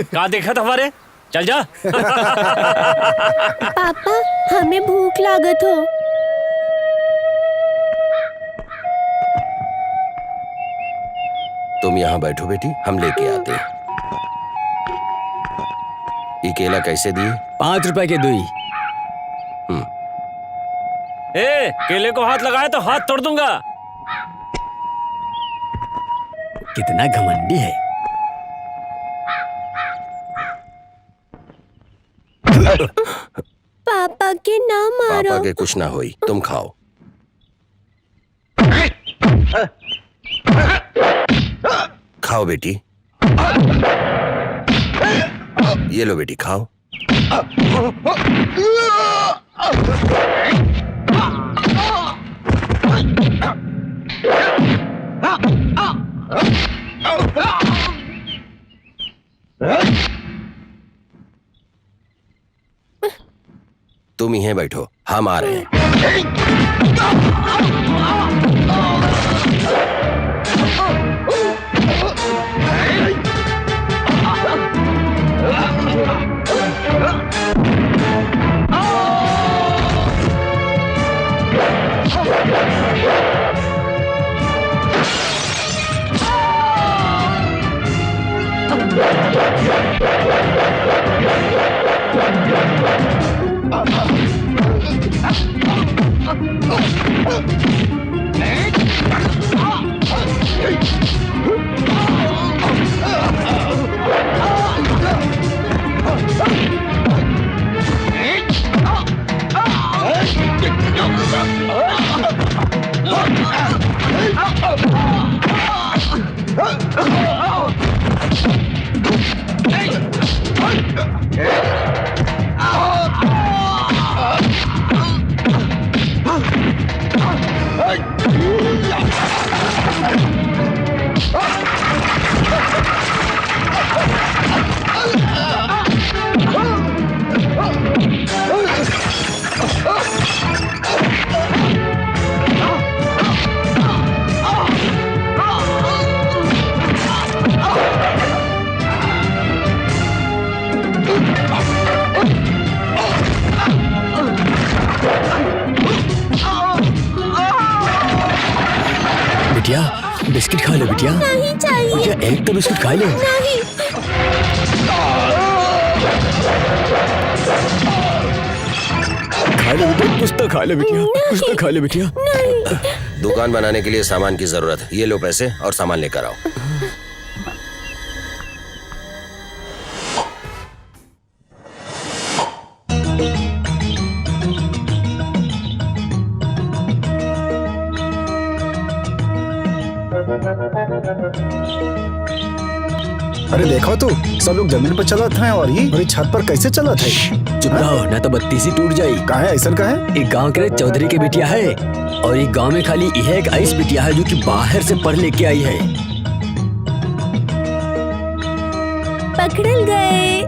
कहाँ देखा था हमारे? चल जा। पापा हमें भूख लागत हो। तुम यहाँ बैठो बेटी, हम लेके आते हैं। ये केला कैसे दिए? 5 रुपए के 2। केले को हाथ लगाए तो हाथ तोड़ दूंगा। कितना घमंडी है। पापा के ना मारो। पापा के कुछ ना होई, तुम खाओ। खाओ बेटी, ये लो बेटी खाओ। तुम यहीं बैठो, हम आ रहे हैं। बिटिया बिस्किट खा लो बिटिया। नहीं चाहिए। बिटिया एक तो बिस्किट खा लो। नहीं। खा लो बेटिया, कुछ तो खा लो बिटिया, कुछ तो खा लो बिटिया। दुकान बनाने के लिए सामान की जरूरत है, ये लो पैसे और सामान लेकर आओ। अरे देखो तो सब लोग जमीन पर चलत हैं और ये छत पर कैसे चलत है? चुप रहो ना तो बत्ती सी टूट जाई। काहे ऐसा काहे? एक गांव के चौधरी के बिटिया है और एक गांव में खाली यह एक ऐसी बिटिया है जो कि बाहर से पढ़ लेके आई है। पकड़ गए।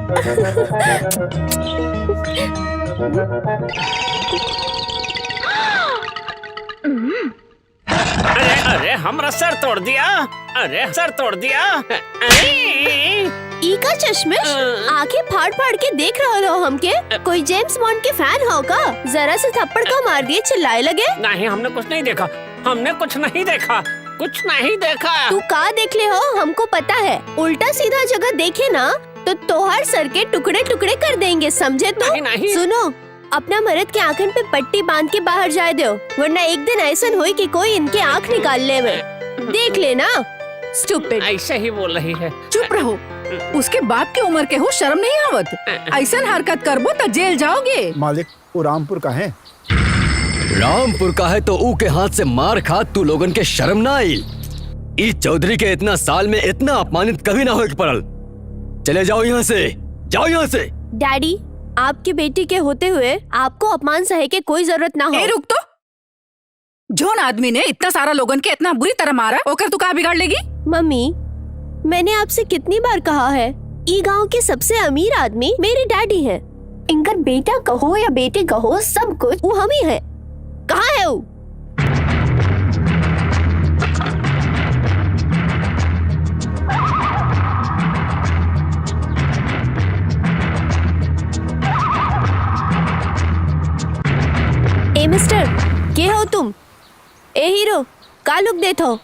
अरे हमरा सर तोड़ दिया। अरे सर तोड़ दिया। ई का चश्मिश आंखें फाड़ फाड़ के देख रहे हो हमके? कोई जेम्स बॉन्ड के फैन हो का? जरा से थप्पड़ का मार दिए चिल्लाए लगे। नहीं हमने कुछ नहीं देखा, हमने कुछ नहीं देखा, कुछ नहीं देखा। तू का देख ले हो हमको पता है। उल्टा सीधा जगह देखे ना तो तोहर सर के टुकड़े टुकड़े कर देंगे, समझे? तो नहीं, नहीं। सुनो, अपना मर्द के आंखन पे पट्टी बांध के बाहर जाए दो, वरना एक दिन ऐसा होई कि कोई इनके आंख निकाल ले में। देख लेना। स्टूपिड। ऐसे ही बोल रही है। चुप रहो, उसके बाप की उम्र के हो, शर्म नहीं आवत? ऐसा हरकत करबो तो जेल जाओगे। मालिक वो रामपुर का है। रामपुर का है तो ऊ के हाथ से मार खा तू लोगन के शर्म ना आई। इस चौधरी के इतना साल में इतना अपमानित कभी ना हो पड़ल। चले जाओ यहाँ से, जाओ यहाँ से। डैडी, आपकी बेटी के होते हुए आपको अपमान सहे के कोई जरूरत ना हो। ए रुक तो, जोन आदमी ने इतना सारा लोगन के इतना बुरी तरह मारा, ओकर तू का बिगाड़ लेगी? मम्मी, मैंने आपसे कितनी बार कहा है, ई गांव के सबसे अमीर आदमी मेरे डैडी हैं। इनका बेटा कहो या बेटी कहो, सब कुछ वो हम ही है। कहाँ है वो? मिस्टर, के हो तुम? ए हीरो, का लुक देत हो?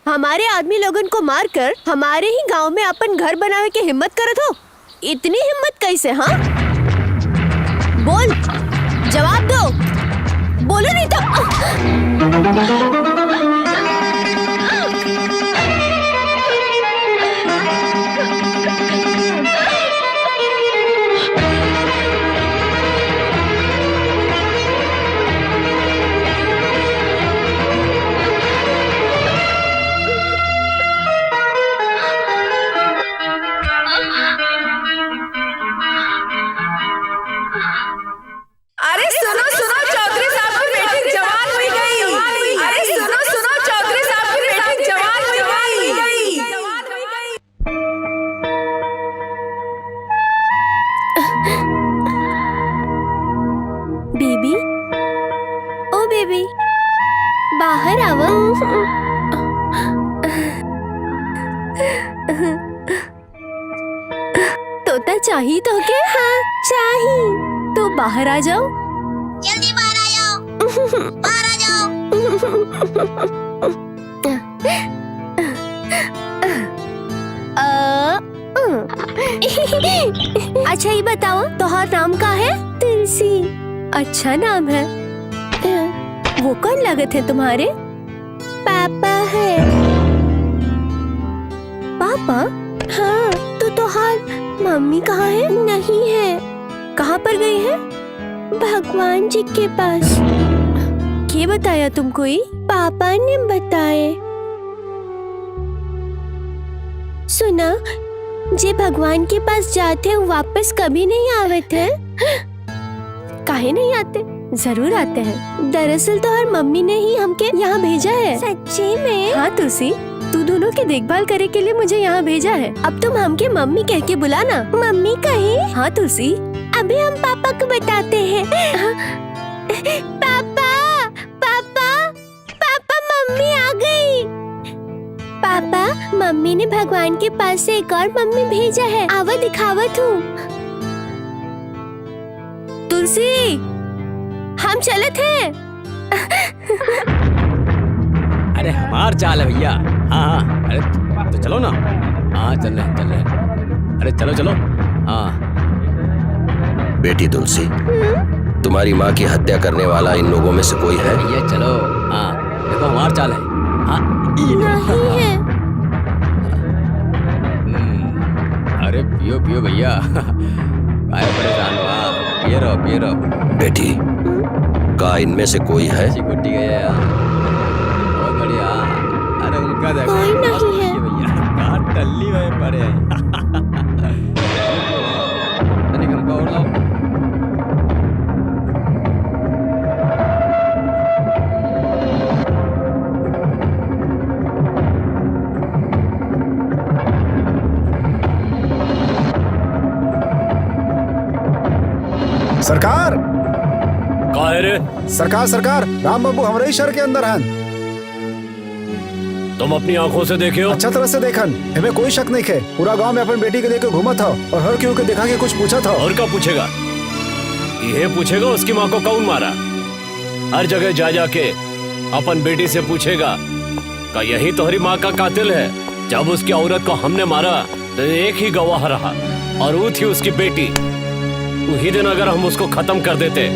हमारे आदमी लोगन को मारकर हमारे ही गांव में अपन घर बनावे के हिम्मत करत हो? इतनी हिम्मत कैसे? हाँ, बोल, जवाब दो, बोलो नहीं तो। अरे सुनो सुनो, चौधरी साहब की बेटी जवान हुई गई। अरे सुनो सुनो, चौधरी साहब की बेटी जवान हुई गई। बेबी, ओ बेबी, बाहर आओ। तोता चाहिए तो के? हाँ चाहिए, तो बाहर आ जाओ। जल्दी बाहर आ जाओ, बाहर आ जाओ। अच्छा ये बताओ, तोहार नाम का है? तुलसी। अच्छा नाम है। वो कौन लगत है तुम्हारे? पापा है। पापा? हाँ, तो तोहार मम्मी कहाँ है? नहीं है। कहाँ पर गई है? भगवान जी के पास। क्या बताया तुमको? ये पापा ने बताए। सुना, जे भगवान के पास जाते हैं वापस कभी नहीं आते हैं। काहे नहीं आते? जरूर आते हैं। दरअसल तो हर मम्मी ने ही हमके यहाँ भेजा है। सच्ची में? हाँ तुलसी, तू दोनों की देखभाल करे के लिए मुझे यहाँ भेजा है। अब तुम हमके मम्मी कह के बुलाना। मम्मी कहे? हाँ तुलसी, अभी हम पापा को बताते हैं। पापा, पापा, पापा, मम्मी आ गई। पापा, मम्मी ने भगवान के पास से एक और मम्मी भेजा है। आवा दिखावत हूँ। तुलसी, हम चलत हैं। अरे हमार चाल है भैया। हाँ, अरे तो चलो ना। हाँ चल रहे। अरे चलो चलो। हाँ बेटी तुलसी, तुम्हारी माँ की हत्या करने वाला इन लोगों में से कोई है? भैया चलो। हाँ देखो हमार चाल है। हाँ ये लो। नहीं है। अरे पियो पियो भैया। काय परेशान हुआ? पिए रहो। बेटी, का इनमें से कोई है? गुड्डी गई है यार, बहुत बढ़िया। अरे उनका देखो, कोई नहीं है। भैया कहाँ टल्ली हुए पड़े हैं। तनिक हमको और लाओ। सरकार, काहे रे? सरकार, राम बाबू हमारे ही शहर के अंदर हैं। तुम अपनी आंखों से देखे हो? अच्छा तरह से देखन, हमें कोई शक नहीं है। पूरा गांव में अपन बेटी के लेकर घूमा था और हर क्यों के देखा के कुछ पूछा था। और क्या पूछेगा? ये पूछेगा उसकी माँ को कौन मारा। हर जगह जा जाके अपन बेटी से पूछेगा का यही तुम्हारी माँ का कातिल है। जब उसकी औरत को हमने मारा तो एक ही गवाह रहा और वो थी उसकी बेटी। उसी दिन अगर हम उसको खत्म कर देते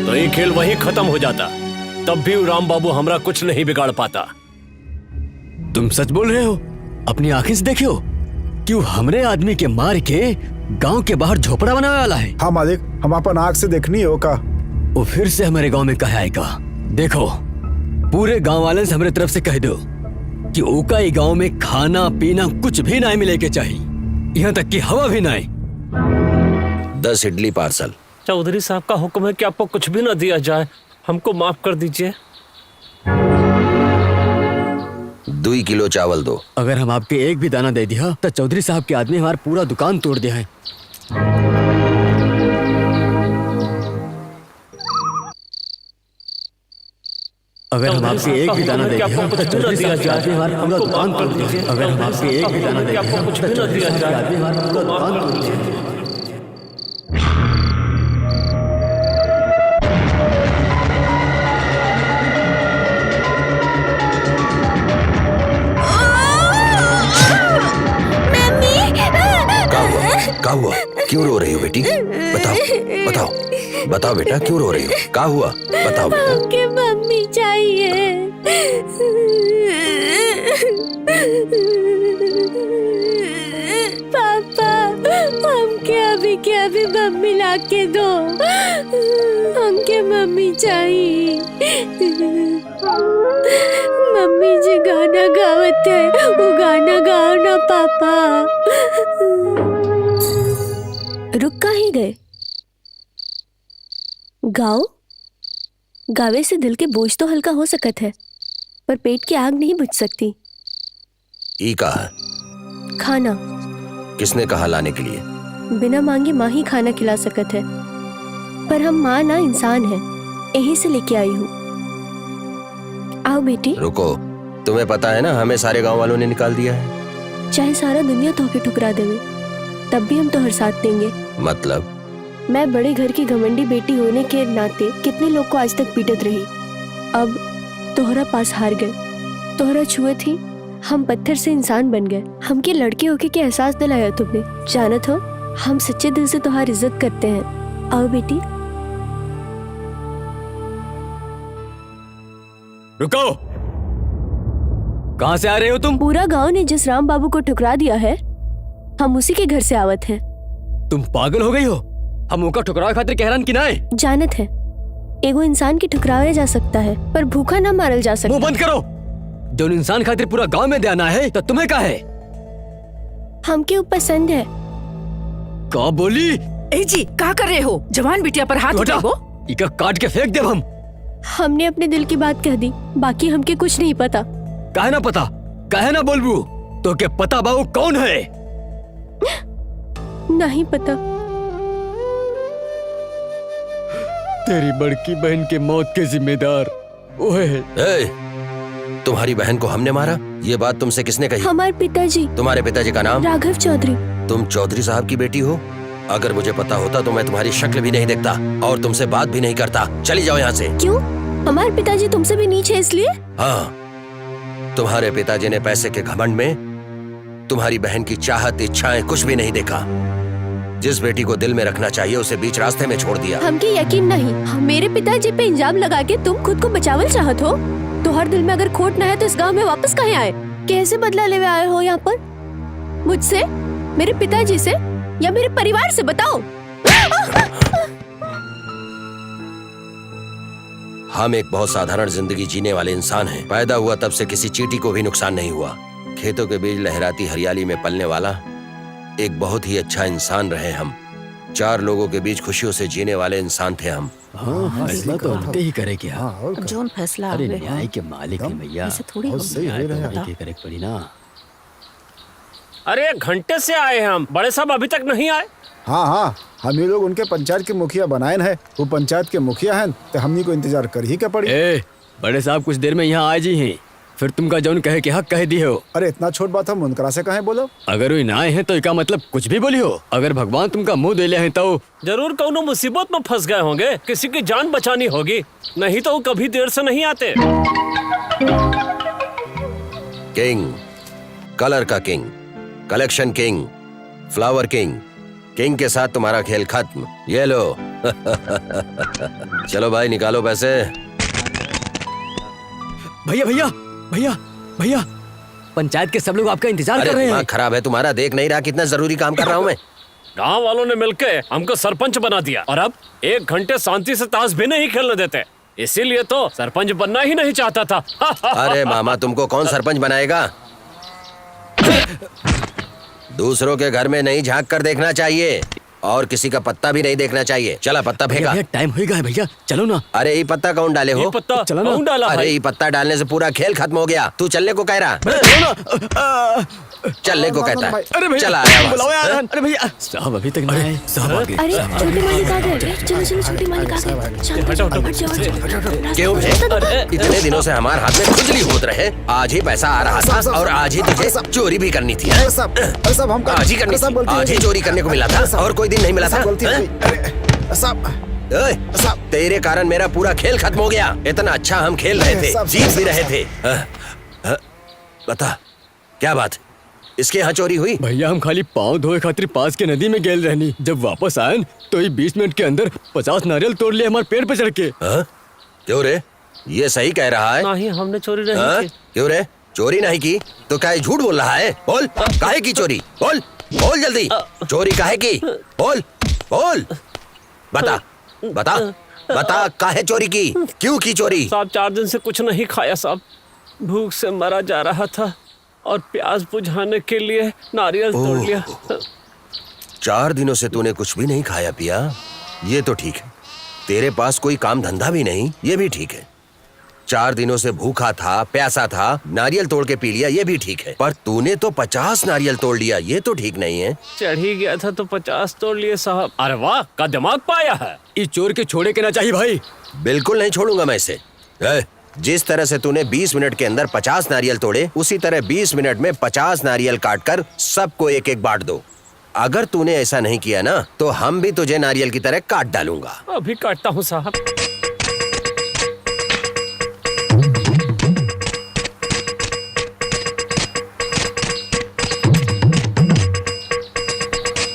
तो ये खेल वहीं खत्म हो जाता। तब भी राम बाबू हमरा कुछ नहीं बिगाड़ पाता। तुम सच बोल रहे हो? अपनी आंखें से देखे हो कि वो हमरे आदमी के मार के गांव के बाहर झोपड़ा बनाने वाला है? हाँ मालिक, हम अपन आँख से देखनी हो का। वो फिर से हमारे गांव में कहे आएगा। देखो, पूरे गांव वाले से हमारे तरफ से कह दो कि ओका ही गांव में खाना पीना कुछ भी ना मिले के चाहिए, यहाँ तक कि हवा भी ना। 10 इडली पार्सल। चौधरी साहब का हुक्म है कि आपको कुछ भी ना दिया जाए। हमको माफ कर दीजिए। 2 किलो चावल दो। अगर हम आपके एक भी दाना दे दिया तो चौधरी साहब के आदमी हमारा पूरा दुकान तोड़ दिया है। अगर हम आपसे एक भी दाना दे दिया तो चौधरी साहब के आदमी हमारा पूरा दुकान तोड़ दिया है। अगर हम आपसे एक भी दाना दे दिया तो चौधरी साहब के आदमी हमारा पूरा दुकान तोड़ दिया है। बताओ बेटा, क्यों रो रही हो? क्या हुआ? बताओ बेटा। हमके मम्मी चाहिए। पापा, हमके अभी के अभी मम्मी लाके दो। हमके मम्मी चाहिए। मम्मी जी गाना गावत है, वो गाना गाओ ना पापा। रुक काहे गए? गाओ। गावे से दिल के बोझ तो हल्का हो सकत है, पर पेट की आग नहीं बुझ सकती। ई कहा? खाना। किसने कहा लाने के लिए? बिना मांगे माँ ही खाना खिला सकत है, पर हम माँ ना इंसान है, यही से लेके आई हूँ। आओ बेटी। रुको, तुम्हें पता है ना हमें सारे गांव वालों ने निकाल दिया है। चाहे सारा दुनिया तोहके ठुकरा देवे, तब भी हम तोहर साथ देंगे। मतलब? मैं बड़े घर की घमंडी बेटी होने के नाते कितने लोग को आज तक पीटत रही, अब तोहरा पास हार गए। तोहरा छुए थी, हम पत्थर से इंसान बन गए। हमके लड़के होके के एहसास दिलाया तुमने। जानत हो, हम सच्चे दिल से तुम्हारी इज्जत करते हैं। आओ बेटी। रुको, कहाँ से आ रहे हो तुम? पूरा गांव ने जिस राम बाबू को ठुकरा दिया है, हम उसी के घर से आवत हैं। तुम पागल हो गई हो? हम उनका ठुकराव खातिर कहरान की ना है। जानत है, एगो इंसान की ठुकराया जा सकता है, पर भूखा ना मारल जा सकता। मुंह बंद करो। जो इंसान खातिर पूरा गांव में देना है, तो तुम्हें क्या है? हमके ऊपर पसंद है। क्या बोली? ए जी, क्या कर रहे हो? जवान बिटिया पर हाथ हटा, उठाओ। इका काट के फेंक देब हम। हमने अपने दिल की बात कह दी, बाकी हमके कुछ नहीं पता। काहे ना पता? काहे ना बोलबू? तो के पता बाबू कौन है? नहीं पता। तेरी बड़की बहन के मौत के जिम्मेदार वो है। ए, तुम्हारी बहन को हमने मारा? ये बात तुमसे किसने कही? हमारे पिताजी। तुम्हारे पिताजी का नाम? राघव चौधरी। तुम चौधरी साहब की बेटी हो? अगर मुझे पता होता तो मैं तुम्हारी शक्ल भी नहीं देखता और तुमसे बात भी नहीं करता। चली जाओ यहाँ से। क्यों? हमारे पिताजी तुमसे भी नीचे इसलिए? हाँ, तुम्हारे पिताजी ने पैसे के घमंड में तुम्हारी बहन की चाहत इच्छाएं कुछ भी नहीं देखा। जिस बेटी को दिल में रखना चाहिए उसे बीच रास्ते में छोड़ दिया। हमके यकीन नहीं, मेरे पिताजी पे इंजाम लगा के तुम खुद को बचावल चाहत हो। तो हर दिल में अगर खोट न है तो इस गांव में वापस काहे आए? कैसे बदला लेवे आए हो यहाँ पर? मुझसे, मेरे पिताजी से, या मेरे परिवार से? बताओ। हम एक बहुत साधारण जिंदगी जीने वाले इंसान हैं। पैदा हुआ तब से किसी चींटी को भी नुकसान नहीं हुआ। खेतों के बीच लहराती हरियाली में पलने वाला एक बहुत ही अच्छा इंसान रहे हम। 4 लोगों के बीच खुशियों से जीने वाले इंसान थे हम। हाँ, फैसला तो हमके ही करे क्या? और क्या? जोन फैसला अरे आवे। न्याय के मालिक है भैया। ऐसे थोड़ी बहुत होता सही है। हो रहा है। न्याय के करे पड़ी ना। अरे 1 घंटे से आए हैं हम, बड़े साहब अभी तक नहीं आए। हाँ हाँ, हम ही लोग उनके पंचायत के मुखिया बनाए हैं। वो पंचायत के मुखिया हैं, तो हमनी को इंतजार कर ही क्या पड़ी। ए, बड़े साहब कुछ देर में यहाँ आ जी हैं। फिर तुमका जौन कहे के हक कह दी हो। अरे इतना छोट बात हम उनकरा से कहें बोलो। अगर वो ना आए हैं तो इसका मतलब कुछ भी बोली हो। अगर भगवान तुमका मुंह दे ले हैं तो जरूर कौनो मुसीबत में फंस गए होंगे, किसी की जान बचानी होगी, नहीं तो वो कभी देर से नहीं आते। किंग, कलर का king, collection king, flower king, king के साथ तुम्हारा खेल खत्म। ये लो। चलो भाई, निकालो पैसे। भैया भैया भैया भैया, पंचायत के सब लोग आपका इंतजार अरे कर रहे दिमाग हैं। खराब है तुम्हारा? देख नहीं रहा कितना जरूरी काम कर रहा हूँ मैं? गांव वालों ने मिलकर हमको सरपंच बना दिया और अब 1 घंटे शांति से ताश भी नहीं खेलने देते। इसीलिए तो सरपंच बनना ही नहीं चाहता था। अरे मामा, तुमको कौन सरपंच बनाएगा? दूसरों के घर में नहीं झांक कर देखना चाहिए और किसी का पत्ता भी नहीं देखना चाहिए। चला पत्ता फेंका। भैया टाइम हो गया है भैया, चलो ना। अरे ये पत्ता कौन डाले ये हो? पत्ता चलो ना। कौन डाला अरे भाई? ये पत्ता डालने से पूरा खेल खत्म हो गया। तू चलने को कह रहा? चलने को कहता है। अरे भैया, चला आया बुलाओ यार। बस। अरे भैया, साहब अभी तक नहीं आए। साहब आ गए। अरे छोटे मालिक आ गए। चलो चलो, छोटे मालिक आ गए। शांति से, हट जाओ, हट जाओ। क्यों बे? इतने दिनों से हमारे हाथ में खुजली होत रहे, आज ही पैसा आ रहा था और आज ही तुझे चोरी भी करनी थी। अरे साहब हम आज ही करनी थी, आज ही चोरी करने को मिला था और कोई दिन नहीं मिला था। ओए, तेरे कारण मेरा पूरा खेल खत्म हो गया। इतना अच्छा हम खेल रहे थे, जीत भी रहे थे। बता क्या बात? इसके यहाँ चोरी हुई? भैया हम खाली पाँव धोए खातिर पास के नदी में गेल रहनी। जब वापस आए तो ये 20 मिनट के अंदर 50 नारियल तोड़ लिए हमारे पेड़ पे चढ़ के। हाँ? क्यों रे, ये सही कह रहा है? नहीं, हमने चोरी नहीं हाँ? की। क्यों रे, चोरी नहीं की तो क्या झूठ बोल रहा है? बोल, काहे की चोरी? बोल बोल जल्दी, चोरी काहे की? बोल बोल, बता बता बता, काहे चोरी की? क्यों की चोरी? साहब 4 दिन से कुछ नहीं खाया साहब, भूख से मरा जा रहा था और प्यास बुझाने के लिए नारियल तोड़ लिया। 4 दिनों से तूने कुछ भी नहीं खाया पिया, ये तो ठीक है। तेरे पास कोई काम धंधा भी नहीं, ये भी ठीक है। 4 दिनों से भूखा था, प्यासा था, नारियल तोड़ के पी लिया, ये भी ठीक है। पर तूने तो 50 नारियल तोड़ लिया, ये तो ठीक नहीं है। चढ़ ही गया था तो 50 तोड़ लिए साहब। अरे वाह, का दिमाग पाया है। इस चोर के छोड़े के ना चाहिए भाई। बिल्कुल नहीं छोड़ूंगा मैं इसे। जिस तरह से तूने 20 मिनट के अंदर 50 नारियल तोड़े, उसी तरह 20 मिनट में 50 नारियल काटकर सबको एक एक बांट दो। अगर तूने ऐसा नहीं किया ना तो हम भी तुझे नारियल की तरह काट डालूंगा। अभी काटता हूँ साहब।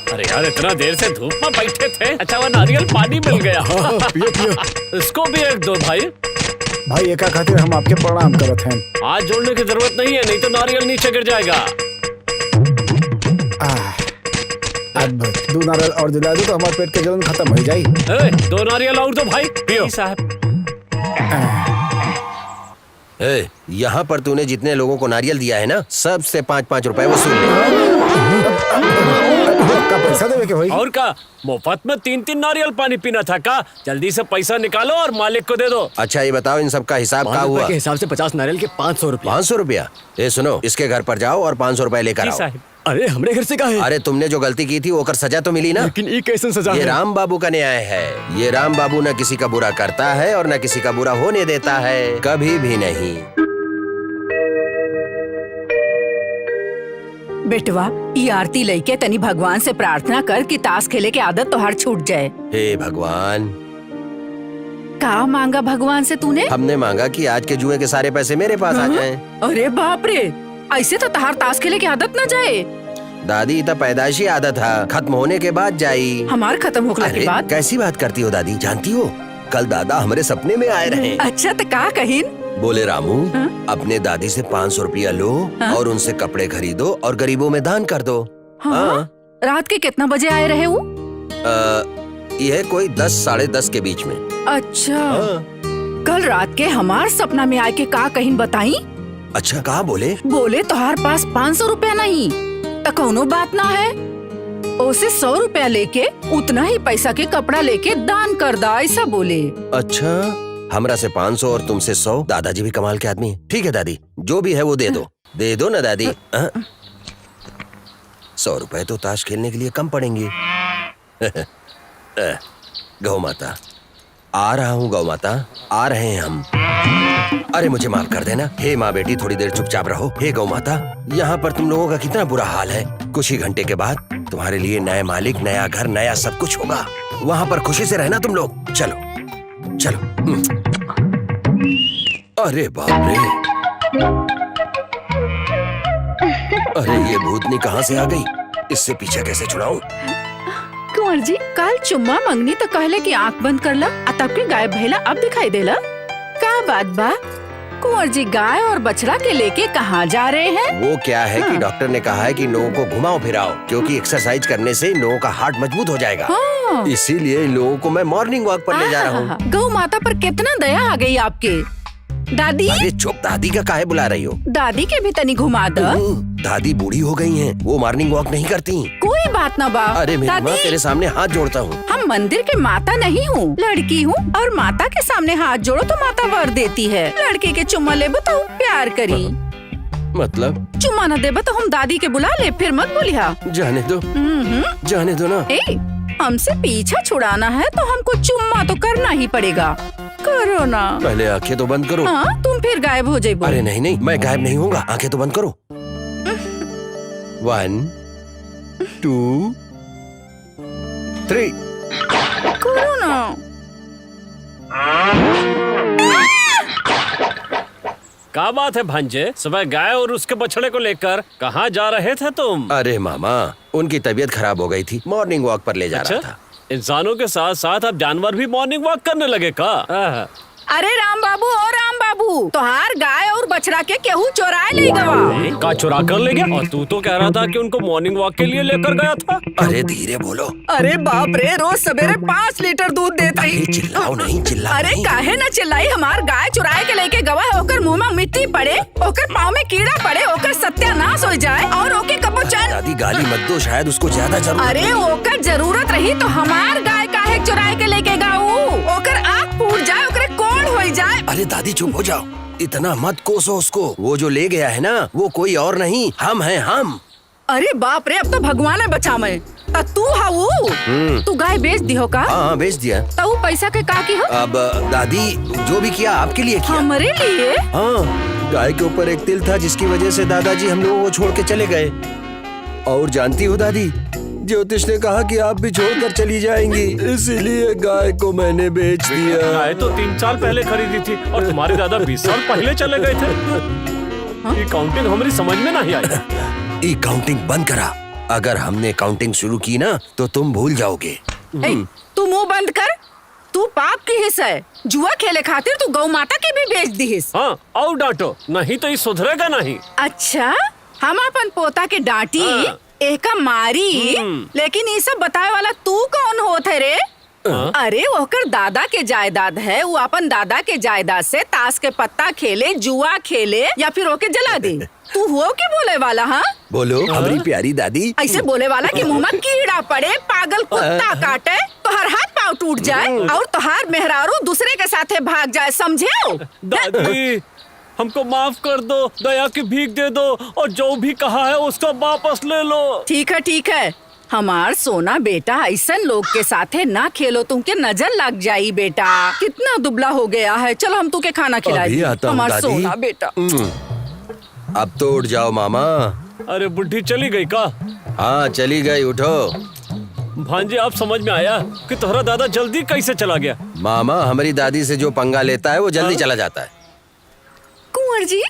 अरे यार, इतना देर से धूप में बैठे थे, अच्छा वो नारियल पानी मिल गया। पियो पियो। इसको भी एक दो भाई। भाई एका खातिर हम आपके प्रणाम करत हैं। हाथ जोड़ने की जरूरत नहीं है, नहीं तो नारियल नीचे गिर जाएगा। अद्भुत, 2 नारियल और दिला दो तो हमारे पेट के जलन खत्म हो जाए। 2 नारियल और दो भाई, पियो साहब। यहाँ पर तूने जितने लोगों को नारियल दिया है ना, सबसे 5-5 रुपए वसूल ले। का पैसा देवे के भाई? और का मुफ्त में 3-3 नारियल पानी पीना था का? जल्दी से पैसा निकालो और मालिक को दे दो। अच्छा ये बताओ, इन सब का हिसाब क्या 5 हुआ? रुपए के हिसाब से 50 नारियल के 500 रुपए। 500 रुपया? सुनो, इसके घर पर जाओ और 500 रुपए लेकर जी आओ। साहब। अरे हमरे घर से का है? अरे तुमने जो गलती की थी वो कर सजा तो मिली ना। लेकिन ये कैसे सजा ये है? राम बाबू का न्याय है। ये राम बाबू न किसी का बुरा करता है और न किसी का बुरा होने देता है, कभी भी नहीं। बेटवा, ये आरती लेके तनी भगवान से प्रार्थना कर कि ताश खेले की आदत तो हर छूट जाए। हे भगवान। का मांगा भगवान से तूने? हमने मांगा कि आज के जुए के सारे पैसे मेरे पास आ जाएं। अरे बाप रे, ऐसे तो तहार ताश खेले की आदत न जाए। दादी तो पैदाइशी आदत है, खत्म होने के बाद जाई। हमार खत्म होने के अरे बाद? कैसी बात करती हो दादी? जानती हो कल दादा हमारे सपने में आए रहे। अच्छा तो का कहीन? बोले रामू, अपने दादी से 500 रुपया लो और उनसे कपड़े खरीदो और गरीबों में दान कर दो। हाँ? रात के कितना बजे आए रहे वो? यह कोई 10-10:30 के बीच में। अच्छा, कल रात के हमार सपना में आए के का कहीन बताई? अच्छा, कहा बोले? बोले तोहार पास 500 रुपया नहीं तो कौनो बात ना है, उसे 100 रुपया लेके उतना ही पैसा के कपड़ा लेके दान कर दा, ऐसा बोले। अच्छा, हमरा से 500 और तुमसे 100। दादाजी भी कमाल के आदमी है। ठीक है दादी, जो भी है वो दे दो ना दादी। 100 रुपए तो ताश खेलने के लिए कम पड़ेंगे। गौ माता, आ रहा हूँ गौ माता, आ रहे हैं हम। अरे मुझे माफ कर देना। हे माँ बेटी, थोड़ी देर चुपचाप रहो। हे गौ माता, यहाँ पर तुम लोगों का कितना बुरा हाल है। कुछ ही घंटे के बाद तुम्हारे लिए नए मालिक, नया घर, नया सब कुछ होगा। वहाँ पर खुशी से रहना तुम लोग। चलो चलो। अरे बाप रे, अरे ये भूतनी कहाँ से आ गई? इससे पीछे कैसे छुड़ाऊं? कुंवर जी, कल चुम्मा मंगनी तो कहले कि आँख बंद कर ला, तब के गायब भइला अब दिखाई देला। का बात बा? कुंवर जी गाय और बछड़ा के लेके कहाँ जा रहे हैं? वो क्या है कि डॉक्टर ने कहा है कि इन लोगों को घुमाओ फिराओ, क्योंकि एक्सरसाइज करने से इन लोगों का हार्ट मजबूत हो जाएगा। हाँ। इसीलिए इन लोगों को मैं मॉर्निंग वॉक पर ले जा रहा हूँ। गौ माता पर कितना दया आ गई आपके। दादी, अरे चुप, दादी का काहे बुला रही हो? दादी के भी तनी घुमा दो। दादी बूढ़ी हो गई हैं, वो मॉर्निंग वॉक नहीं करती। कोई बात ना बा। अरे मेरी माँ, तेरे सामने हाथ जोड़ता हूँ। हम मंदिर के माता नहीं हूँ, लड़की हूँ, और माता के सामने हाथ जोड़ो तो माता वर देती है। लड़के के चुम्मा ले तो प्यार करी, मतलब चुम्मा न देबा तो हम दादी के बुला ले, फिर मत बोलिया। जाने दो, जाने दो ना। हमसे पीछा छुड़ाना है तो हमको चुम्मा तो करना ही पड़ेगा। करो ना। पहले आंखें तो बंद करो। हाँ, तुम फिर गायब हो जाइबो। अरे नहीं नहीं, मैं गायब नहीं होऊंगा, आंखें तो बंद करो। 1 2 3। करो ना। क्या बात है भांजे, सुबह गाय और उसके बछड़े को लेकर कहाँ जा रहे थे तुम? अरे मामा, उनकी तबीयत खराब हो गई थी, मॉर्निंग वॉक पर ले जा रहा था। इंसानों के साथ साथ अब जानवर भी मॉर्निंग वॉक करने लगे का? अरे राम बाबू और राम बाबू, तोहार गाय और बछड़ा के केहू चोराए ले गवा। का चुरा कर ले गया? और तू तो कह रहा था कि उनको मॉर्निंग वॉक के लिए लेकर गया था। अरे धीरे बोलो। अरे बाप रे, रोज सवेरे 5 लीटर दूध देती। अरे चिल्लाओ नहीं, चिल्लाओ अरे नहीं। काहे न चिल्लाई, हमार गाय चुराए के लेके गवा है, ओकर मुंह में मिट्टी पड़े, ओकर पाँव में कीड़ा पड़े, ओकर सत्यानाश हो जाए और ओके कबो चैन। दादी गाली मत दो, शायद उसको ज्यादा जरूरत। अरे ओकर जरूरत रही तो हमार गाय काहे चुराए के लेके गाऊ? ओकर आँख फूट जाए, ओकरे कोढ़ हो जाए। अरे दादी चुप हो जाओ, इतना मत कोसो उसको। वो जो ले गया है ना, वो कोई और नहीं, हम हैं हम। अरे बाप रे, अब तो भगवान है बचा मैं। तू हाउ तू गाय बेच दी हो का? हाँ बेच दिया। तो पैसा के का की हो? अब दादी जो भी किया आपके लिए किया। हमारे लिए? हाँ, गाय के ऊपर एक तिल था जिसकी वजह से दादाजी हम लोगों को छोड़ के चले गए। और जानती हो दादी, ज्योतिष ने कहा कि आप भी छोड़कर चली जाएंगी, इसीलिए गाय को मैंने बेच दिया। गाय तो 3 साल पहले खरीदी थी और तुम्हारे दादा 20 साल पहले चले गए थे। ये काउंटिंग हमारी समझ में नहीं आई। ये काउंटिंग बंद करा। अगर हमने काउंटिंग शुरू की ना तो तुम भूल जाओगे। तू मुंह बंद कर। तू पाप की हिस्सा है। जुआ खेले खातिर तू गौ माता की भी बेच दी हिस। हाँ, और डांटो नहीं तो ये सुधरेगा नहीं। अच्छा, हम अपन पोता के डांटी, हाँ। एका मारी, लेकिन ये सब बताए वाला तू कौन होत है रे? अरे ओकर दादा के जायदाद है, वो अपन दादा के जायदाद से ताश के पत्ता खेले, जुआ खेले या फिर ओके जला दे। तू हो के बोले वाला? हाँ बोलो हमारी प्यारी दादी। ऐसे बोले वाला कि मुंह में कीड़ा पड़े, पागल कुत्ता काटे, तोहर हाथ पाँव टूट जाए और तोहार मेहरारू दूसरे के साथे भाग जाए, समझे? दादी हमको माफ कर दो, दया की भीख दे दो और जो भी कहा है उसका वापस ले लो। ठीक है ठीक है, हमार सोना बेटा, ऐसा लोग के साथे ना खेलो, तुमके नजर लग जाई बेटा। कितना दुबला हो गया है, चलो हम तुके खाना खिलाए। हमार सोना बेटा। अब तो उठ जाओ मामा। अरे बुढ़ी चली गई का? हाँ चली गई, उठो। भांजे आप समझ में आया कि तोहरा दादा जल्दी कैसे चला गया? मामा, हमारी दादी से जो पंगा लेता है वो जल्दी चला जाता है। कुंवर जी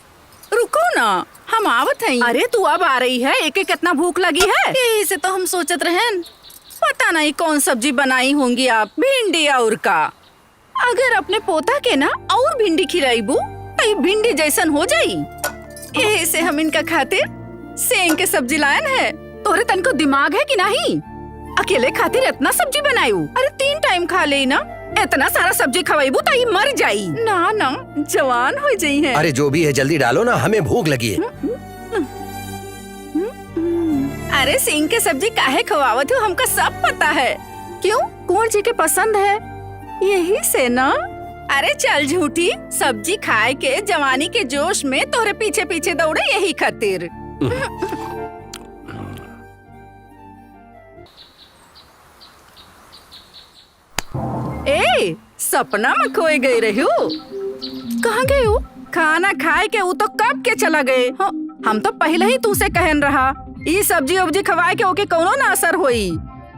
रुको ना, हम आवत हैं। अरे तू अब आ रही है, एक कितना भूख लगी है। यही से तो हम सोचत रहें, पता नहीं कौन सब्जी बनाई होंगी आप, भिंडी और का। अगर अपने पोता के ना और भिंडी खिलाईबू तो भिंडी जैसन हो जाई। यही से हम इनका खातिर सेंग के सब्जी लायन है। तोरे तन को दिमाग है कि नहीं? अकेले खातिर इतना सब्जी बनायू? अरे 3 टाइम खा ले ना, इतना सारा सब्जी खवाईबू तो ये मर जाई ना। ना जवान हो जाई है। अरे जो भी है जल्दी डालो ना, हमें भूख लगी है। अरे सिंह के सब्जी काहे खवावत हो, हमका सब पता है। क्यों? कुंवर जी के पसंद है, यही से ना। अरे चल झूठी, सब्जी खाए के जवानी के जोश में तोरे पीछे पीछे दौड़े यही खातिर। ए, सपना में खोए गई रही हो? कहाँ गए हो? खाना खाए के वो तो कब के चला गए। हम तो पहले ही तुसे कहन रहा, ये सब्जी उब्जी खवाए के ओके कौनो ना असर होई।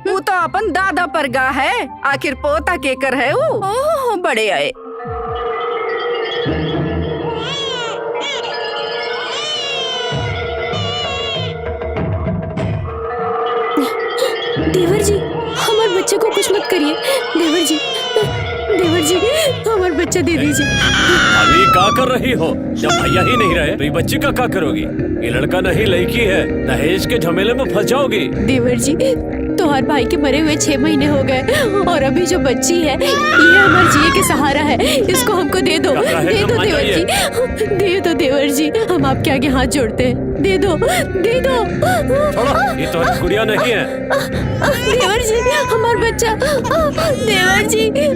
वो तो अपन दादा पर गा है, आखिर पोता के कर है वो। ओह बड़े आए। देवर जी, हमारे बच्चे को कुछ मत करिए। देवर जी, देवर जी, हमारा बच्चा दे दीजिए। अभी क्या कर रही हो? जब भैया ही नहीं रहे तो ये बच्ची का क्या करोगी? ये लड़का नहीं लड़की है, दहेज के झमेले में फंस जाओगी। देवर जी, तुम्हारे भाई के मरे हुए 6 महीने हो गए और अभी जो बच्ची है ये हमारे जिए के सहारा है। इसको हमको दे दो, दे दो देवर जी, दे दो देवर जी, हम आपके आगे हाथ जोड़ते हैं। दे दो, दे दो। ये तो गुड़िया नहीं है। देवर जी, हमारा बच्चा। देवर जी, नहीं।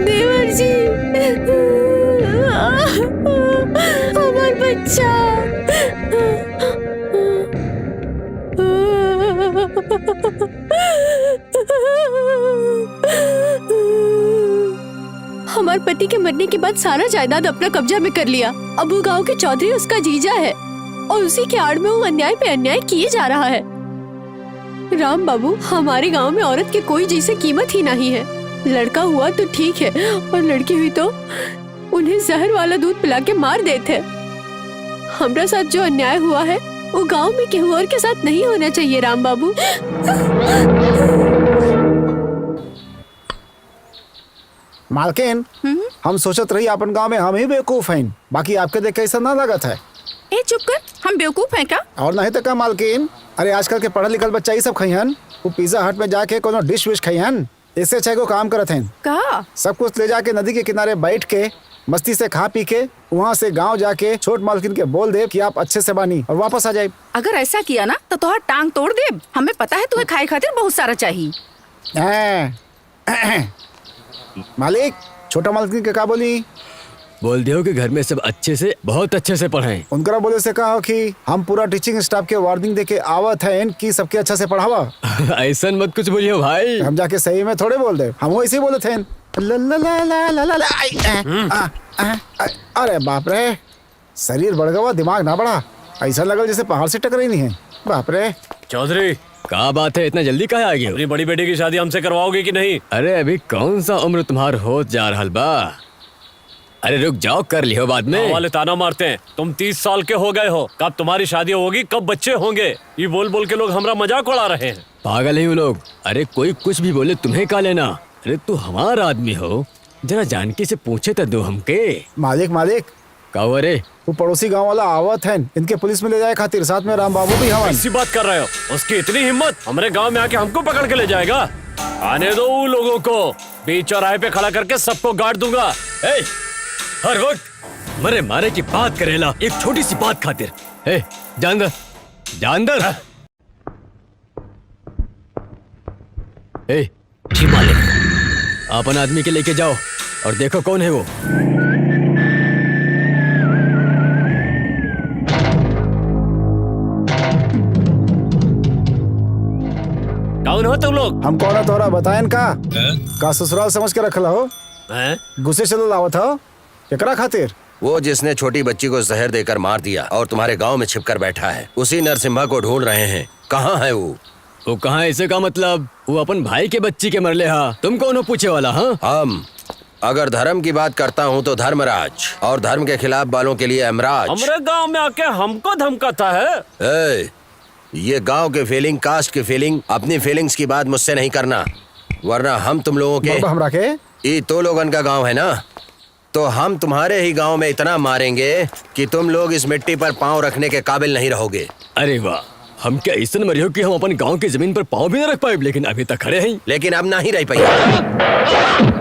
देवर जी, हमारा बच्चा। हमारे पति के मरने के बाद सारा जायदाद अपना कब्जा में कर लिया। अब वो गांव के चौधरी उसका जीजा है और उसी के आड़ में वो अन्याय पे अन्याय किए जा रहा है। राम बाबू, हमारे गांव में औरत की कोई जैसे कीमत ही नहीं है। लड़का हुआ तो ठीक है, और लड़की हुई तो उन्हें जहर वाला दूध पिला के मार देते। हमरा साथ जो अन्याय हुआ है वो गांव में केहू और के साथ नहीं होना चाहिए राम बाबू। मालकिन, हम सोचत रही अपन गांव में हम ही बेवकूफ हैं, बाकी आपके देख कैसा ना लगत है। ए चुप कर, हम बेवकूफ हैं क्या? और नहीं तो क्या मालकिन, अरे आजकल के पढ़ल लिखल बच्चा ही सब खइहन, वो पिज्जा हट में जाके कोनो डिश विश खइहन। इससे अच्छा को काम करत हैं, का सब कुछ ले जाके नदी के किनारे बैठ के मस्ती से खा पी के वहाँ से गांव जाके छोट मालकिन के बोल दे कि आप अच्छे से बानी और वापस आ जाए। अगर ऐसा किया ना तो तोहर टांग तोड़ दे। हमें पता है तुम्हें खाए खातिर बहुत सारा चाहिए। मालिक, छोटा मालकिन के का बोली? बोल दियो कि घर में सब अच्छे से, बहुत अच्छे से पढ़ें। उनकरा बोले से कहा कि हम पूरा टीचिंग स्टाफ के वार्निंग देके आवत हैं कि सबके अच्छा से पढ़ावा। ऐसा मत कुछ बोलियो भाई। हम जाके सही में थोड़े बोल दे, हम वैसे ही बोले थे। अरे बाप रे, शरीर बढ़ गया, दिमाग ना बढ़ा। ऐसा लगा जैसे पहाड़ से टकराई नहीं है। बाप रे। चौधरी, क्या बात है, इतना जल्दी कहाँ आ गए? अपनी बड़ी बेटी की शादी हमसे करवाओगे कि नहीं? अरे अभी कौन सा उम्र तुम्हार हो जा रहा बा? अरे रुक जाओ, कर लियो बाद में। वाले ताना मारते हैं, तुम 30 साल के हो गए हो, कब तुम्हारी शादी होगी, कब बच्चे होंगे, ये बोल बोल के लोग हमारा मजाक उड़ा रहे हैं। पागल है वो लोग। अरे कोई कुछ भी बोले तुम्हें का लेना? अरे तू हमारा आदमी हो, जरा जानकी से पूछे तो दो हमके। मालिक मालिक, का हुआ रे? वो पड़ोसी गांव वाला आवत है, इनके पुलिस में ले जाए खातिर, साथ में राम बाबू भी हवन। ऐसी बात कर रहे हो? उसकी इतनी हिम्मत, हमारे गांव में आके हमको पकड़ के ले जाएगा? आने दो उन लोगों को, बीच चौराहे पे खड़ा करके सबको गाड़ दूंगा। हर वक्त मरे मारे की बात करेला, एक छोटी सी बात खातिर। जानदर जानदर। जी मालिक। अपन आदमी के लेके जाओ और देखो कौन है वो। कौन हो तुम लोग? हम कौन है तोरा बतायन का ससुराल समझ के रखला हो? गुस्से चलो लावत हो केकरा खातिर? वो जिसने छोटी बच्ची को जहर देकर मार दिया और तुम्हारे गांव में छिपकर बैठा है, उसी नरसिम्हा को ढूंढ रहे हैं। कहाँ है वो कहाँ है? ऐसे का मतलब वो अपन भाई के बच्ची के मरले। हाँ, तुम कौन हो पूछे वाला? हाँ, हम अगर धर्म की बात करता हूँ तो धर्मराज, और धर्म के खिलाफ वालों के लिए अमराज। हमारे गांव में आके हमको धमकाता है। ये गांव के फीलिंग, कास्ट की फीलिंग, अपनी फीलिंग्स की बात मुझसे नहीं करना, वरना हम तुम लोगों के हमरा के ये तो लोगन का गांव है ना, तो हम तुम्हारे ही गांव में इतना मारेंगे कि तुम लोग इस मिट्टी पर पांव रखने के काबिल नहीं रहोगे। अरे वाह, हम क्या ऐसा मरियो कि हम अपन गांव की जमीन पर पांव भी न रख पाए, लेकिन अभी तक खड़े हैं। लेकिन अब ना ही रह पाइए।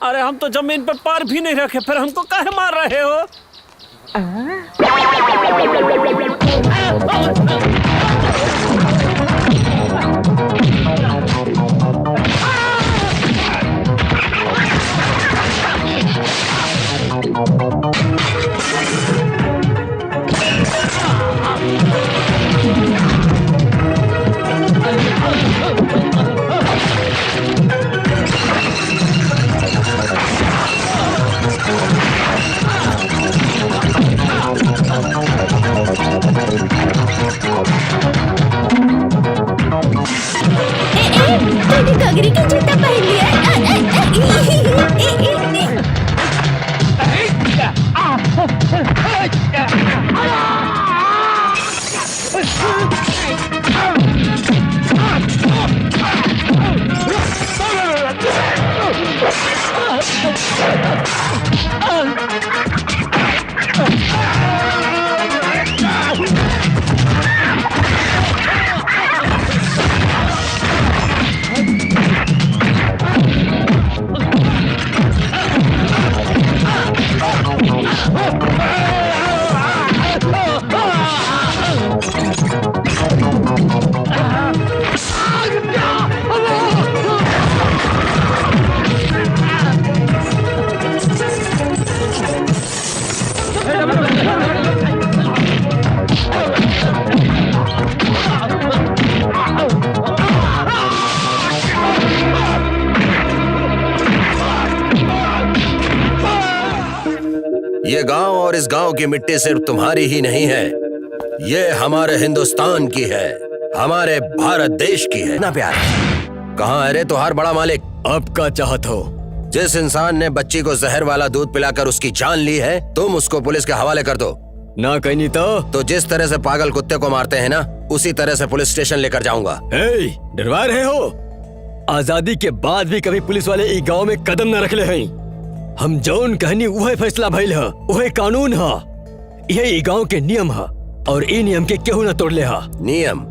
अरे हम तो जमीन पे पैर भी नहीं रखे, फिर हमको काहे मार रहे हो? तूने गगरी का जूता पहन लिया ये गांव और इस गांव की मिट्टी सिर्फ तुम्हारी ही नहीं है, ये हमारे हिंदुस्तान की है, हमारे भारत देश की है ना प्यार। कहाँ है रे तुहार बड़ा मालिक? अब का चाहत हो? जिस इंसान ने बच्ची को जहर वाला दूध पिलाकर उसकी जान ली है, तुम उसको पुलिस के हवाले कर दो। ना कहनी तो जिस तरह से पागल कुत्ते को मारते हैं ना, उसी तरह से पुलिस स्टेशन लेकर जाऊंगा। डरवा रहे हो? आजादी के बाद भी कभी पुलिस वाले ई गांव में कदम न रखले हैं। हम जौन कहनी वह फैसला भइल है, वह कानून है, यह ई गांव के नियम है और ई नियम के केहू न तोड़ ले हा। नियम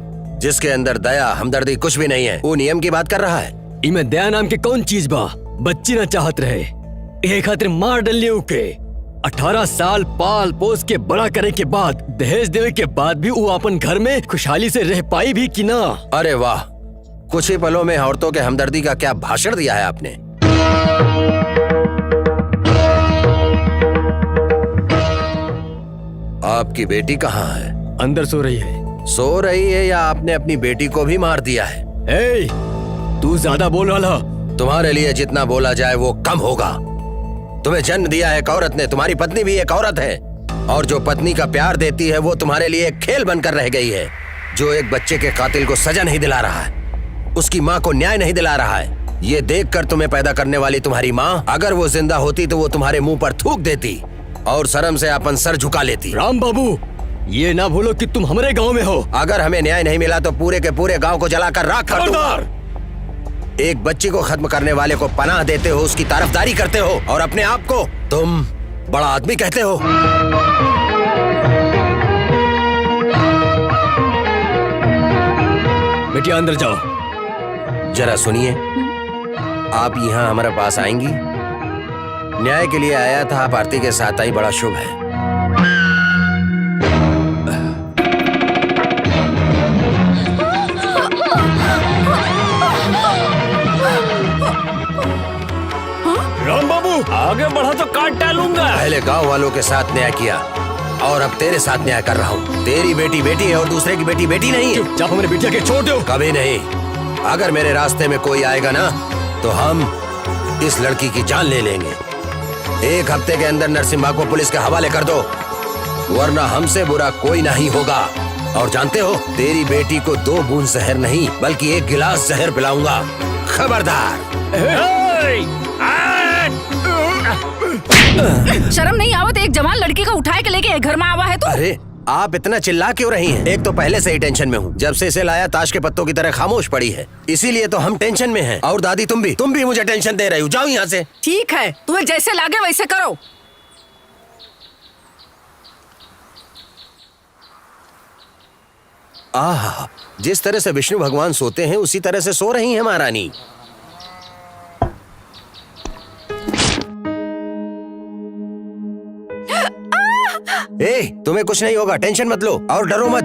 जिसके अंदर दया हमदर्दी कुछ भी नहीं है, वो नियम की बात कर रहा है। इमे दया नाम के कौन चीज बा? बच्ची न चाहत रहे, यही खातिर मार डलिए के। 18 साल पाल पोस के बड़ा करे के बाद, दहेज देवे के बाद भी वो अपन घर में खुशहाली से रह पाई भी कि ना? अरे वाह, कुछ ही पलों में औरतों के हमदर्दी का क्या भाषण दिया है आपने। आपकी बेटी कहाँ है? अंदर सो रही है। सो रही है या आपने अपनी बेटी को भी मार दिया है? तू ज्यादा बोल रहा। तुम्हारे लिए जितना बोला जाए वो कम होगा। तुम्हें जन्म दिया है एक औरत ने, तुम्हारी पत्नी भी एक औरत है, और जो पत्नी का प्यार देती है वो तुम्हारे लिए एक खेल बनकर रह गई है। जो एक बच्चे के कातिल को सजा नहीं दिला रहा है, उसकी माँ को न्याय नहीं दिला रहा है, ये देखकर तुम्हें पैदा करने वाली तुम्हारी माँ, अगर वो जिंदा होती तो वो तुम्हारे मुंह पर थूक देती और शर्म से अपन सर झुका लेती। राम बाबू, ये ना भूलो कि तुम हमारे गांव में हो। अगर हमें न्याय नहीं मिला तो पूरे के पूरे गांव को जलाकर राख कर दूंगा। एक बच्ची को खत्म करने वाले को पनाह देते हो, उसकी तरफदारी करते हो, और अपने आप को तुम बड़ा आदमी कहते हो। बेटिया अंदर जाओ। जरा सुनिए, आप यहाँ हमारे पास आएंगी? न्याय के लिए आया था, आप आरती के साथ आई, बड़ा शुभ है। राम बाबू, आगे बढ़ा तो काट डालूंगा। पहले गांव वालों के साथ न्याय किया और अब तेरे साथ न्याय कर रहा हूँ। तेरी बेटी बेटी है और दूसरे की बेटी बेटी नहीं है। चुपचाप हमारे बिटिया के छोड़ दो। कभी नहीं। अगर मेरे रास्ते में कोई आएगा ना, तो हम इस लड़की की जान ले लेंगे। 1 हफ्ते के अंदर नरसिम्हा को पुलिस के हवाले कर दो, वरना हमसे बुरा कोई नहीं होगा। और जानते हो, तेरी बेटी को 2 बूंद जहर नहीं बल्कि 1 गिलास जहर पिलाऊंगा। खबरदार। शर्म नहीं आवत? एक जवान लड़की को उठाए के लेके घर में आवा है तो? अरे आप इतना चिल्ला क्यों रही हैं? एक तो पहले से ही टेंशन में हूँ, जब से इसे लाया ताश के पत्तों की तरह खामोश पड़ी है, इसीलिए तो हम टेंशन में हैं। और दादी तुम भी मुझे टेंशन दे रही हो। जाओ यहाँ से। ठीक है, तुम्हें जैसे लागे वैसे करो। आह, जिस तरह से विष्णु भगवान सोते हैं उसी तरह से सो रही हैं महारानी। तुम्हें कुछ नहीं होगा, टेंशन मत लो और डरो मत।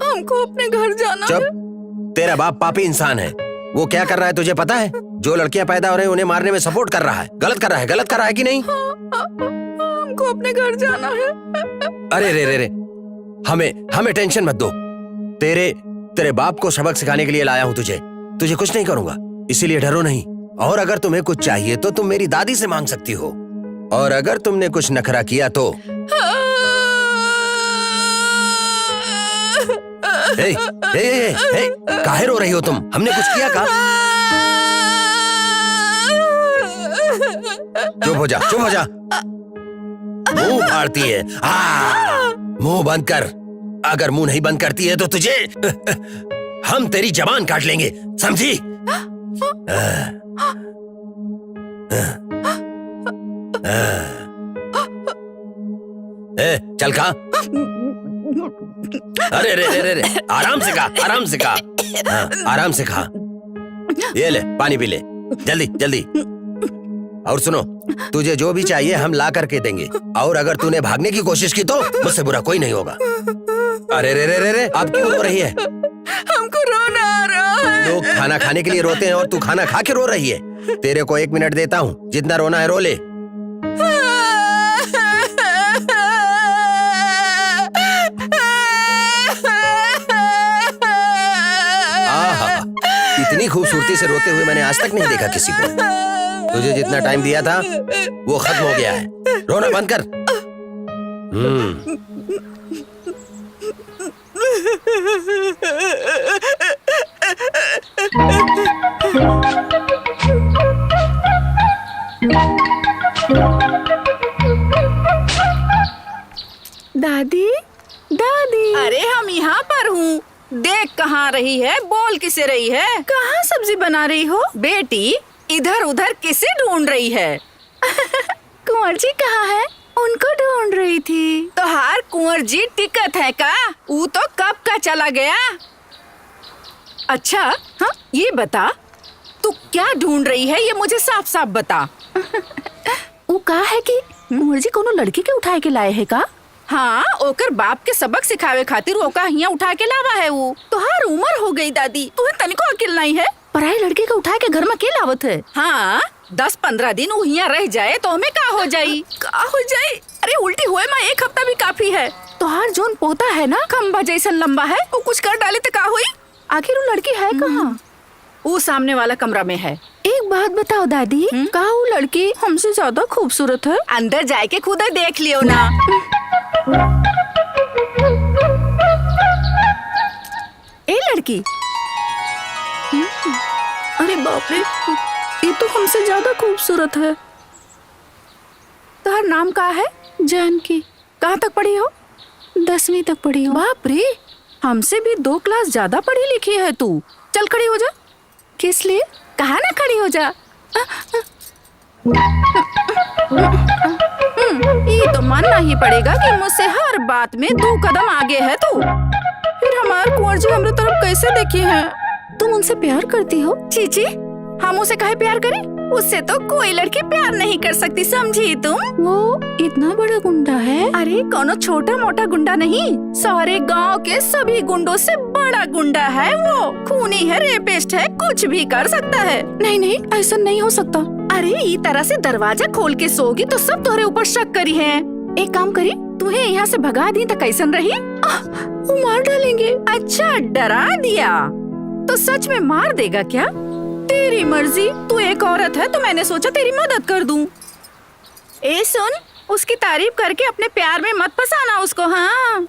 हमको अपने घर जाना है। तेरा बाप पापी इंसान है। वो क्या कर रहा है तुझे पता है? जो लड़कियां पैदा हो रही हैं उन्हें मारने में सपोर्ट कर रहा है। गलत कर रहा है कि नहीं? हमको अपने घर जाना है। अरे रे, हमें टेंशन मत दो। तेरे बाप को सबक सिखाने के लिए लाया हूँ तुझे कुछ नहीं करूंगा, इसीलिए डरो नहीं। और अगर तुम्हें कुछ चाहिए तो तुम मेरी दादी से मांग सकती हो, और अगर तुमने कुछ नखरा किया तो काहे रो रही हो तुम? हमने कुछ किया का? चुप हो जा। मुंह फाड़ती है। मुंह बंद कर। अगर मुंह नहीं बंद करती है तो तुझे हम तेरी जबान काट लेंगे, समझी? चल खा। अरे आराम से खा। आराम से खा। ये ले, पानी पी ले, जल्दी। और सुनो, तुझे जो भी चाहिए हम ला करके देंगे, और अगर तूने भागने की कोशिश की तो मुझसे बुरा कोई नहीं होगा। अरे रे, आप क्यों रो रही है? हमको रोना आ रहा है। लोग खाना खाने के लिए रोते हैं और तू खाना खा के रो रही है। तेरे को 1 मिनट देता हूँ, जितना रोना है रो ले। इतनी खूबसूरती से रोते हुए मैंने आज तक नहीं देखा किसी को। तुझे जितना टाइम दिया था वो खत्म हो गया है। रोना बंद कर। दादी दादी, अरे हम यहाँ पर हूँ। देख कहाँ रही है, बोल किसे रही है, कहाँ सब्जी बना रही हो? बेटी इधर उधर किसे ढूंढ रही है? कुंवर जी कहाँ है? उनको ढूंढ रही थी। तो हार कुंवर जी टिकट है का? वो तो कब का चला गया। अच्छा हाँ, ये बता तू क्या ढूंढ रही है, ये मुझे साफ साफ बता। वो कहा है कि कुंवर जी कोनो लड़की के उठाए के लाए है का? हाँ, ओकर बाप के सबक सिखावे खातिर ओका हिया उठा के लावा है। वो तोहार उम्र हो गई दादी, तुम्हें तनिको अकिल नहीं है? पराई लड़के को उठा के घर में के लावत है? हाँ, 10-15 दिन वो हिया रह जाए तो हमें का हो जाई? का हो जाई? अरे उल्टी हुए में 1 हफ्ता भी काफी है। तोहार जोन पोता है ना, खम्बा जैसन लंबा है, वो कुछ कर डाले तो का हुई? आखिर वो लड़की है कहाँ? वो सामने वाला कमरा में है। एक बात बताओ दादी, का वो लड़की हमसे ज्यादा खूबसूरत है? अंदर जाए के खुद देख लियो ना। ए लड़की, अरे बाप रे, ये तो हमसे ज्यादा खूबसूरत है। तुम्हारा नाम क्या है? जानकी। कहाँ तक पढ़ी हो? 10वीं तक पढ़ी हो। बाप रे, हमसे भी 2 क्लास ज्यादा पढ़ी लिखी है तू। चल खड़ी हो जा। किस लिए? कहा ना खड़ी हो जा। ये तो मानना ही पड़ेगा कि मुझसे हर बात में 2 कदम आगे है तू। फिर हमारे कुंवर जी हमारे तरफ कैसे देखी हैं? तुम उनसे प्यार करती हो? चीची, हम उसे काहे प्यार करें? उससे तो कोई लड़की प्यार नहीं कर सकती, समझी तुम? वो इतना बड़ा गुंडा है? अरे कोनो छोटा मोटा गुंडा नहीं, सारे गांव के सभी गुंडों से बड़ा गुंडा है वो। खूनी है, रेपिस्ट है, कुछ भी कर सकता है। नहीं नहीं, ऐसा नहीं हो सकता। अरे इस तरह से दरवाजा खोल के सोगी तो सब तुम्हारे ऊपर शक करी है। एक काम करी, तुम्हें यहाँ से भगा दी तो कैसन रही? वो मार डालेंगे। अच्छा, डरा दिया तो सच में मार देगा क्या? तेरी मर्जी, तू एक औरत है तो मैंने सोचा तेरी मदद कर दूं। ए सुन, उसकी तारीफ करके अपने प्यार में मत फंसाना उसको। हाँ,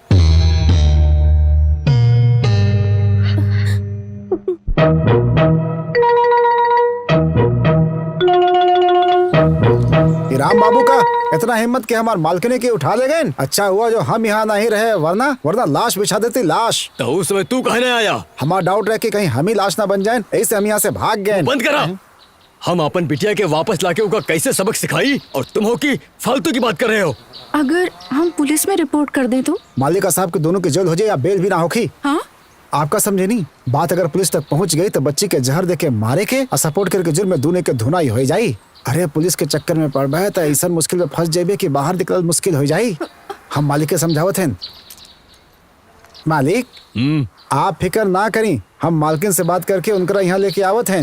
राम बाबू का इतना हिम्मत कि हमारे मालकिनी की उठा ले गए। अच्छा हुआ जो हम यहाँ नहीं रहे, वरना लाश बिछा देती, लाश। तो उस समय तू कहने आया? हमारा डाउट रहे कि कहीं हम ही लाश ना बन जाए, ऐसे हम यहाँ से भाग गए। बंद करा। हम अपन बिटिया के वापस लाके उनका कैसे सबक सिखाई, और तुम हो कि फालतू की बात कर रहे हो? अगर हम पुलिस में रिपोर्ट कर दे तो? मालिका साहब की दोनों की जेल हो जाए या बेल भी ना होगी। हाँ? आपका समझे नहीं बात? अगर पुलिस तक पहुँच गई तो बच्ची के जहर देके मारे के और सपोर्ट करके जुर्म में दूने के धुनाई हो जाई। अरे पुलिस के चक्कर में पड़ गए तो ऐसा मुश्किल में फंस जाइए कि बाहर निकल मुश्किल हो जाई। हम मालिक के समझावत हैं। मालिक, आप फिक्र ना करी, हम मालकिन से बात करके उनका यहाँ लेके आवत हैं।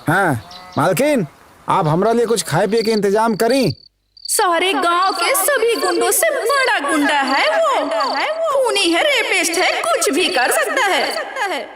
हाँ मालकिन, आप हमरा लिए कुछ खाए पिए के इंतजाम करी। सारे गांव के सभी गुंडों से बड़ा गुंडा है वो। खूनी है, रेपिस्ट है, कुछ भी कर सकता है।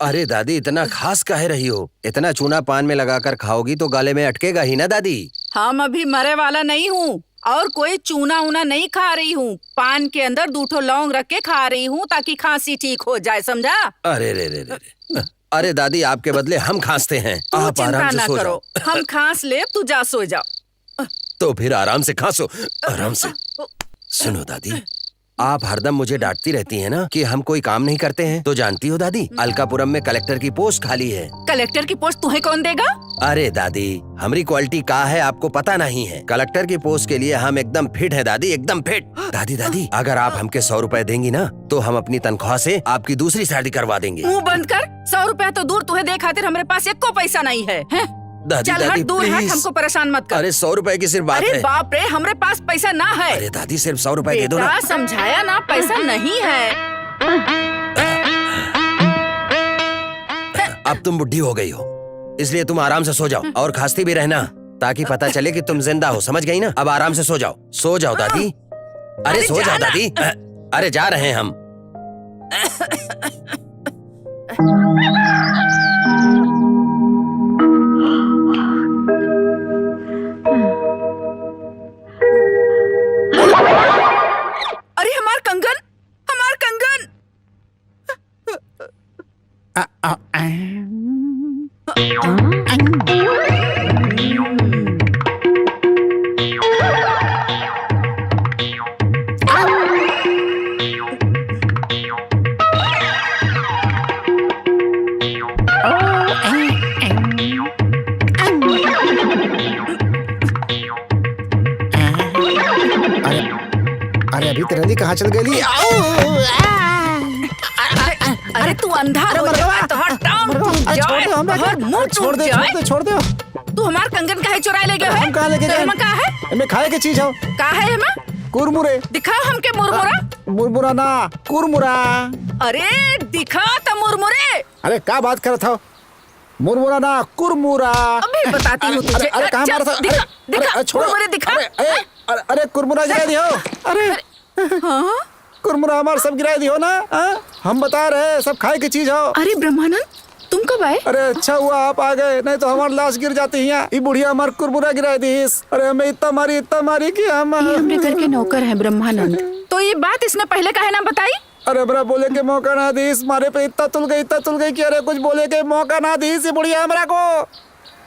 अरे दादी, इतना खास काहे रही हो? इतना चूना पान में लगाकर खाओगी तो गाले में अटकेगा ही ना दादी। हम अभी मरे वाला नहीं हूँ और कोई चूना उना नहीं खा रही हूँ। पान के अंदर 2 लौंग रख के खा रही हूँ ताकि खांसी ठीक हो जाए, समझा? अरे रे रे रे। अरे दादी, आपके बदले हम खांसते हैं, आप आराम से सो जाओ। हम खांस ले, तू जा सो जा। तो फिर आराम से खांसो, आराम से। सुनो दादी, आप हरदम मुझे डांटती रहती हैं ना कि हम कोई काम नहीं करते हैं। तो जानती हो दादी, अलकापुरम में कलेक्टर की पोस्ट खाली है। कलेक्टर की पोस्ट तुम्हें कौन देगा? अरे दादी, हमारी क्वालिटी का है आपको पता नहीं है। कलेक्टर की पोस्ट के लिए हम एकदम फिट है दादी, एकदम फिट। दादी दादी, अगर आप हमके 100 रुपए देंगी ना तो हम अपनी तनख्वाह से आपकी दूसरी शादी करवा देंगे। मुंह बंद कर। 100 रुपया तो दूर, तुम्हें दे खातिर हमारे पास एक को पैसा नहीं है, हैं? दादी चल दादी हट, दूर हट, प्लीज। हमको परेशान मत कर। अरे 100 रुपए की सिर्फ बात अरे है। बाप रे, हमारे पास पैसा ना है। अरे दादी सिर्फ 100 रुपए दे दो ना। बेटा समझाया ना, पैसा नहीं है। अब तुम बुढ़ी हो गई हो, इसलिए तुम आराम से सो जाओ और खांसती भी रहना ताकि पता चले कि तुम जिंदा हो, समझ गई ना? अब आराम से सो जाओ, सो जाओ दादी। अरे सो जाओ दादी। अरे जा रहे हैं हम। अरे हमार कंगन, हमार कंगन। अरे अभी तेरी कहाँ चल गई? अरे तू अंधा हो जाए तो हर टांग टूट जाए, हर मुंह छोड़ टूट दे, जाए। छोड़ दे, छोड़ दे। तू हमार कंगन काहे चुराए ले गया है? हम कहाँ लेके गए? एमा का है? इनमें खाए की चीज हो? का है एमा? कुरमुरे। दिखाओ हमके मुरमुरा। मुरमुरा ना, कुरमुरा। अरे दिखा तो मुरमुरे। अरे क्या बात कर रहा था? मुरमुरा ना, कुरमुरा। अभी बताती हूँ तुझे। अरे कहाँ मारा था? दिखा, अरे, दिखा, अरे छोड़ो। मुरमुरे दिखा। अरे कुरमुरा गिरा दियो। अरे हाँ? कुरमुरा हमार सब गिरा दियो ना। हाँ? हम बता रहे सब खाए की चीज हो। अरे ब्रह्मानंद, तुम कब आए? अरे अच्छा हुआ आप आ गए, नहीं तो हमारी लाश गिर जाती है। ये बुढ़िया हमार कुरमुरा गिरा दी। अरे हमें इतना मारी कि हम ये हमने घर के नौकर हैं ब्रह्मानंद। तो ये बात इसने पहले काहे ना बताई? अरे बड़ा बोले के मौका ना दी, मारे पे इतना तुल गई कि अरे कुछ बोले के मौका ना दी से बुढ़िया हमरा को।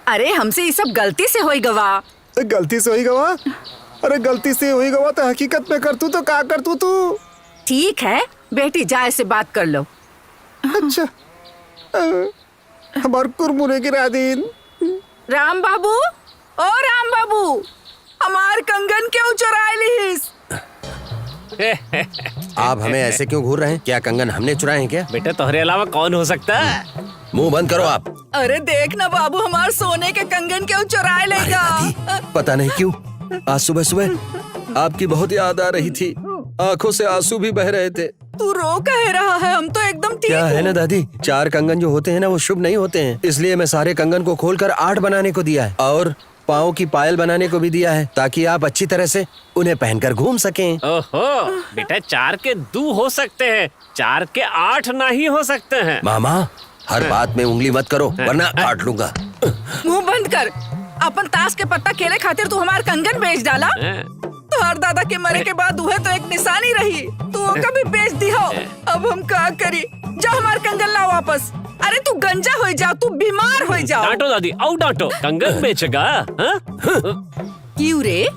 अरे हमसे ये सब गलती से होई गवा। गलती से हुई गवा? अरे गलती से हुई गवा तो हकीकत में कर तू तो क्या कर तू? ठीक है बेटी, जाए से बात कर लो। अच्छा हमार कुरमुरे गिरा दीन। राम बाबू, ओ राम बाबू, हमार कंगन क्यों चुरा लीस? आप हमें ऐसे क्यों घूर रहे हैं? क्या कंगन हमने चुराए हैं क्या? बेटा तोहरे अलावा कौन हो सकता है? मुंह बंद करो आप। अरे देख ना बाबू, हमार सोने के कंगन क्यों चुराए लेगा? पता नहीं क्यों आज सुबह सुबह आपकी बहुत याद आ रही थी, आंखों से आंसू भी बह रहे थे। तू रो कह रहा है? हम तो एकदम ठीक क्या है हूँ। ना दादी, 4 कंगन जो होते हैं ना वो शुभ नहीं होते हैं, इसलिए मैं सारे कंगन को खोलकर 8 बनाने को दिया है और पाँव की पायल बनाने को भी दिया है ताकि आप अच्छी तरह से उन्हें पहनकर घूम सकें। ओहो बेटा, 4 के 2 हो सकते हैं, 4 के 8 नहीं हो सकते हैं। मामा हर बात में उंगली मत करो वरना काट लूंगा। मुंह बंद कर। अपन ताश के पत्ता खेले खातिर तू हमार कंगन बेच डाला। तो हर दादा के मरे के बाद वह तो एक निशानी रही, तू वो कभी बेच दी हो। अब हम क्या करी? जाओ हमार कंगन लाओ वापस। अरे तू गंजा हो जाओ, तू बीमार हो जाओ। डांटो दादी, आओ डांटो, कंगन बेचेगा? हाँ? क्यों रे?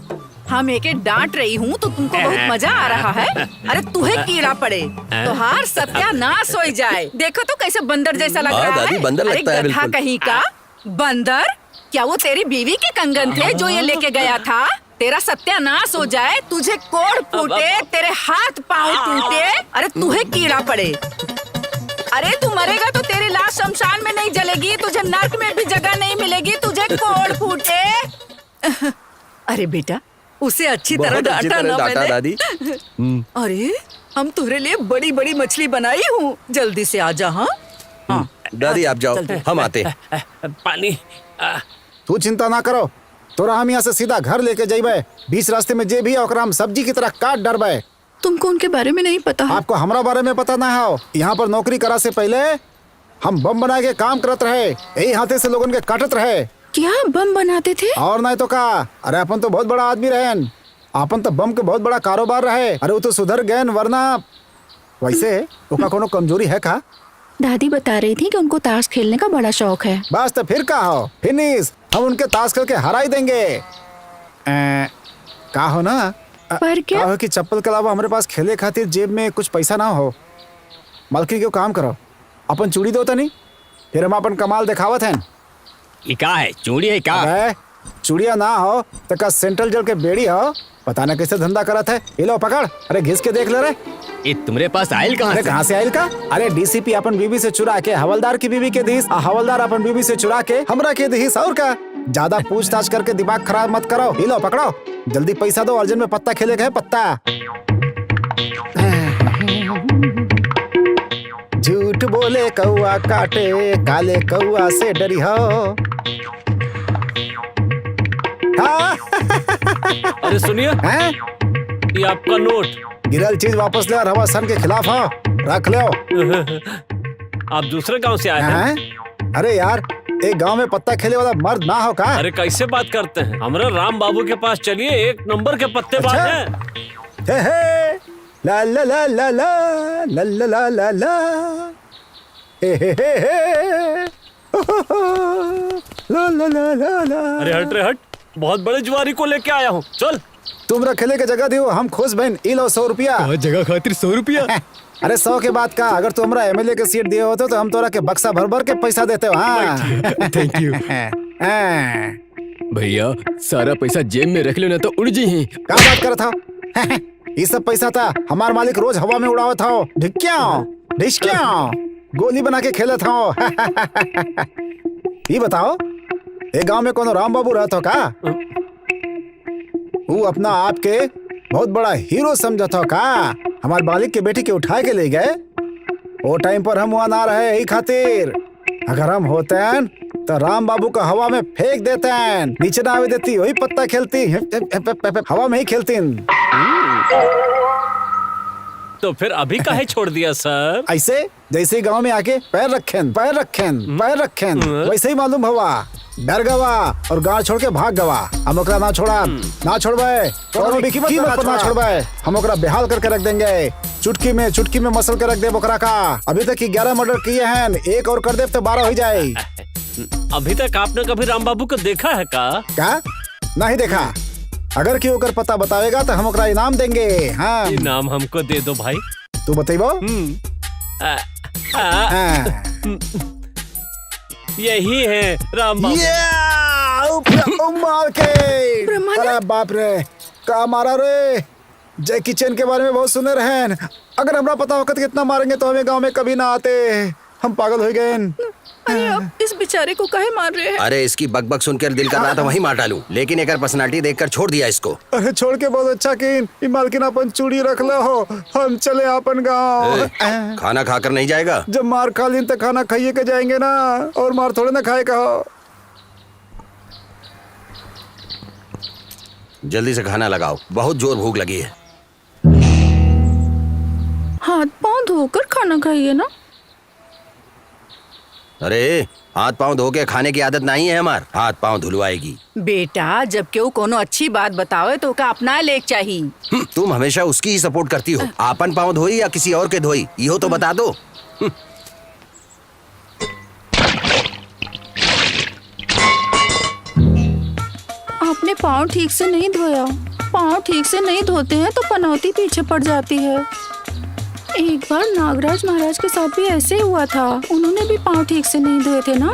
हम एके डांट रही हूँ तो तुमको बहुत मजा आ रहा है? अरे तुम्हें कीड़ा पड़े तो हार सत्यानाश हो जाए। देखो तो कैसे बंदर जैसा लग हाँ, रहा दादी, है। बंदर अरे लगता है गधा बिल्कुल। कहीं का बंदर। क्या वो तेरी बीवी के कंगन थे जो ये लेके गया था? तेरा सत्यानाश हो जाए, तुझे कोड़ फूटे, तेरे हाथ पाँव टूटे। अरे तुम्हें कीड़ा पड़े। अरे तू मरेगा तो तेरी लाश शमशान में नहीं जलेगी, तुझे नर्क में भी जगह नहीं मिलेगी, तुझे कोड़ फूटे। अरे बेटा, उसे अच्छी तरह बहुत अच्छी डांटा तरह ना डांटा मैंने। दादी। अरे हम तुम्हारे लिए बड़ी बड़ी मछली बनाई हूँ, जल्दी से आ जा। हाँ दादी आप जाओ, हम आते। पानी। तू चिंता ना करो, तोरा हम यहाँ से सीधा घर लेके जाइबे। बीच रास्ते में जे भी है ओकरा हम सब्जी की तरह काट डरबे। तुमको उनके बारे में नहीं पता है? आपको हमरा बारे में पता ना हो। यहाँ पर नौकरी करा से पहले हम बम बना के काम करत रहे, यही हाथे से लोगन के काटत रहे। क्या बम बनाते थे? और नहीं तो का। अरे अपन तो बहुत बड़ा आदमी रहे, अपन तो बम के बहुत बड़ा कारोबार रहे। अरे वो तो सुधर गए, वरना वैसे ओका कोनो कमजोरी है का? दादी बता रही थी कि उनको ताश खेलने का बड़ा शौक है। बस तो फिर का हो, फिनिश हम उनके ताश करके हरा ही देंगे। का हो ना, पर क्या? का हो कि चप्पल के अलावा हमारे पास खेले खातिर जेब में कुछ पैसा ना हो। मालकिन के काम करो, अपन चूड़ी दो तनी, फिर हम अपन कमाल दिखावत हैं। ये का है? चूड़ी है का? अबे चूड़िया ना हो तो का सेंट्रल जेल के बेड़ी हो, पता ना कैसे धंधा करत है। ये लो पकड़, अरे घिस के देख ले रे। ये तुम्हारे पास आयल कहाँ अरे से? कहाँ से आयल का? अरे डीसीपी अपन बीबी से चुरा के हवलदार की बीबी के दीस, हवलदार अपन बीबी से चुरा के हमरा के दीस। और का ज्यादा पूछताछ करके दिमाग खराब मत करो। ये लो पकड़ो, जल्दी पैसा दो, अर्जेंट में पत्ता खेले गए पत्ता। झूठ बोले कौआ काटे, काले कौआ से डरी हो। हाँ? अरे सुनिए, हैं? ये आपका नोट। गिरल चीज वापस ले और हवा सन के खिलाफ हो, रख लो। आप दूसरे गांव से आए हैं? हैं? अरे यार, एक गांव में पत्ता खेले वाला मर्द ना हो का? अरे कैसे बात करते हैं? हमारे राम बाबू के पास चलिए, एक नंबर के पत्तेबाज अच्छा। हैं। हे हे, ला ला ला ला ला ला ला ला ला ला, हे हे हे हे, ला ला ला ला ला। अरे हट रे हट, बहुत बड़े जुआरी को लेके आया हूँ, चल। तुमरा खेले के जगह दियो, हम खुश बहन। ई लो 100 रुपया। जगह खातिर 100 रुपया? अरे 100 के बाद का, अगर तुम हमरा एमएलए के सीट दिए होते तो हम तोरा के बक्सा भर भर के पैसा देते हो। हाँ थैंक यू हाँ। भैया, सारा पैसा जेब में रख लो ना तो उड़ जी ही। क्या बात कर था? ये सब पैसा था हमार मालिक रोज हवा में उड़ावत था। ढिक्क्याओ ढिक्क्याओ गोली बना के खेलत था। ये बताओ, एक गांव में कोनो राम बाबू रहता का? वो अपना आप के बहुत बड़ा हीरो समझत हो का? हमारे मालिक के बेटी के उठा के ले गए, वो टाइम पर हम वहाँ ना रहे, यही खातिर। अगर हम होते हैं तो राम बाबू का हवा में फेंक देते हैं, नीचे ना आवे देती, वही पत्ता खेलती, हवा में ही खेलती। तो फिर अभी काहे छोड़ दिया सर? ऐसे जैसे ही गांव में आके पैर रखें वैसे ही मालूम हुआ, डर गवा और गांव छोड़ के भाग गवा। हम ओकरा ना छोड़ा, ना छोड़बे, कोनो भी कीमत पर ना छोड़बे। हम ओकरा बेहाल करके रख देंगे, चुटकी में मसल के रख दे ओकरा का। अभी तक 11 मर्डर किए हैं, एक और कर दे तो 12 हो जाए। अभी तक आपने कभी राम बाबू को देखा है का? नहीं देखा। अगर क्यों कर पता बतावेगा तो हम ओकरा इनाम देंगे। हाँ, इनाम हमको दे दो भाई। तू बताइबो। यही है राम बाबू। मार के, अरे बाप रे, का मारा रे। जैकी चैन के बारे में बहुत सुने रहे। अगर हमरा पता होगा तो कितना मारेंगे तो हमें गांव में कभी ना आते। हम पागल हो गए। अरे अब इस बेचारे को काहे मार रहे हैं? अरे इसकी बकबक सुनकर दिल कर रहा था वहीं मार डालूं, लेकिन एक पर्सनालिटी देखकर छोड़ दिया इसको। अरे छोड़ के बहुत अच्छा कि मालकिन अपन चूड़ी रख लो हो, हम चले अपन गाँव। खाना खाकर नहीं जाएगा? जब मार खा लीन तो खाना खाइए के जाएंगे ना, और मार थोड़े ना खाए कहो। जल्दी से खाना लगाओ, बहुत जोर भूख लगी है। हाथ पाँव धोकर खाना खाइए ना। अरे हाथ पाँव धो के खाने की आदत नहीं है हमार, हाथ पाँव धुलवाएगी। बेटा, जब केहू कोनो अच्छी बात बतावे तो का अपना लेक चाहिए। तुम हमेशा उसकी ही सपोर्ट करती हो। आपन पाँव धोई या किसी और के धोई, यो तो बता दो। आपने पाँव ठीक से नहीं धोया। पाँव ठीक से नहीं धोते हैं तो पनौती पीछे पड़ जाती है। एक बार नागराज महाराज के साथ भी ऐसे ही हुआ था। उन्होंने भी पाँव ठीक से नहीं धोए थे ना,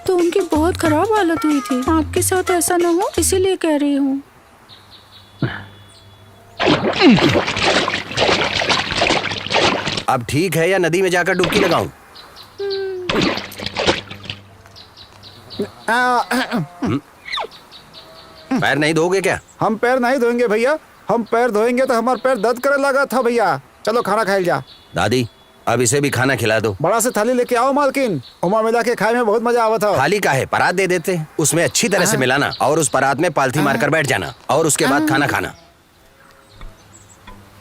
तो उनकी बहुत खराब हालत हुई थी। आपके साथ ऐसा ना हो इसीलिए कह रही हूँ। अब ठीक है या नदी में जाकर डुबकी लगाऊं? पैर नहीं धोगे क्या? हम पैर नहीं धोएंगे भैया, हम पैर धोएंगे तो हमारे पैर दर्द करे लगा था भैया। चलो खाना खाए जा। दादी, अब इसे भी खाना खिला दो। बड़ा से थाली लेके आओ मालकिन, उमा मिला के खाए में बहुत मजा आवा था। थाली का है, परात दे देते, उसमें अच्छी तरह से मिलाना और उस परात में पालथी मारकर बैठ जाना और उसके बाद खाना खाना।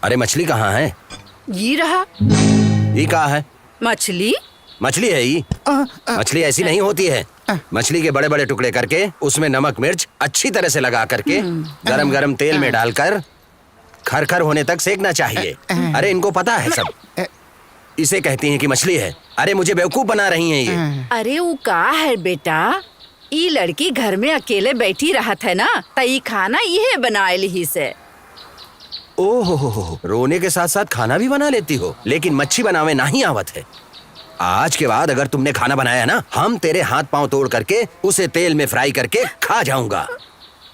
अरे मछली कहाँ है? ये रहा। ये कहाँ है? मछली? मछली है ये? मछली ऐसी नहीं होती है। मछली के बड़े बड़े टुकड़े करके उसमें नमक मिर्च अच्छी तरह से लगा करके गरम गरम तेल में डालकर खरखर होने तक सेकना चाहिए। अरे इनको पता है सब, इसे कहती हैं कि मछली है। अरे मुझे बेवकूफ बना रही हैं ये। अरे वो का है बेटा, ये लड़की घर में अकेले बैठी रहत है ना, तई खाना ये बनाए ली से। ओहो, रोने के साथ साथ खाना भी बना लेती हो, लेकिन मच्छी बनावे नहीं आवत है। आज के बाद अगर तुमने खाना बनाया ना, हम तेरे हाथ पांव तोड़ करके उसे तेल में फ्राई करके खा जाऊंगा।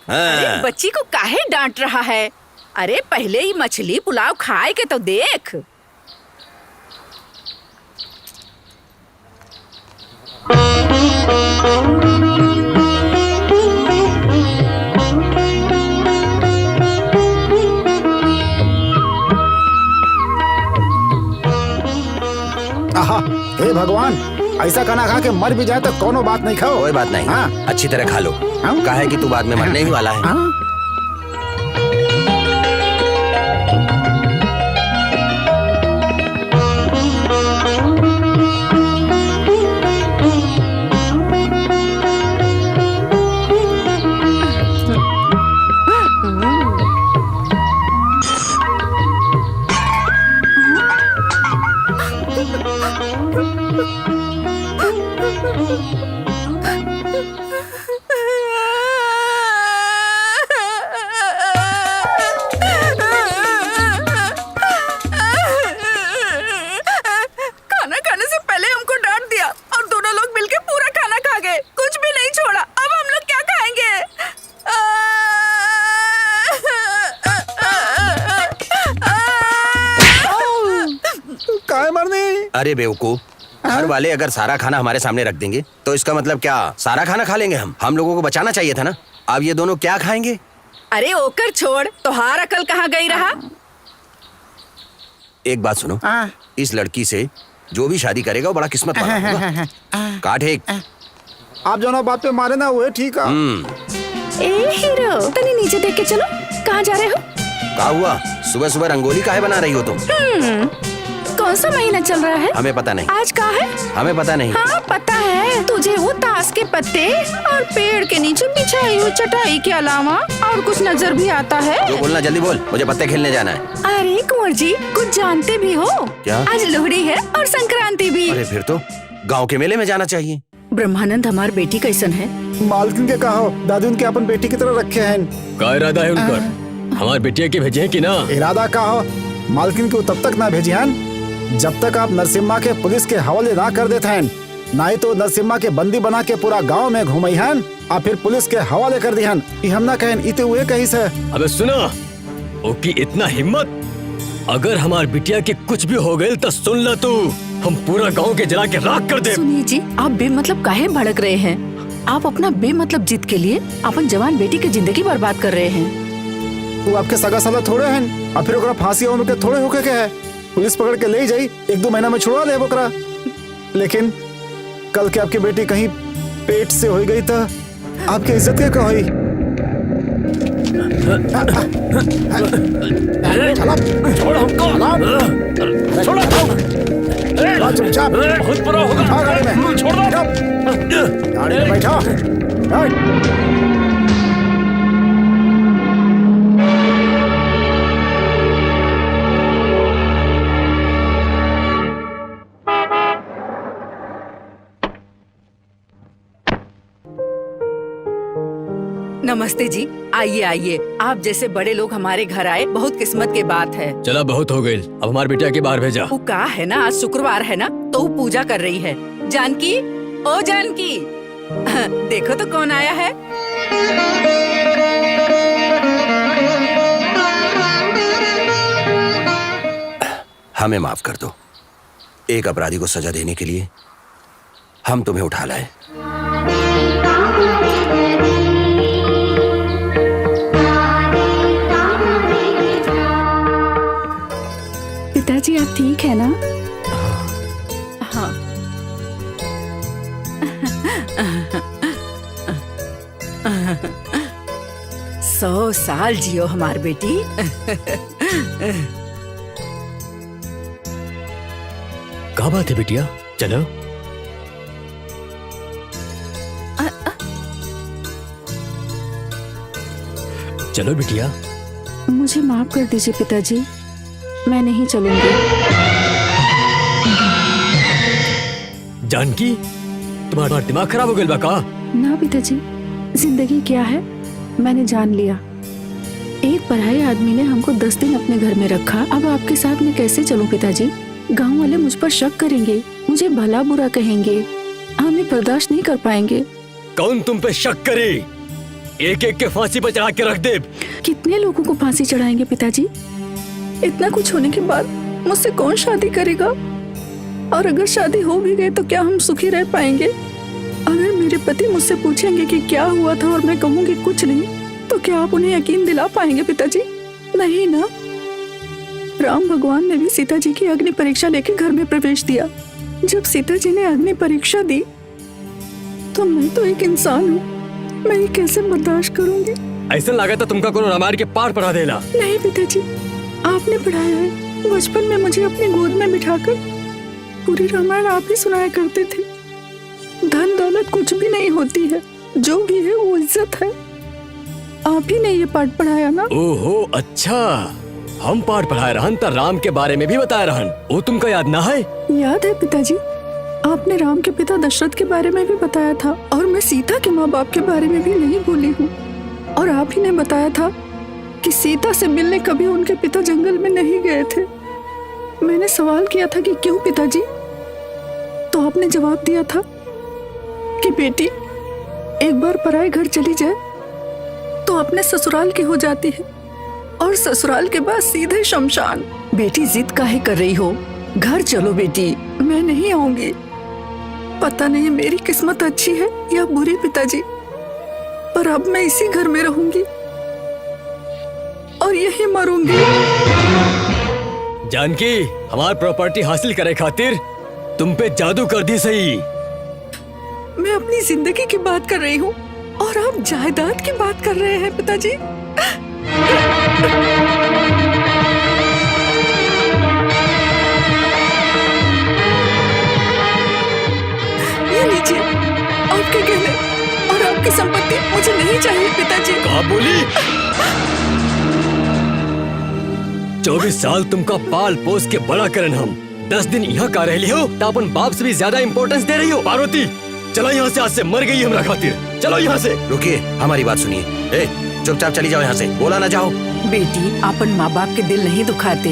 अरे बच्ची को काहे डांट रहा है? अरे पहले ही मछली पुलाव खाए के तो देख। आहा, हे भगवान, ऐसा खाना खा के मर भी जाए तो कोनो बात नहीं खाओ। कोई बात नहीं, हाँ। अच्छी तरह खा लो। हाँ। काहे कि तू बाद में मरने ही वाला है। हाँ। खाना खाने से पहले हमको डांट दिया और दोनों लोग मिलके पूरा खाना खा गए, कुछ भी नहीं छोड़ा। अब हम लोग क्या खाएंगे? काहे मरनी? अरे बेवकूफ, घर वाले अगर सारा खाना हमारे सामने रख देंगे तो इसका मतलब क्या सारा खाना खा लेंगे? हम लोगों को बचाना चाहिए था ना। अब ये दोनों क्या खाएंगे? अरे ओकर छोड़, तोहार अकल कहाँ गई रहा? एक बात सुनो, इस लड़की से जो भी शादी करेगा वो बड़ा किस्मत वाला होगा। काट एक। आप जो ना बात पे मारे ना वो ठीक है। ए हीरो, तनी नीचे देख के चलो, कहाँ जा रहे हो? क्या हुआ? सुबह सुबह रंगोली काहे बना रही हो तुम? कौन सा महीना चल रहा है? हमें पता नहीं। आज का है? हमें पता नहीं। हाँ पता है तुझे, वो ताश के पत्ते और पेड़ के नीचे बिछाई हुई चटाई के अलावा और कुछ नजर भी आता है? जो बोलना जल्दी बोल, मुझे पत्ते खेलने जाना है। अरे कुंवर जी, कुछ जानते भी हो क्या? आज लोहड़ी है और संक्रांति भी। अरे फिर तो गांव के मेले में जाना चाहिए। ब्रह्मानंद हमार बेटी कैसन है? मालकिन के कहो, दादी उनके अपन बेटी की तरह रखे हैं। का इरादा है उनकर? हमारे बेटिया की भेजे हैं कि ना? इरादा का हो, मालकिन को तब तक ना भेजी हैं जब तक आप नरसिम्हा के पुलिस के हवाले ना कर देते हैं। नहीं तो नरसिम्हा के बंदी बना के पूरा गांव में घुमाई हैं और फिर पुलिस के हवाले कर दी हैं। हम ना कहें इते हुए कहीं से। अबे सुना, ओकी इतना हिम्मत? अगर हमार बिटिया के कुछ भी हो गए तो सुन ला तू, हम पूरा गांव के जला के राख कर दे। सुनिए जी, आप बेमतलब काहे भड़क रहे हैं? आप अपना बेमतलब जिद के लिए अपन जवान बेटी की जिंदगी बर्बाद कर रहे हैं। वो आपके सगा साला थोड़े हैं और फिर ओकरा फांसी उम्र के थोड़े होके के है। पुलिस पकड़ के ले जाई, 1-2 महीना में छुड़वा दे ओकरा। लेकिन कल के आपकी बेटी कहीं पेट से हो गई तो आपकी इज्जत क्या होई? छोड़ हमको। छोड़ो चुपचाप। बहुत बुरा होगा। गाड़ी में छोड़ दो। गाड़ी में बैठो। नमस्ते जी, आइए आइए। आप जैसे बड़े लोग हमारे घर आए, बहुत किस्मत के बात है। चला बहुत हो गई, अब हमारे बेटिया के बाहर भेजा। वो का है ना, आज शुक्रवार है ना, तो वो पूजा कर रही है। जानकी, ओ जानकी, देखो तो कौन आया है। हमें माफ कर दो। एक अपराधी को सजा देने के लिए हम तुम्हें उठा लाए। पिताजी आप ठीक है ना? हाँ। 100 साल जियो हमार बेटी। क्या बात है बिटिया, चलो। चलो बिटिया। मुझे माफ कर दीजिए पिताजी, मैं नहीं चलूंगी। जानकी, तुम्हारा दिमाग खराब हो गया बका? ना पिताजी, जिंदगी क्या है मैंने जान लिया। एक पराये आदमी ने हमको 10 दिन अपने घर में रखा, अब आपके साथ मैं कैसे चलूं पिताजी? गांव वाले मुझ पर शक करेंगे, मुझे भला बुरा कहेंगे, हमें बर्दाश्त नहीं कर पाएंगे। कौन तुम पे शक करे? एक एक के फांसी पर चढ़ा के रख दे। कितने लोगों को फांसी चढ़ाएंगे पिताजी? इतना कुछ होने के बाद मुझसे कौन शादी करेगा? और अगर शादी हो भी गई तो क्या हम सुखी रह पाएंगे? अगर मेरे पति मुझसे पूछेंगे कि क्या हुआ था और मैं कहूँगी कुछ नहीं, तो क्या आप उन्हें यकीन दिला पाएंगे पिताजी? नहीं ना। राम भगवान ने भी सीता जी की अग्नि परीक्षा लेके घर में प्रवेश दिया। जब सीता जी ने अग्नि परीक्षा दी तो मैं तो एक इंसान हूँ, मैं ये कैसे बर्दाश्त करूंगी? ऐसा लगा था तुमका कोनो रामायण के पाठ पढ़ा देला। नहीं पिताजी, आपने पढ़ाया है। बचपन में मुझे अपनी गोद में बिठाकर पूरी रामायण आप ही सुनाया करते थे। धन दौलत कुछ भी नहीं होती है, जो भी है वो इज्जत है। आप ही ने ये पाठ पढ़ाया ना? ओहो अच्छा, हम पाठ पढ़ाए रहन तो राम के बारे में भी बताया रहन, वो तुमका याद ना है? याद है पिताजी, आपने राम के पिता दशरथ के बारे में भी बताया था और मैं सीता के माँ बाप के बारे में भी नहीं भूली हूँ। और आप ही ने बताया था कि सीता से मिलने कभी उनके पिता जंगल में नहीं गए थे। मैंने सवाल किया था कि क्यों पिताजी, तो आपने जवाब दिया था कि बेटी एक बार पराए घर चली जाए तो अपने ससुराल की हो जाती है और ससुराल के बाद सीधे शमशान। बेटी जिद काहे कर रही हो? घर चलो बेटी। मैं नहीं आऊंगी। पता नहीं मेरी किस्मत अच्छी है या बुरी पिताजी, पर अब मैं इसी घर में रहूंगी और यही मरूंगी। जानकी, हमारी प्रॉपर्टी हासिल करे खातिर तुम पे जादू कर दी सही। मैं अपनी जिंदगी की बात कर रही हूँ और आप जायदाद की बात कर रहे हैं पिताजी। ये लीजिए आपके गहने और आपकी संपत्ति मुझे नहीं चाहिए पिताजी। कहा बोली? 24 साल तुमका पाल पोस के बड़ा करन हम 10 दिन यहाँ का रह लियो तो अपन बाप से भी ज्यादा इम्पोर्टेंस दे रही हो। पार्वती चलो यहाँ से, आज से मर गई हमरा खातिर। चलो यहाँ से। रुकिए, हमारी बात सुनिए। ए, चुपचाप चली जाओ यहाँ से, बोला ना जाओ। बेटी अपन माँ बाप के दिल नहीं दुखाते।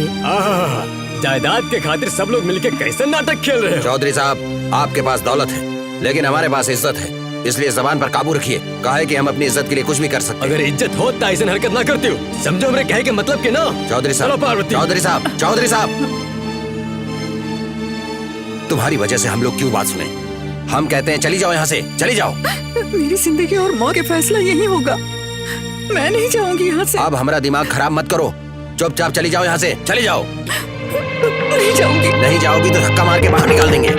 जायदाद के खातिर सब लोग मिलके कैसे नाटक खेल रहे हो? चौधरी साहब, आपके पास दौलत है लेकिन हमारे पास इज्जत है, इसलिए जबान पर काबू रखिए। कहा है कि हम अपनी इज्जत के लिए कुछ भी कर सकते हैं। अगर इज्जत हो तो ऐसा हरकत ना करते हो, समझो हमरे कहे के मतलब के ना। चौधरी चलो साहब, पार्वती। चौधरी साहब, चौधरी साहब, तुम्हारी वजह से हम लोग क्यों बात सुने? हम कहते हैं चली जाओ यहाँ से, चली जाओ। मेरी जिंदगी और मौत का फैसला यही होगा। मैं नहीं जाऊंगी यहाँ से। अब हमारा दिमाग खराब मत करो, चुपचाप चली जाओ यहाँ से, चली जाओ। नहीं जाऊंगी। नहीं जाओगी तो धक्का मार के बाहर निकाल देंगे।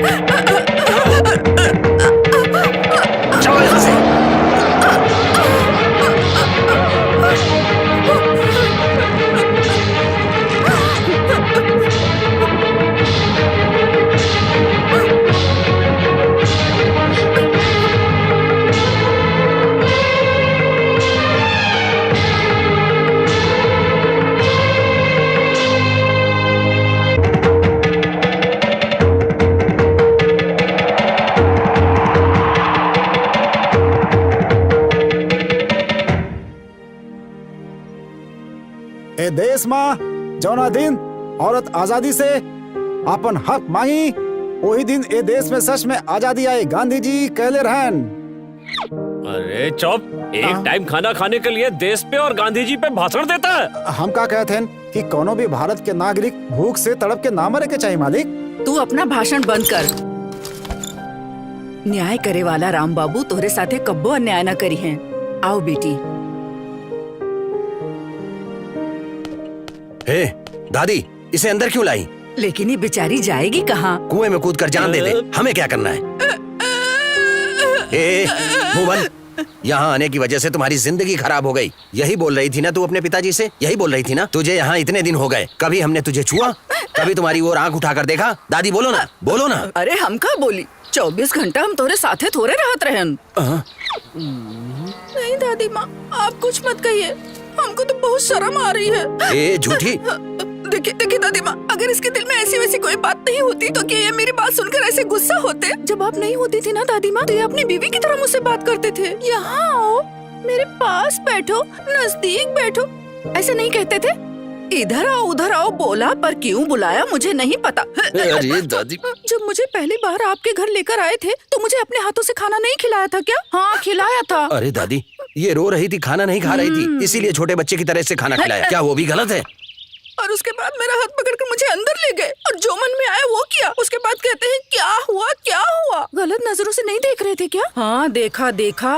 जाओ यहाँ से। ए देश माँ जौना दिन औरत आजादी से अपन हक मांगी, वही दिन ए देश में सच में आजादी आई। गांधी जी कहले रहन। अरे चुप, एक टाइम खाना खाने के लिए देश पे और गांधी जी पे भाषण देता है। हम का कहते हैं कि कोनो भी भारत के नागरिक भूख से तड़प के ना मरे के चाहिए। मालिक तू अपना भाषण बंद कर। न्याय करे वाला राम बाबू तोहरे साथे कब्बो अन्याय न करी हैं। आओ बेटी। हे दादी, इसे अंदर क्यों लाई? लेकिन ये बेचारी जाएगी कहाँ? कुएं में कूद कर जान दे दे, हमें क्या करना है? ए, मुंह बंद। यहाँ आने की वजह से तुम्हारी जिंदगी खराब हो गई। यही बोल रही थी ना तू अपने पिताजी से? यही बोल रही थी ना? तुझे यहाँ इतने दिन हो गए, कभी हमने तुझे छुआ? कभी तुम्हारी ओर आंख उठाकर देखा? दादी बोलो ना, बोलो ना। अरे हम का बोली? 24 घंटा हम तोरे साथे थोड़े रहत रहन। नहीं दादी माँ, आप कुछ मत कहिए, हमको तो बहुत शर्म आ रही है। ए झूठी। देखिए दादी माँ, अगर इसके दिल में ऐसी वैसी कोई बात नहीं होती तो क्या ये मेरी बात सुनकर ऐसे गुस्सा होते? जब आप नहीं होती थी ना दादी माँ, तो ये अपनी बीवी की तरह मुझसे बात करते थे। यहाँ आओ, मेरे पास बैठो, नजदीक बैठो, ऐसे नहीं कहते थे? इधर आओ उधर आओ बोला, पर क्यों बुलाया मुझे नहीं पता। अरे दादी, जब मुझे पहली बार आपके घर लेकर आए थे तो मुझे अपने हाथों से खाना नहीं खिलाया था क्या? हाँ खिलाया था। अरे दादी, ये रो रही थी, खाना नहीं खा रही थी, इसीलिए छोटे बच्चे की तरह से खाना खिलाया। क्या वो भी गलत है? और उसके बाद मेरा हाथ पकड़कर मुझे अंदर ले गए और जो मन में आया वो किया। उसके बाद कहते हैं क्या हुआ क्या हुआ? गलत नजरों से नहीं देख रहे थे क्या? हाँ देखा देखा।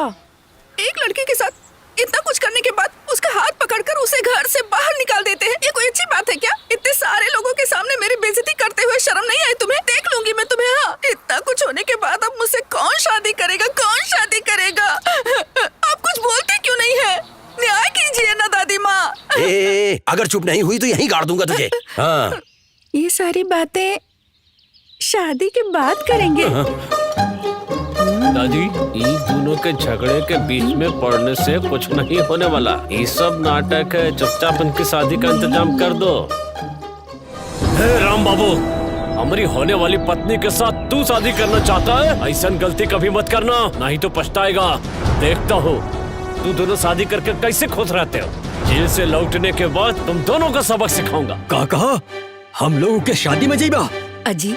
एक लड़के के साथ इतना कुछ करने के बाद उसका हाथ पकड़कर उसे घर से बाहर निकाल देते हैं। ये कोई अच्छी बात है क्या? इतने सारे लोगों के सामने मेरी बेइज्जती करते हुए शर्म नहीं आई तुम्हें? देख लूंगी मैं तुम्हें। हाँ, इतना कुछ होने के बाद अब मुझसे कौन शादी करेगा? कौन शादी करेगा? आप कुछ बोलते क्यों नहीं है? न्याय कीजिए ना दादी माँ। अगर चुप नहीं हुई तो यहीं गाड़ दूंगा तुझे। हाँ। ये सारी बातें शादी के बाद करेंगे। दादी, इन दोनों के झगड़े के बीच में पड़ने से कुछ नहीं होने वाला। ये सब नाटक है, चुपचाप इनकी शादी का इंतजाम कर दो। हे राम बाबू, हमारी होने वाली पत्नी के साथ तू शादी करना चाहता है? ऐसा गलती कभी मत करना, नहीं तो पछताएगा। देखता हूँ तू दोनों शादी करके कैसे खुश रहते हो। जेल से लौटने के बाद तुम दोनों का सबक सिखाऊंगा। का कहा हम लोगों के शादी में जाइबा? अजी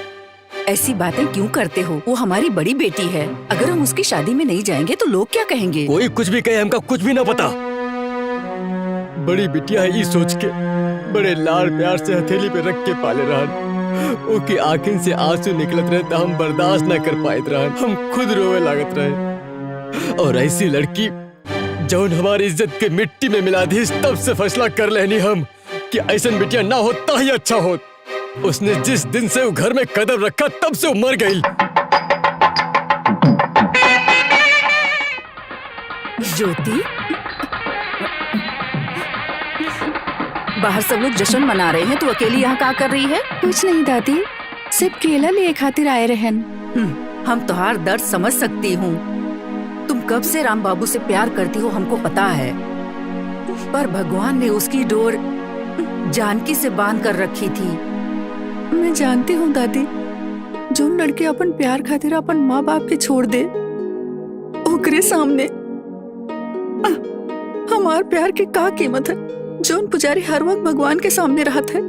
ऐसी बातें क्यों करते हो? वो हमारी बड़ी बेटी है, अगर हम उसकी शादी में नहीं जाएंगे तो लोग क्या कहेंगे? कोई कुछ भी कहे, हमका कुछ भी ना पता। बड़ी बिटिया है, ये सोच के बड़े लाड़ प्यार से हथेली पे रख के पाले रहन। ओके आंखें से आंसू निकलत रहे तो हम बर्दाश्त न कर पाए रहन, हम खुद रोवे लागत रहे। और ऐसी लड़की जौन हमारी इज्जत के मिट्टी में मिला दी, तब से फैसला कर लेनी हम कि ऐसा बिटिया ना होता ही अच्छा हो। उसने जिस दिन से वो घर में कदम रखा तब से वो मर गई। ज्योति, बाहर सब लोग जश्न मना रहे हैं, तू अकेली यहाँ क्या कर रही है? कुछ नहीं दादी, सिर्फ केला लिए खातिर आए रहन। हम तुम्हार दर्द समझ सकती हूँ। तुम कब से राम बाबू से प्यार करती हो हमको पता है, पर भगवान ने उसकी डोर जानकी से बांध कर रखी थी। मैं जानती हूँ दादी, जो लड़के अपन प्यार खातिर अपन माँ बाप के छोड़ दे, ओकरे सामने हमार प्यार की का कीमत है? जोन पुजारी हर वक्त भगवान के सामने रहता है,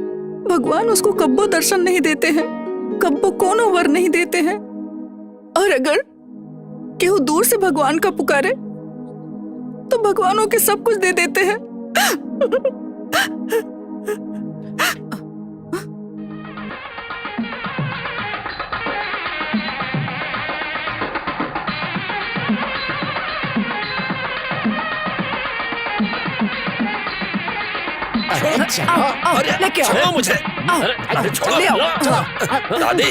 भगवान उसको कब्बो दर्शन नहीं देते हैं, कब्बो कोनो वर नहीं देते हैं। और अगर केहू दूर से भगवान का पुकारे तो भगवानों के सब कुछ दे देते हैं। छोड़ो मुझे। अरे छोड़ो। दादी,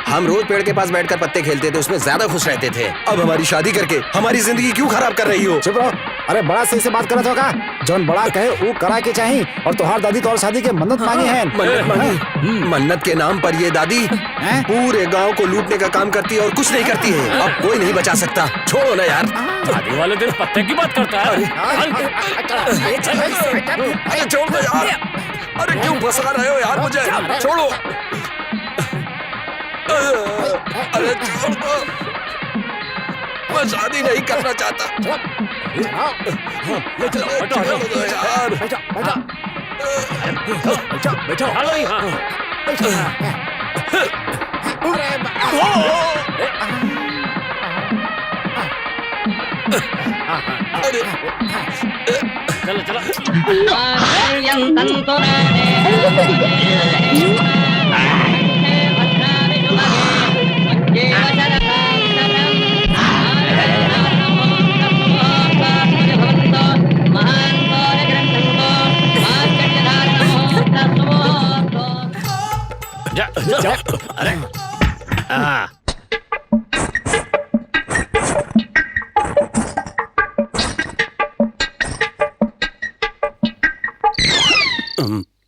हम रोज पेड़ के पास बैठकर पत्ते खेलते थे, उसमें ज्यादा खुश रहते थे। अब हमारी शादी करके हमारी जिंदगी क्यों खराब कर रही हो? चुप रहो। अरे बड़ा सही से बात करत होगा, जौन बड़ा कहे वो करा के चाहिए। और तुम्हार दादी तो और शादी के मन्नत मांगी है। मन्नत मांगी? मन्नत के नाम पर ये दादी पूरे गांव को लूटने का काम करती है और कुछ नहीं करती है। अब कोई नहीं बचा सकता। छोड़ो ना यार। शादी वाले दिन पत्ते की बात करता है। अरे छोड़ दो यार। अरे क्यों फंसा रहे हो यार मुझे? छोड़ो। अरे छोड़ दो, मैं शादी नहीं करना चाहता। छोड़ दो यार। बैठो हालो यहाँ। अरे चलो चलो। जा जा। अरे हाँ।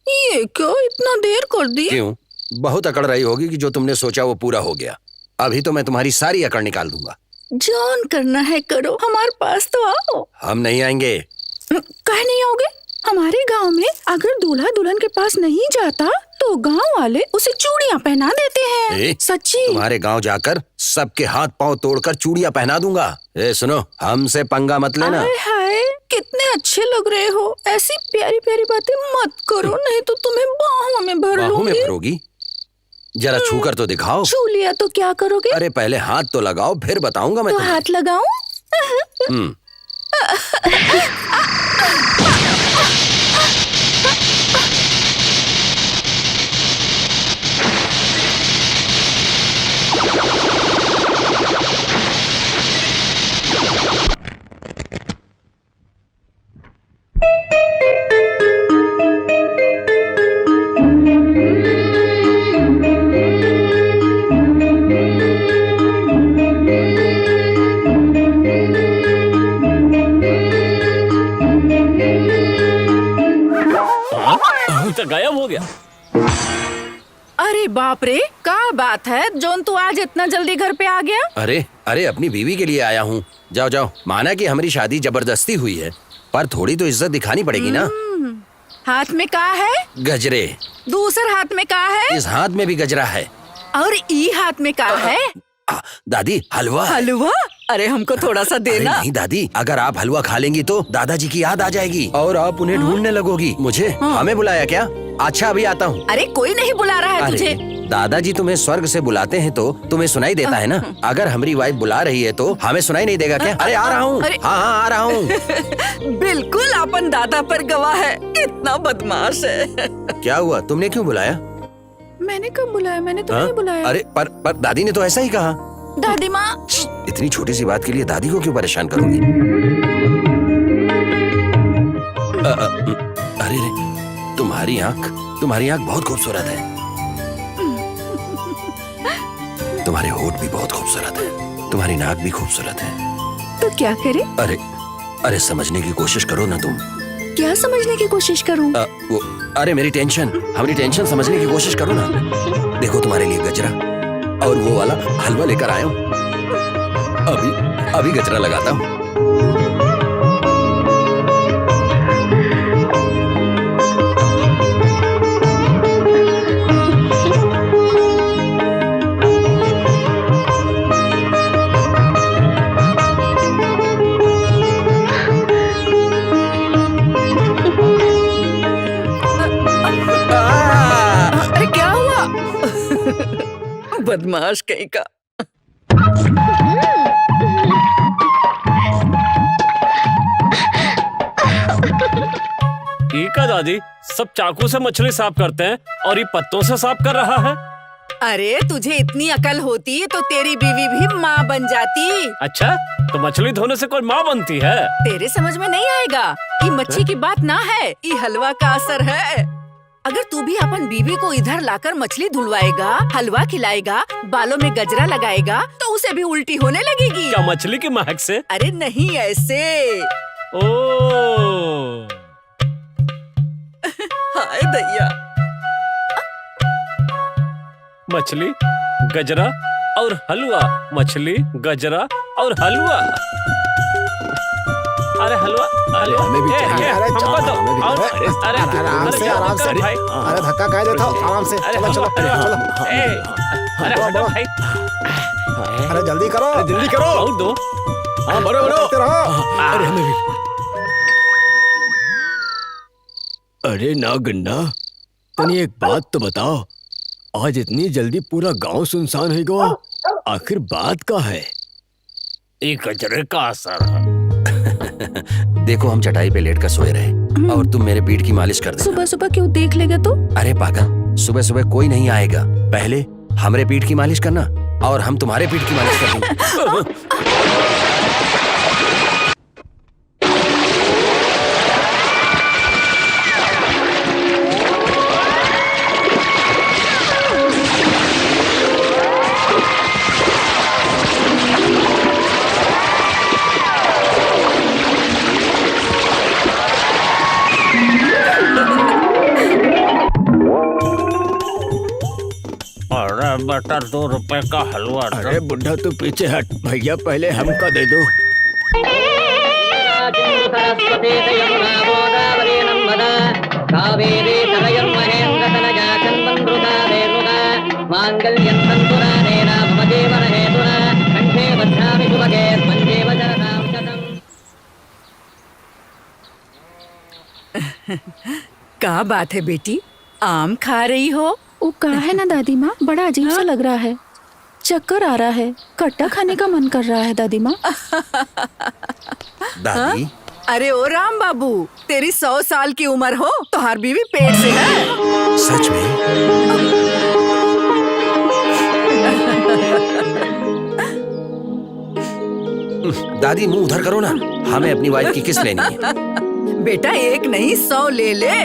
ये क्यों इतना देर कर दी? क्यों? बहुत अकड़ रही होगी कि जो तुमने सोचा वो पूरा हो गया। अभी तो मैं तुम्हारी सारी अकड़ निकाल दूंगा। जॉन करना है करो, हमारे पास तो आओ। हम नहीं आएंगे। कहे नहीं आओगे? हमारे गांव में अगर दूल्हा दुल्हन के पास नहीं जाता तो तो गांव वाले उसे चूड़ियां पहना देते हैं। ए, सच्ची? तुम्हारे गांव जाकर सबके हाथ पांव तोड़कर चूड़ियां पहना दूंगा। ए सुनो, हमसे पंगा मत लेना। हाय हाय, कितने अच्छे लग रहे हो। ऐसी प्यारी प्यारी बातें मत करो, नहीं तो तुम्हें बाहों में भर बाहों में लूंगी। भरोगी? जरा छू कर तो दिखाओ। छू लिया तो क्या करोगे? अरे पहले हाथ तो लगाओ, फिर बताऊंगा मैं तो तुम्हें। हाथ लगाऊं? हम्म। तो गायब हो गया। अरे बाप रे, क्या बात है जोन, तू आज इतना जल्दी घर पे आ गया? अरे अरे, अपनी बीवी के लिए आया हूँ। जाओ जाओ, माना कि हमारी शादी जबरदस्ती हुई है, पर थोड़ी तो इज्जत दिखानी पड़ेगी ना। हाथ में क्या है? गजरे। दूसर हाथ में क्या है? इस हाथ में भी गजरा है। और ई हाथ में क्या है? दादी, हलवा। हलवा? अरे हमको थोड़ा सा अरे देना। नहीं दादी, अगर आप हलवा खा लेंगी तो दादाजी की याद आ जाएगी और आप उन्हें ढूंढने लगोगी। मुझे? हमें बुलाया क्या? अच्छा, अभी आता हूँ। अरे कोई नहीं बुला रहा है तुझे। दादाजी तुम्हें स्वर्ग से बुलाते हैं तो तुम्हें सुनाई देता है ना। अगर हमारी वाइफ बुला रही है तो हमें सुनाई नहीं देगा क्या? अरे आ रहा हूँ। हाँ हाँ, आ रहा हूँ। बिल्कुल अपन दादा पर गवाह है, इतना बदमाश है। क्या हुआ? तुमने क्यों बुलाया? मैंने कब बुलाया? मैंने तो नहीं बुलाया। अरे पर दादी ने तो ऐसा ही कहा। दादी माँ। इतनी छोटी सी बात के लिए दादी को क्यों परेशान करोगी? अरे रे, तुम्हारी आंख बहुत खूबसूरत है। तुम्हारे होठ भी बहुत खूबसूरत है। तुम्हारी नाक भी खूबसूरत है। तो क्या करे? अरे समझने की कोशिश करो ना तुम। क्या समझने की कोशिश करूं? अरे हमारी टेंशन समझने की कोशिश करो ना। देखो, तुम्हारे लिए गजरा और वो वाला हलवा लेकर आया हूँ। अभी गजरा लगाता हूँ। अरे क्या हुआ? बदमाश कहीं का। ठीक है दादी, सब चाकू से मछली साफ करते हैं और ये पत्तों से साफ कर रहा है। अरे तुझे इतनी अकल होती तो तेरी बीवी भी माँ बन जाती। अच्छा, तो मछली धोने से कोई माँ बनती है? तेरे समझ में नहीं आएगा। ये मच्छी की बात ना है, ये हलवा का असर है। अगर तू भी अपन बीवी को इधर लाकर मछली धुलवाएगा, हलवा खिलाएगा, बालों में गजरा लगाएगा, तो उसे भी उल्टी होने लगेगी। क्या मछली की महक से? अरे नहीं, ऐसे। ओह, हाय दैया। मछली, गजरा और हलवा, मछली, गजरा और हलवा। अरे हलवा, अरे हमें भी चाहिए। अरे हमको चलो, दो। हमें भी और- चाहिए। अरे आराम से, क्या आराम से। कर भाई? अरे धक्का काहे देता हो? आराम से। अरे चलो चलो चलो। अरे बढ़ो, हटो बढ़ो। भाई। अरे जल्दी करो। जल्दी करो। और दो। हाँ, बड़ो करते रहो। अरे हमें भी। अरे ना गन्ना, तनी एक बात तो बताओ, आज इतनी जल्दी पूरा गांव सुनसान हो गया, आखिर बात का है? ये गजरे का असर है। देखो, हम चटाई पे लेट कर सोए रहे और तुम मेरे पीठ की मालिश कर देना। सुबह सुबह क्यों देख लेगा तो? अरे पागल, सुबह सुबह कोई नहीं आएगा। पहले हमरे पीठ की मालिश करना और हम तुम्हारे पीठ की मालिश कर देंगे। अरे बेटा, 2 रुपए का हलवा। अरे बुढ़ा तू पीछे हट, भैया पहले हमका दे दो। सरस्वती यमुना गोदावरी नर्मदा कावेरी सरयं महेन्द्र तनया माङ्गल्यं तन्तुरानेन मम जीवनहेतुना कण्ठे बध्नामि सुभगे त्वञ्जेव शरदां शतम्। क्या बात है बेटी, आम खा रही हो? वो कहा है ना दादी माँ, बड़ा अजीब सा लग रहा है, चक्कर आ रहा है, खट्टा खाने का मन कर रहा है दादी माँ। दादी अरे ओ राम बाबू, तेरी 100 साल की उम्र हो, तुम्हारी बीवी पेट से है। सच में? दादी मुंह उधर करो ना, हमें अपनी वाइफ की किस लेनी है? बेटा एक नहीं 100 ले ले।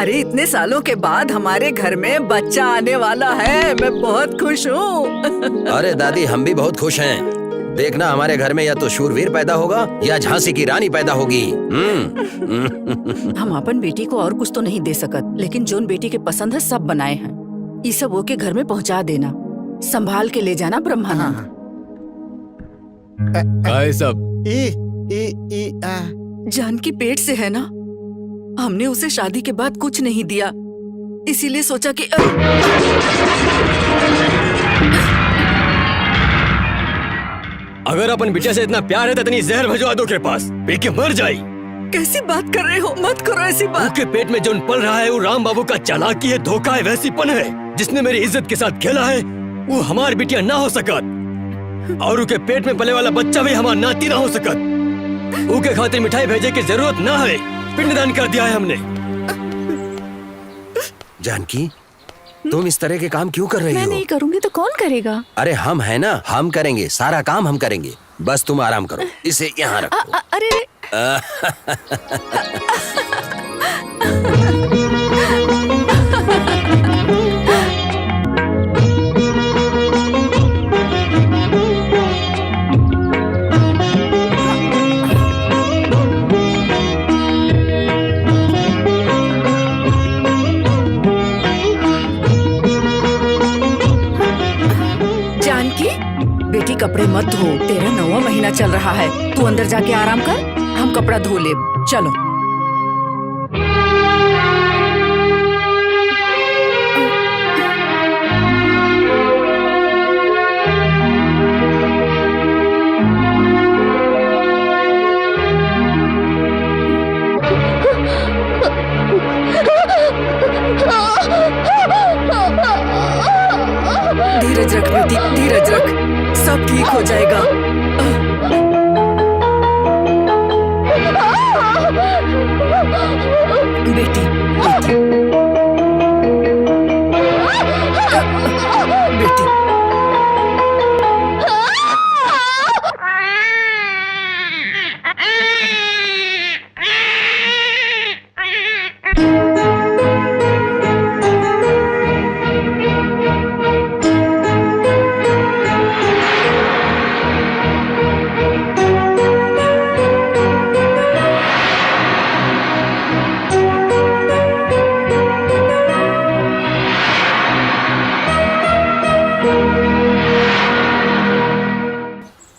अरे इतने सालों के बाद हमारे घर में बच्चा आने वाला है, मैं बहुत खुश हूँ। अरे दादी हम भी बहुत खुश हैं। देखना हमारे घर में या तो शूरवीर पैदा होगा या झांसी की रानी पैदा होगी। हम अपन बेटी को और कुछ तो नहीं दे सकत, लेकिन जोन बेटी के पसंद है सब बनाए हैं। ये सब वो के घर में पहुँचा देना, संभाल के ले जाना ब्रह्मानंद। काय सब जानकी पेट से है ना, हमने उसे शादी के बाद कुछ नहीं दिया, इसीलिए सोचा कि अगर अपन बिटिया से इतना प्यार है तो इतनी जहर भिजवा दो के पास, पी के मर जाए। कैसी बात कर रहे हो, मत करो ऐसी बात। उसके पेट में जो पल रहा है वो राम बाबू का चालाकी है, धोखा है, वैसीपन है। जिसने मेरी इज्जत के साथ खेला है वो हमारी बिटिया ना हो सकत, और उसके पेट में पले वाला बच्चा भी हमारा नाती ना हो सकत। उनके खातिर मिठाई भेजे की जरूरत ना है, पिंडदान कर दिया है हमने। जानकी तुम इस तरह के काम क्यों कर रही मैं हो? नहीं करूँगी तो कौन करेगा? अरे हम है ना, हम करेंगे, सारा काम हम करेंगे, बस तुम आराम करो। इसे यहाँ रखो। अरे बेटी कपड़े मत धो, तेरा 9वां महीना चल रहा है, तू अंदर जाके आराम कर, हम कपड़ा धो ले। चलो। धीरज रख बेटी, धीरज रख, सब ठीक हो जाएगा। बेटी, बेटी, बेटी।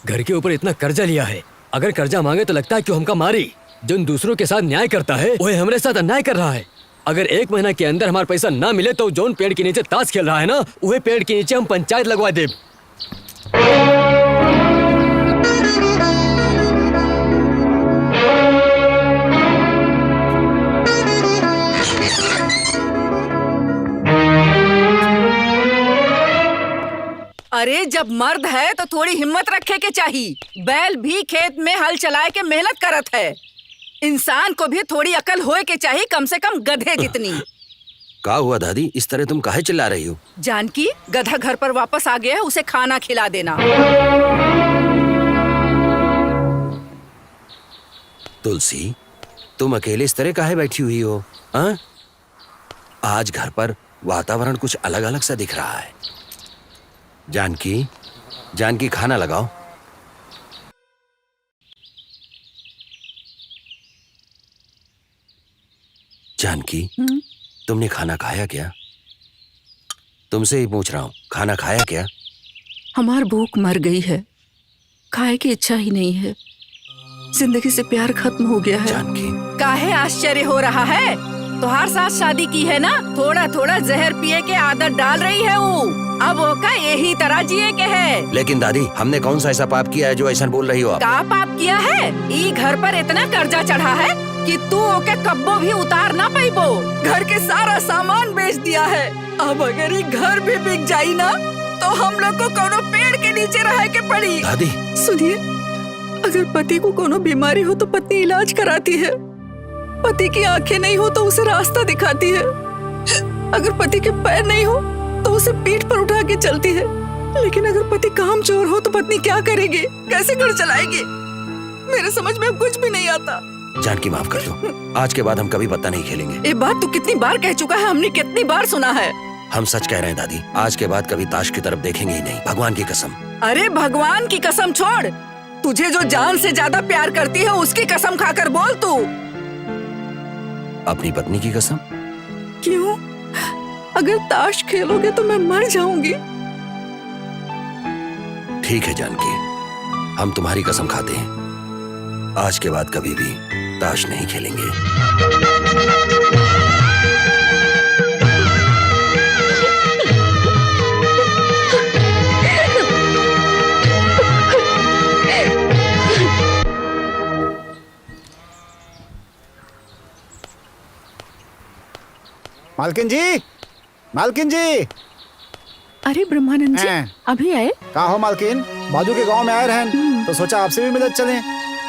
घर के ऊपर इतना कर्जा लिया है, अगर कर्जा मांगे तो लगता है क्यों हमका मारी। जो दूसरों के साथ न्याय करता है वही हमारे साथ अन्याय कर रहा है। अगर 1 महीना के अंदर हमारा पैसा ना मिले तो जोन पेड़ के नीचे ताश खेल रहा है ना, वही पेड़ के नीचे हम पंचायत लगवा दे। अरे जब मर्द है तो थोड़ी हिम्मत रखे के चाहिए। बैल भी खेत में हल चलाए के मेहनत करत है, इंसान को भी थोड़ी अकल होए के चाहिए, कम से कम गधे जितनी। क्या हुआ दादी, इस तरह तुम काहे चिल्ला रही हो? जानकी, गधा घर पर वापस आ गया है, उसे खाना खिला देना। तुलसी, तुम अकेले इस तरह काहे बैठी हुई हो? हाँ? आज घर पर वातावरण कुछ अलग अलग सा दिख रहा है। जानकी, जानकी खाना लगाओ। जानकी, तुमने खाना खाया क्या? तुमसे ही पूछ रहा हूँ, खाना खाया क्या? हमार भूख मर गई है, खाए की इच्छा ही नहीं है, जिंदगी से प्यार खत्म हो गया है। जानकी, काहे आश्चर्य हो रहा है? तुम्हारे साथ शादी की है ना, थोड़ा थोड़ा जहर पिए के आदत डाल रही है वो। अब ओका यही तरह जिए के है। लेकिन दादी, हमने कौन सा ऐसा पाप किया है जो ऐसा बोल रही हो आप? का पाप किया है? ई घर पर इतना कर्जा चढ़ा है कि तू ओके कब्बो भी उतार ना पाइबो। घर के सारा सामान बेच दिया है। अब अगर ये घर भी बिक जाई ना तो हम लोग को कोनो पेड़ के नीचे रह के पड़ी। दादी, सुनिए, अगर पति को कोनो बीमारी हो तो पत्नी इलाज कराती है। पति की आंखें नहीं हो तो उसे रास्ता दिखाती है। अगर पति के पैर नहीं हो तो उसे पीठ पर उठा के चलती है। लेकिन अगर पति कामचोर हो तो पत्नी क्या करेगी? कैसे घर चलाएगी? मेरे समझ में अब कुछ भी नहीं आता। जानकी माफ कर दो, आज के बाद हम कभी पत्ता नहीं खेलेंगे। ये बात तू कितनी बार कह चुका है, हमने कितनी बार सुना है। हम सच कह रहे हैं दादी, आज के बाद कभी ताश की तरफ देखेंगे ही नहीं, भगवान की कसम। अरे भगवान की कसम छोड़, तुझे जो जान से ज्यादा प्यार करती है उसकी कसम खाकर बोल तू। अपनी पत्नी की कसम? क्यों? अगर ताश खेलोगे तो मैं मर जाऊंगी। ठीक है जानकी, हम तुम्हारी कसम खाते हैं, आज के बाद कभी भी ताश नहीं खेलेंगे। मालकिन जी, मालकिन जी। अरे ब्रह्मानंद जी, हैं। अभी आए? का हो मालकिन, बाजू के गांव में आए रहन तो सोचा आपसे भी मिलत चलें,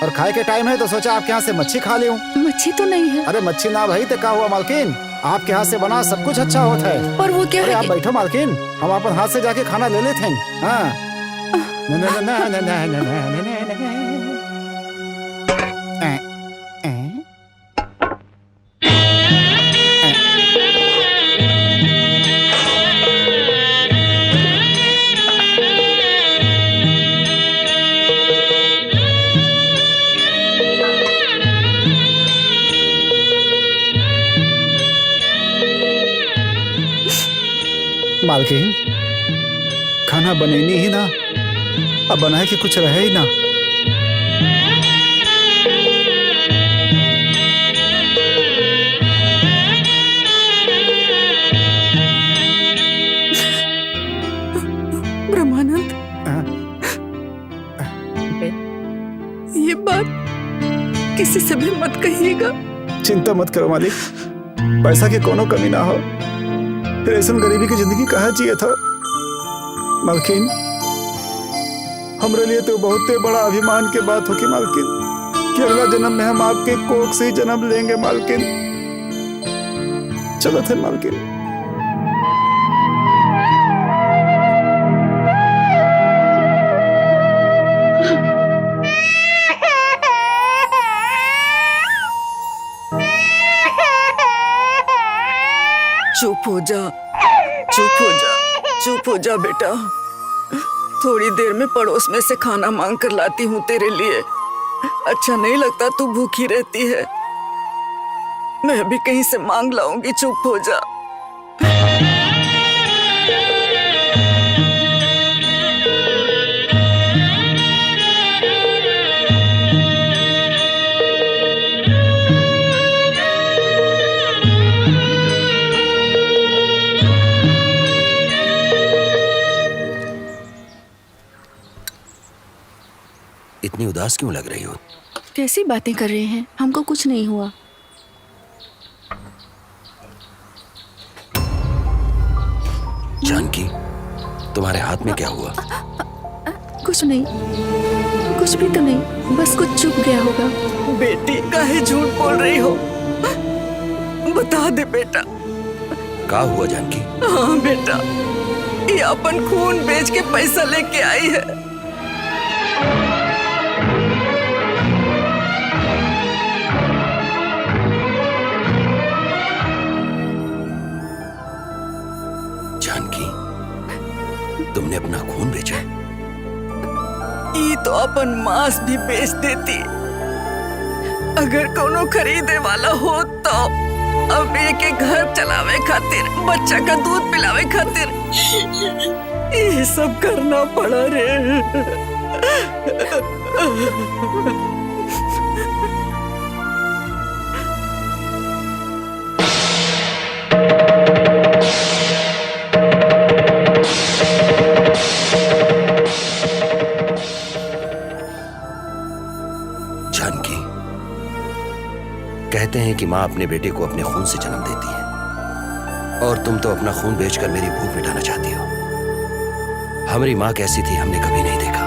और खाए के टाइम है तो सोचा आपके यहाँ से मच्छी खा लेऊं। मच्छी तो नहीं है। अरे मच्छी ना भाई तो का हुआ मालकिन, आपके हाथ से बना सब कुछ अच्छा होता है। पर वो क्या अरे है आप कि... बैठो मालकिन, हम अपन हाथ से जाके खाना ले लेते हैं। हाँ। न, न, न, न, न, न, न, न, न, न, न। मालकिन, खाना बनेनी ही ना, अब बनाए कि कुछ रहे ही ना। ब्रह्मानंद, ये बात किसी से भी मत कहिएगा। चिंता मत करो मालिक, पैसा की कोनो कमी ना हो, फिर ऐसा गरीबी की जिंदगी कहाँ जिए था। मालकिन, हमरे लिए तो बहुत बड़ा अभिमान के बात होगी मालकिन, कि अगला जन्म में हम आपके कोख से ही जन्म लेंगे मालकिन। चलो थे मालकिन। चुप हो जा, चुप हो जा, चुप हो जा बेटा। थोड़ी देर में पड़ोस में से खाना मांग कर लाती हूँ तेरे लिए। अच्छा नहीं लगता तू भूखी रहती है, मैं भी कहीं से मांग लाऊंगी। चुप हो जा। इतनी उदास क्यों लग रही हो? कैसी बातें कर रहे हैं, हमको कुछ नहीं हुआ। जानकी, तुम्हारे हाथ में क्या हुआ? कुछ नहीं, कुछ भी तो नहीं, बस कुछ चुप गया होगा। बेटी काहे झूठ बोल रही हो? बता दे बेटा। क्या हुआ जानकी? हाँ बेटा, ये अपन खून बेच के पैसा लेके आई है। जानकी, तुमने अपना खून बेचा? ये तो अपन मांस भी बेच देती, अगर कोनो खरीदे वाला हो तो। अब एक घर चलावे खातिर, बच्चा का दूध पिलावे खातिर ये सब करना पड़ा रे। हैं कि माँ अपने बेटे को अपने खून से जन्म देती है, और तुम तो अपना खून बेचकर मेरी भूख मिटाना चाहती हो। हमारी माँ कैसी थी हमने कभी नहीं देखा,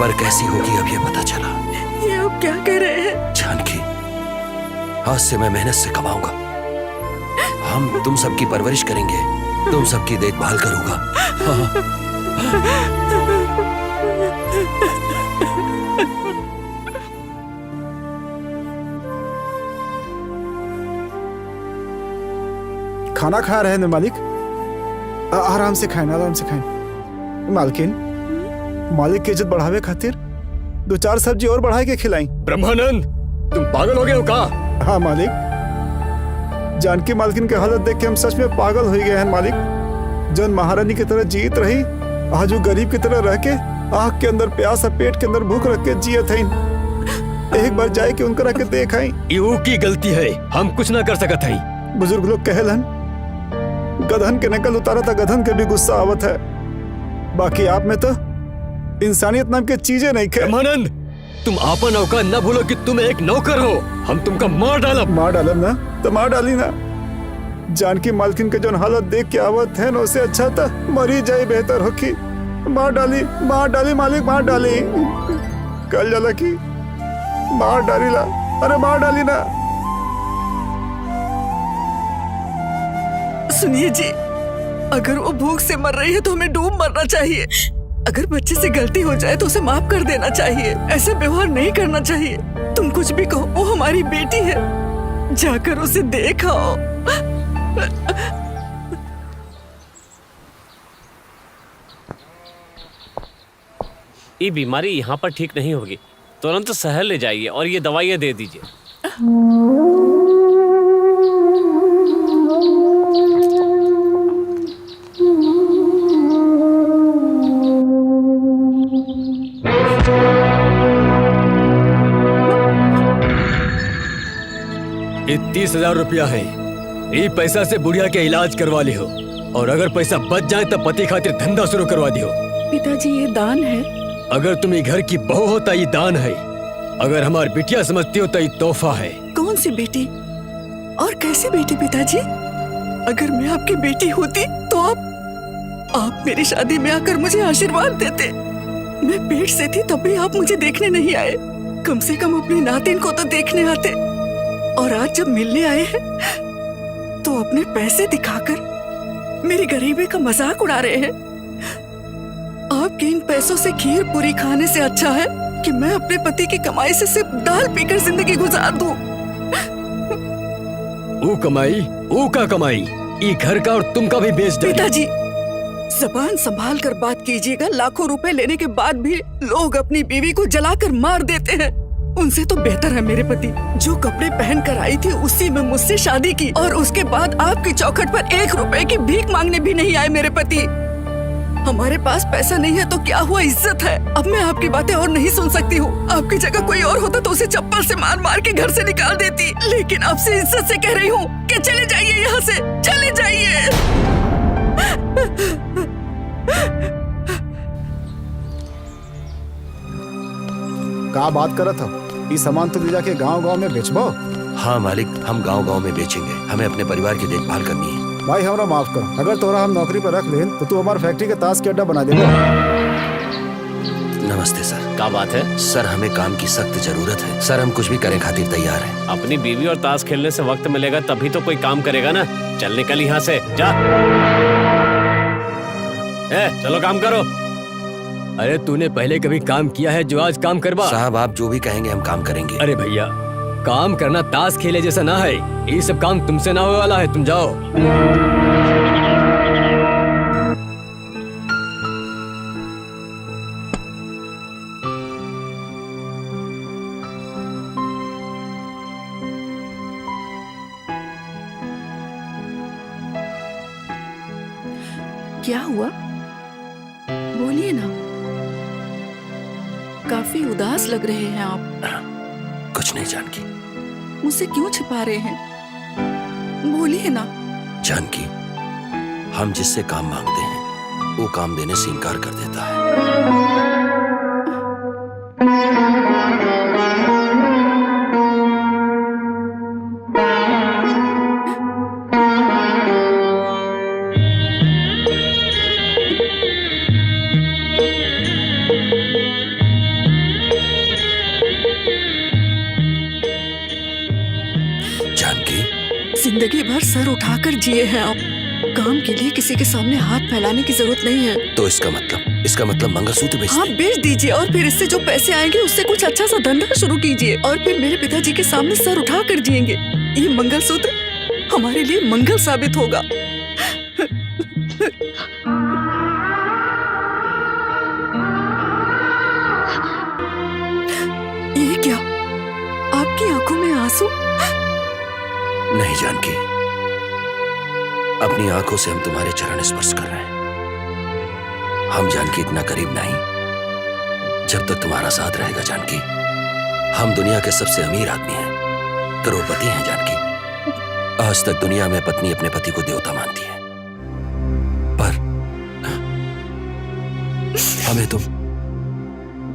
पर कैसी होगी अब ये पता चला। ये आप क्या कह रहे हैं? जानकी, आज से मैं मेहनत से कमाऊंगा। हम तुम सबकी परवरिश करेंगे, तुम सबकी देखभाल करूंगा। खाना खा रहे हैं ना मालिक? आराम से खाएं, आराम से खाएं। मालकिन, मालिक की इज्जत बढ़ावे खातिर 2-4 सब्जी और बढ़ा के खिलाई। ब्रह्मानंद, तुम पागल हो गए हो का? हाँ मालिक, जानकी मालकिन की हालत देख के हम सच में पागल हो गए हैं मालिक। जन महारानी की तरह जीत रही, आज वो गरीब की तरह रह के आँख के अंदर प्यास और पेट के अंदर भूख रख के जियत है। एक बार जाए कि उनका रख के देख आई। यू की गलती है, हम कुछ ना कर सकत है। बुजुर्ग लोग कहलन, गधन के नकल उतारा था गधन के भी गुस्सा आवत है। बाकी आप में तो इंसानियत नाम की चीजें नहीं खे। ब्रह्मानंद, तुम आपन औकात न भूलो कि तुम एक नौकर हो। हम तुमका मार डालब। मार डालब ना तो मार डाली ना। जानकी मालकिन के जो हालत देख के आवत है ना, उससे अच्छा था मरी जाए बेहतर होगी। मार डाली मालिक, मार डाली। कल जाला की मार डाली ला, अरे मार डाली ना। सुनिए जी, अगर वो भूख से मर रही है तो हमें डूब मरना चाहिए। अगर बच्चे से गलती हो जाए तो उसे माफ कर देना चाहिए। ऐसा व्यवहार नहीं करना चाहिए। तुम कुछ भी कहो, वो हमारी बेटी है। जाकर उसे देख आओ। ये बीमारी यहाँ पर ठीक नहीं होगी, तुरंत शहर ले जाइए और ये दवाइयाँ दे दीजिए। ये 30,000 रुपया है। ये पैसा से बुढ़िया के इलाज करवा ली हो, और अगर पैसा बच जाए तो पति खातिर धंधा शुरू करवा दियो। पिताजी, ये दान है। अगर तुम्हें घर की बहू होता ये दान है, अगर हमारी बिटिया समझती हो तो ये तोहफा है। कौन सी बेटी और कैसी बेटी पिताजी? अगर मैं आपकी बेटी होती तो आप मेरी शादी में आकर मुझे आशीर्वाद देते। मैं पेट से थी तब भी आप मुझे देखने नहीं आए। कम से कम अपनी नातिन को तो देखने आते। और आज जब मिलने आए हैं तो अपने पैसे दिखाकर मेरी गरीबी का मजाक उड़ा रहे हैं। आपके इन पैसों से खीर पूरी खाने से अच्छा है कि मैं अपने पति की कमाई से सिर्फ दाल पीकर जिंदगी गुजार दूं। वो कमाई, वो का कमाई, ये घर का और तुम का भी बेच दे। पिताजी, जबान संभाल कर बात कीजिएगा। लाखों रुपए लेने के बाद भी लोग अपनी बीवी को जलाकर मार देते हैं। उनसे तो बेहतर है मेरे पति जो कपड़े पहन कर आई थी उसी में मुझसे शादी की, और उसके बाद आपकी चौखट पर 1 रुपए की भीख मांगने भी नहीं आए मेरे पति। हमारे पास पैसा नहीं है तो क्या हुआ, इज्जत है। अब मैं आपकी बातें और नहीं सुन सकती हूँ। आपकी जगह कोई और होता तो उसे चप्पल से मार मार के घर से निकाल देती, लेकिन आपसे इज्जत से कह रही हूँ कि चले जाइए यहाँ से, चले जाइए। का बात करत हो? ये सामान तो ले जाके गांव-गांव में बेचबो? हाँ मालिक, हम गांव-गांव में बेचेंगे। हमें अपने परिवार की देखभाल करनी है। भाई हमरा माफ करो, अगर तोरा हम नौकरी पर रख लें तो तू हमारे फैक्ट्री के ताश के अड्डा बना देगा। नमस्ते सर। क्या बात है? सर, हमें काम की सख्त जरूरत है। सर, हम कुछ भी करने खातिर तैयार हैं। अपनी बीवी और ताश खेलने से वक्त मिलेगा तभी तो कोई काम करेगा ना। चल निकल यहाँ से, जा। चलो काम करो। अरे तूने पहले कभी काम किया है जो आज काम करवा? साहब, आप जो भी कहेंगे हम काम करेंगे। अरे भैया, काम करना ताश खेले जैसा ना है। ये सब काम तुमसे ना होने वाला है, तुम जाओ। क्या हुआ, बोलिए ना। काफी उदास लग रहे हैं आप। कुछ नहीं जानकी। मुझसे क्यों छिपा रहे हैं, बोलिए ना। जानकी, हम जिससे काम मांगते हैं वो काम देने से इनकार कर देता है। उठाकर जिए हैं आप। काम के लिए किसी के सामने हाथ फैलाने की जरूरत नहीं है। तो इसका मतलब मंगलसूत्र बेच हाँ, दें। बेच दीजिए और फिर इससे जो पैसे आएंगे उससे कुछ अच्छा सा धंधा शुरू कीजिए और फिर मेरे पिताजी के सामने सर उठा कर जिएंगे। ये मंगलसूत्र हमारे लिए मंगल साबित होगा। ये क्या, आपकी आंखों में आंसू? नहीं जानकी, अपनी आंखों से हम तुम्हारे चरण स्पर्श कर रहे हैं। हम जानकी इतना करीब नहीं जब तक तुम्हारा साथ रहेगा जानकी। हम दुनिया के सबसे अमीर आदमी हैं, करोड़पति हैं जानकी। आज तक दुनिया में पत्नी अपने पति को देवता मानती है, पर हमें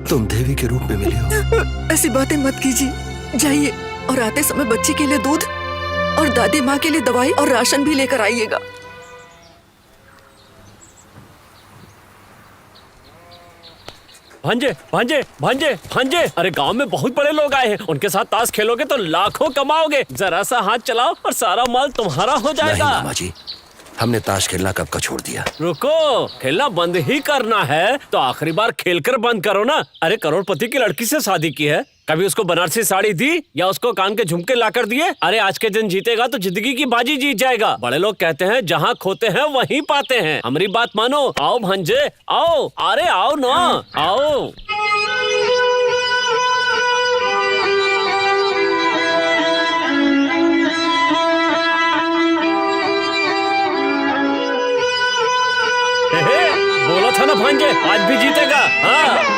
तुम देवी के रूप में मिली हो। ऐसी बातें मत कीजिए। जाइए और आते समय बच्चे के लिए दूध और दादी माँ के लिए दवाई और राशन भी लेकर आइएगा। भांजे भांजे भांजे भांजे, अरे गांव में बहुत बड़े लोग आए हैं, उनके साथ ताश खेलोगे तो लाखों कमाओगे। जरा सा हाथ चलाओ और सारा माल तुम्हारा हो नहीं जाएगा। मामा जी, हमने ताश खेलना कब का छोड़ दिया। रुको, खेलना बंद ही करना है तो आखिरी बार खेलकर बंद करो ना। अरे करोड़पति की लड़की से शादी की है, कभी उसको बनारसी साड़ी दी या उसको कान के झुमके लाकर दिए? अरे आज के दिन जीतेगा तो जिंदगी की बाजी जीत जाएगा। बड़े लोग कहते हैं जहाँ खोते हैं वहीं पाते हैं। हमारी बात मानो। आओ भांजे आओ, अरे आओ ना, आओ। बोला था ना भांजे, आज भी जीतेगा। हाँ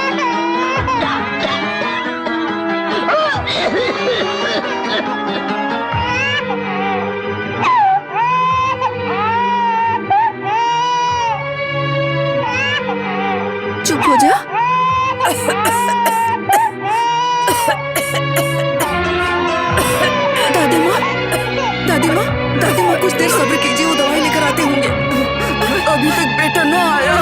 चुप हो जा। दादी माँ, दादी माँ, दादी माँ, कुछ देर सब्र कीजिए, वो दवाई लेकर आते होंगे। अभी तक बेटा ना आया।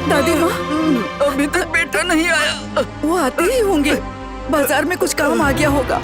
दादी माँ, अभी तक बेटा नहीं आया। वो आते ही होंगे, बाजार में कुछ काम आ गया होगा।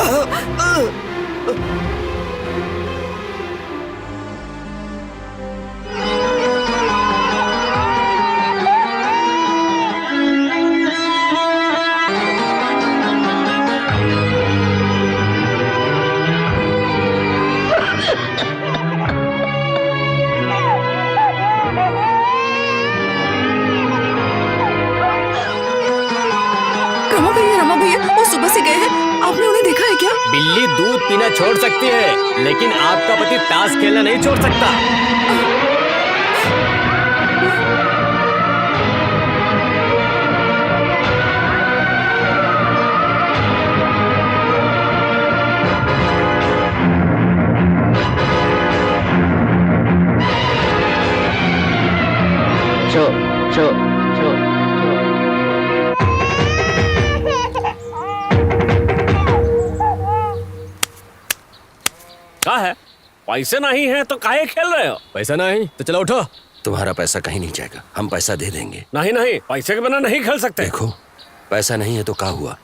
रमा भैया, वो सुबह से गए हैं, आपने उन्हें देखा है क्या? बिल्ली दूध पीना छोड़ सकती है, लेकिन आपका पति ताश खेलना नहीं छोड़ सकता। शो शो शो क्या है? पैसे नहीं है तो काहे खेल रहे हो? पैसा नहीं तो चलो उठो। तुम्हारा पैसा कहीं नहीं जाएगा, हम पैसा दे देंगे। नहीं नहीं, पैसे के बिना नहीं खेल सकते। देखो, पैसा नहीं है तो क्या हुआ,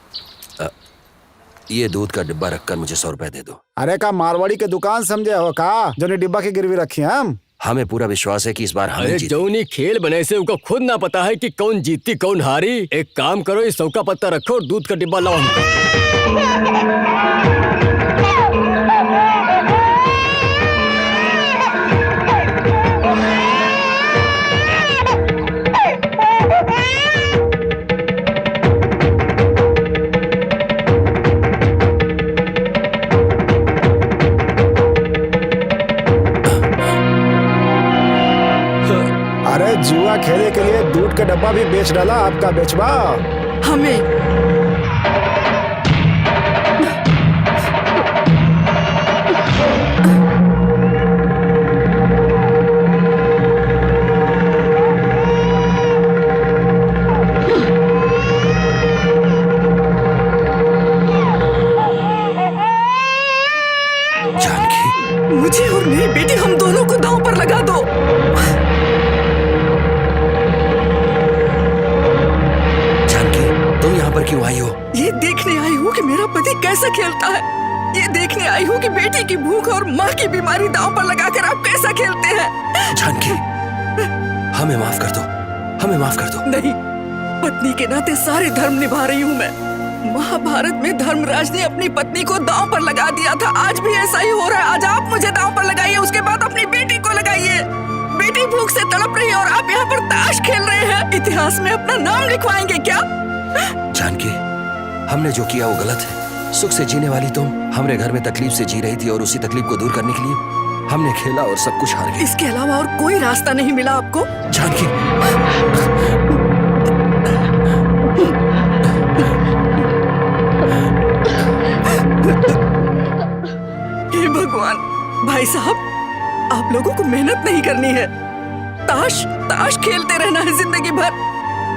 ये दूध का डिब्बा रखकर मुझे 100 रुपए दे दो। अरे का मारवाड़ी के दुकान समझे हो का, जो ने डिब्बा की गिरवी रखी है हम? हमें पूरा विश्वास है कि इस बार हम अरे जौनी खेल बने से उनको खुद ना पता है कि कौन जीती कौन हारी। एक काम करो, इस 100 का पत्ता रखो और दूध का डिब्बा लाओ हमको। अरे जुआ खेलने के लिए दूध का डब्बा भी बेच डाला आपका बेचवा। हमें जानकी, मुझे और मेरी बेटी हम दोनों को दांव पर लगा दो। जानकी, तुम यहाँ पर क्यों आई हो? ये देखने आई हूँ कि मेरा पति कैसा खेलता है। ये देखने आई हूँ कि बेटी की भूख और माँ की बीमारी दांव पर लगाकर आप कैसा खेलते हैं। जानकी, हमें माफ कर दो, हमें माफ कर दो। नहीं, पत्नी के नाते सारे धर्म निभा रही हूँ मैं। महाभारत में धर्मराज ने अपनी पत्नी को दांव पर लगा दिया था, आज भी ऐसा ही हो रहा है। आज आप मुझे दांव पर लगाइए, उसके बाद अपनी बेटी को लगाइए। बेटी भूख से तड़प रही है और आप यहाँ पर ताश खेल रहे हैं। इतिहास में अपना नाम लिखवाएंगे क्या? जानकी, हमने जो किया वो गलत है। सुख से जीने वाली तुम हमारे घर में तकलीफ से जी रही थी और उसी तकलीफ को दूर करने के लिए हमने खेला और सब कुछ हार गए। इसके अलावा और कोई रास्ता नहीं मिला आपको? जानकी, हे भगवान, भाई साहब, आप लोगों को मेहनत नहीं करनी है, ताश खेलते रहना है जिंदगी भर।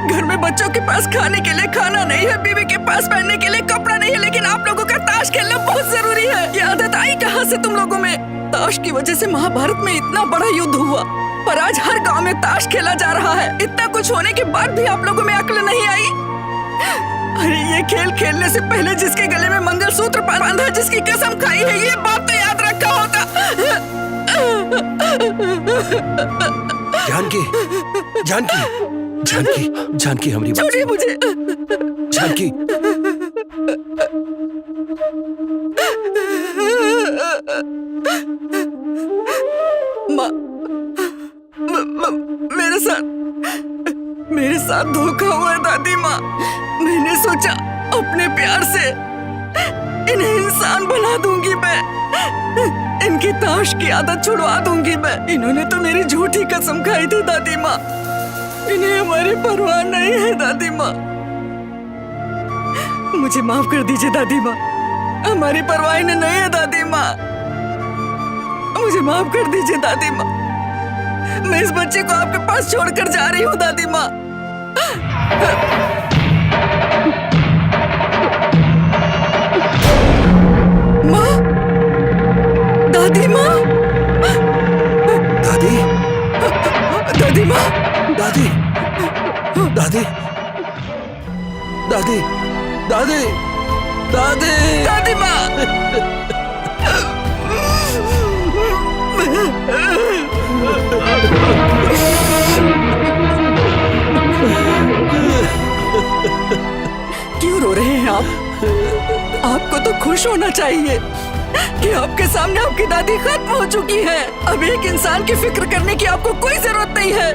घर में बच्चों के पास खाने के लिए खाना नहीं है, बीवी के पास पहनने के लिए कपड़ा नहीं है, लेकिन आप लोगों का ताश खेलना बहुत जरूरी है। ये आदत आई कहाँ से तुम लोगों में? ताश की वजह से महाभारत में इतना बड़ा युद्ध हुआ, पर आज हर गांव में ताश खेला जा रहा है। इतना कुछ होने के बाद भी आप लोगों में अक्ल नहीं आई? अरे ये खेल खेलने से पहले जिसके गले में मंगलसूत्र बांधा, जिसकी कसम खाई है, ये बात तो याद रखा होता। जानकी, जानकी, जानकी, जानकी, हमारी बात छोड़िए मुझे। जानकी, मेरे साथ धोखा हुआ है दादी माँ। मैंने सोचा अपने प्यार से इन्हें इंसान बना दूंगी मैं, इनकी ताश की आदत छुड़वा दूंगी मैं। इन्होंने तो मेरी झूठी कसम खाई थी दादी माँ। इन्हें हमारी परवाह नहीं है दादी माँ। मुझे माफ कर दीजिए दादी माँ, हमारी परवाह इन्हें नहीं है दादी माँ। मुझे माफ कर दीजिए दादी माँ। मैं इस बच्चे को आपके पास छोड़कर जा रही हूँ दादी माँ। माँ, दादी माँ, दादी, दादी माँ, दादी, दादी, दादी, दादी, दादी, दादी माँ। क्यों रो रहे हैं आप? आपको तो खुश होना चाहिए कि आपके सामने आपकी दादी खत्म हो चुकी है। अब एक इंसान की फिक्र करने की आपको कोई जरूरत नहीं है।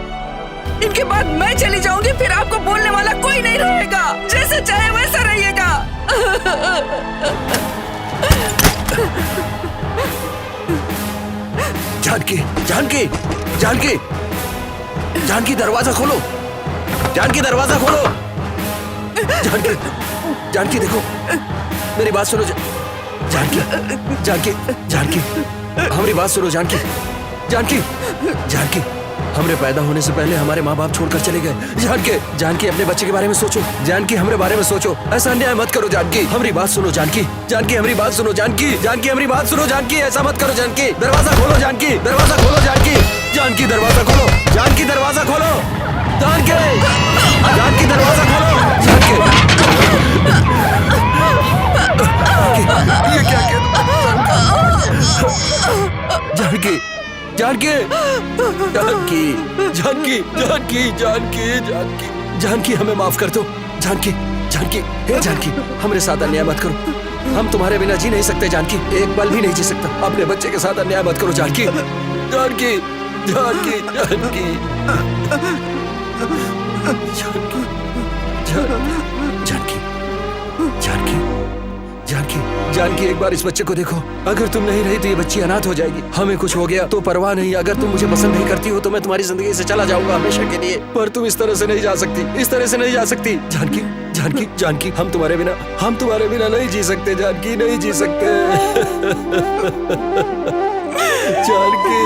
इनके बाद मैं चली जाऊंगी, फिर आपको बोलने वाला कोई नहीं रहेगा। जैसे चाहे वैसा रहिएगा। जानकी, जानकी, जानकी, जानकी, दरवाजा खोलो। जानकी, दरवाजा खोलो। जानकी, जानकी, देखो मेरी बात सुनो। जानकी, जानकी, जानकी, हमारी बात सुनो। जानकी, जानकी, जानकी, हमरे पैदा होने से पहले हमारे माँ बाप छोड़कर चले गए। जानकी, जानकी, अपने बच्चे के बारे में सोचो। जानकी, हमारे बारे में सोचो। ऐसा अन्याय मत करो जानकी। हमारी बात सुनो जानकी। जानकी, हमारी बात सुनो जानकी। जानकी, हमारी बात सुनो जानकी। ऐसा मत करो जानकी। दरवाजा खोलो जानकी। दरवाजा खोलो जानकी। जानकी, दरवाजा खोलो। जानकी, दरवाजा खोलो। जानकी, जानकी, दरवाजा खोलो। जानकी, ये क्या किया? जानकी, जानकी, जानकी, जानकी, जानकी, जानकी, जानकी, जानकी, हमें माफ कर दो। जानकी, जानकी, हे जानकी, हमारे साथ अन्याय मत करो। हम तुम्हारे बिना जी नहीं सकते जानकी, एक पल भी नहीं जी सकता। अपने बच्चे के साथ अन्याय मत करो जानकी। जानकी, जानकी, जानकी, जानकी, जानकी, जानकी, जानकी, जानकी, एक बार इस बच्चे को देखो। अगर तुम नहीं रही तो ये बच्ची अनाथ हो जाएगी। हमें कुछ हो गया तो परवाह नहीं। अगर तुम मुझे पसंद नहीं करती हो तो मैं तुम्हारी जिंदगी से चला जाऊंगा हमेशा के लिए। पर तुम इस तरह से नहीं जा सकती, इस तरह से नहीं जा सकती। जानकी, जानकी, जानकी, हम तुम्हारे बिना नहीं जी सकते जानकी, नहीं जी सकते। जानकी,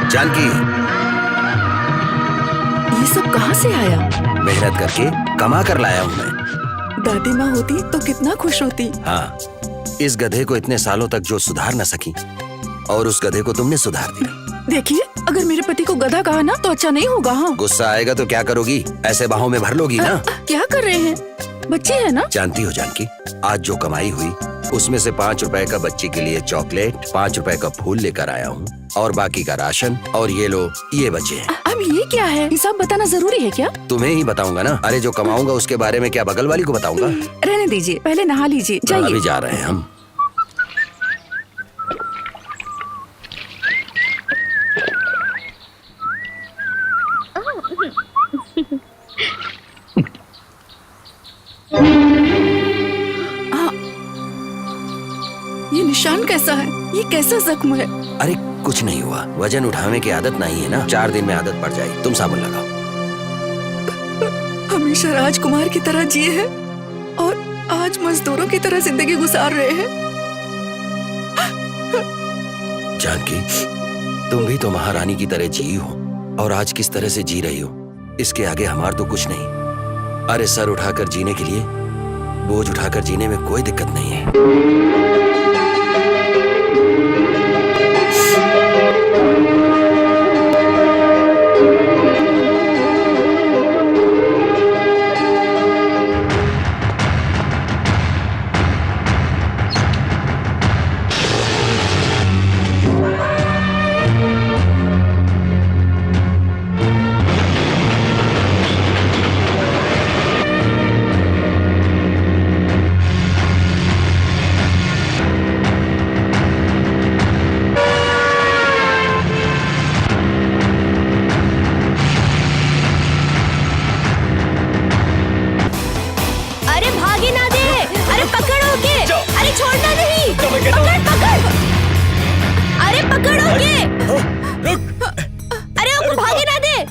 जानकी, ये सब कहाँ से आया? मेहनत करके कमा कर लाया हूँ मैं। दादी माँ होती तो कितना खुश होती। हाँ, इस गधे को इतने सालों तक जो सुधार न सकी, और उस गधे को तुमने सुधार दिया। देखिए, अगर मेरे पति को गधा कहा ना तो अच्छा नहीं होगा। हाँ, गुस्सा आएगा तो क्या करोगी? ऐसे बाहों में भर लोगी ना। क्या कर रहे हैं? बच्ची है ना? जानती हो जानकी, आज जो कमाई हुई उसमें से 5 रुपए का बच्ची के लिए चॉकलेट, 5 रुपए का फूल लेकर आया हूँ, और बाकी का राशन, और ये लो, ये बचे हैं। अब ये क्या है? ये सब बताना जरूरी है क्या? तुम्हें ही बताऊंगा ना। अरे जो कमाऊंगा उसके बारे में क्या बगल वाली को बताऊंगा? रहने दीजिए, पहले नहा लीजिए, अभी जाइए। जा रहे हैं हम। ये निशान कैसा है? ये कैसा जख्म है? अरे कुछ नहीं हुआ, वजन उठाने की आदत नहीं है ना, 4 दिन में आदत पड़ जाएगी। तुम साबुन लगाओ। हमेशा राजकुमार की तरह जिए हैं और आज मजदूरों की तरह जिंदगी गुजार रहे हैं। जानकी, तुम भी तो महारानी की तरह जी हो, और आज किस तरह से जी रही हो, इसके आगे हमार तो कुछ नहीं। अरे सर उठाकर जीने के लिए बोझ उठाकर जीने में कोई दिक्कत नहीं है।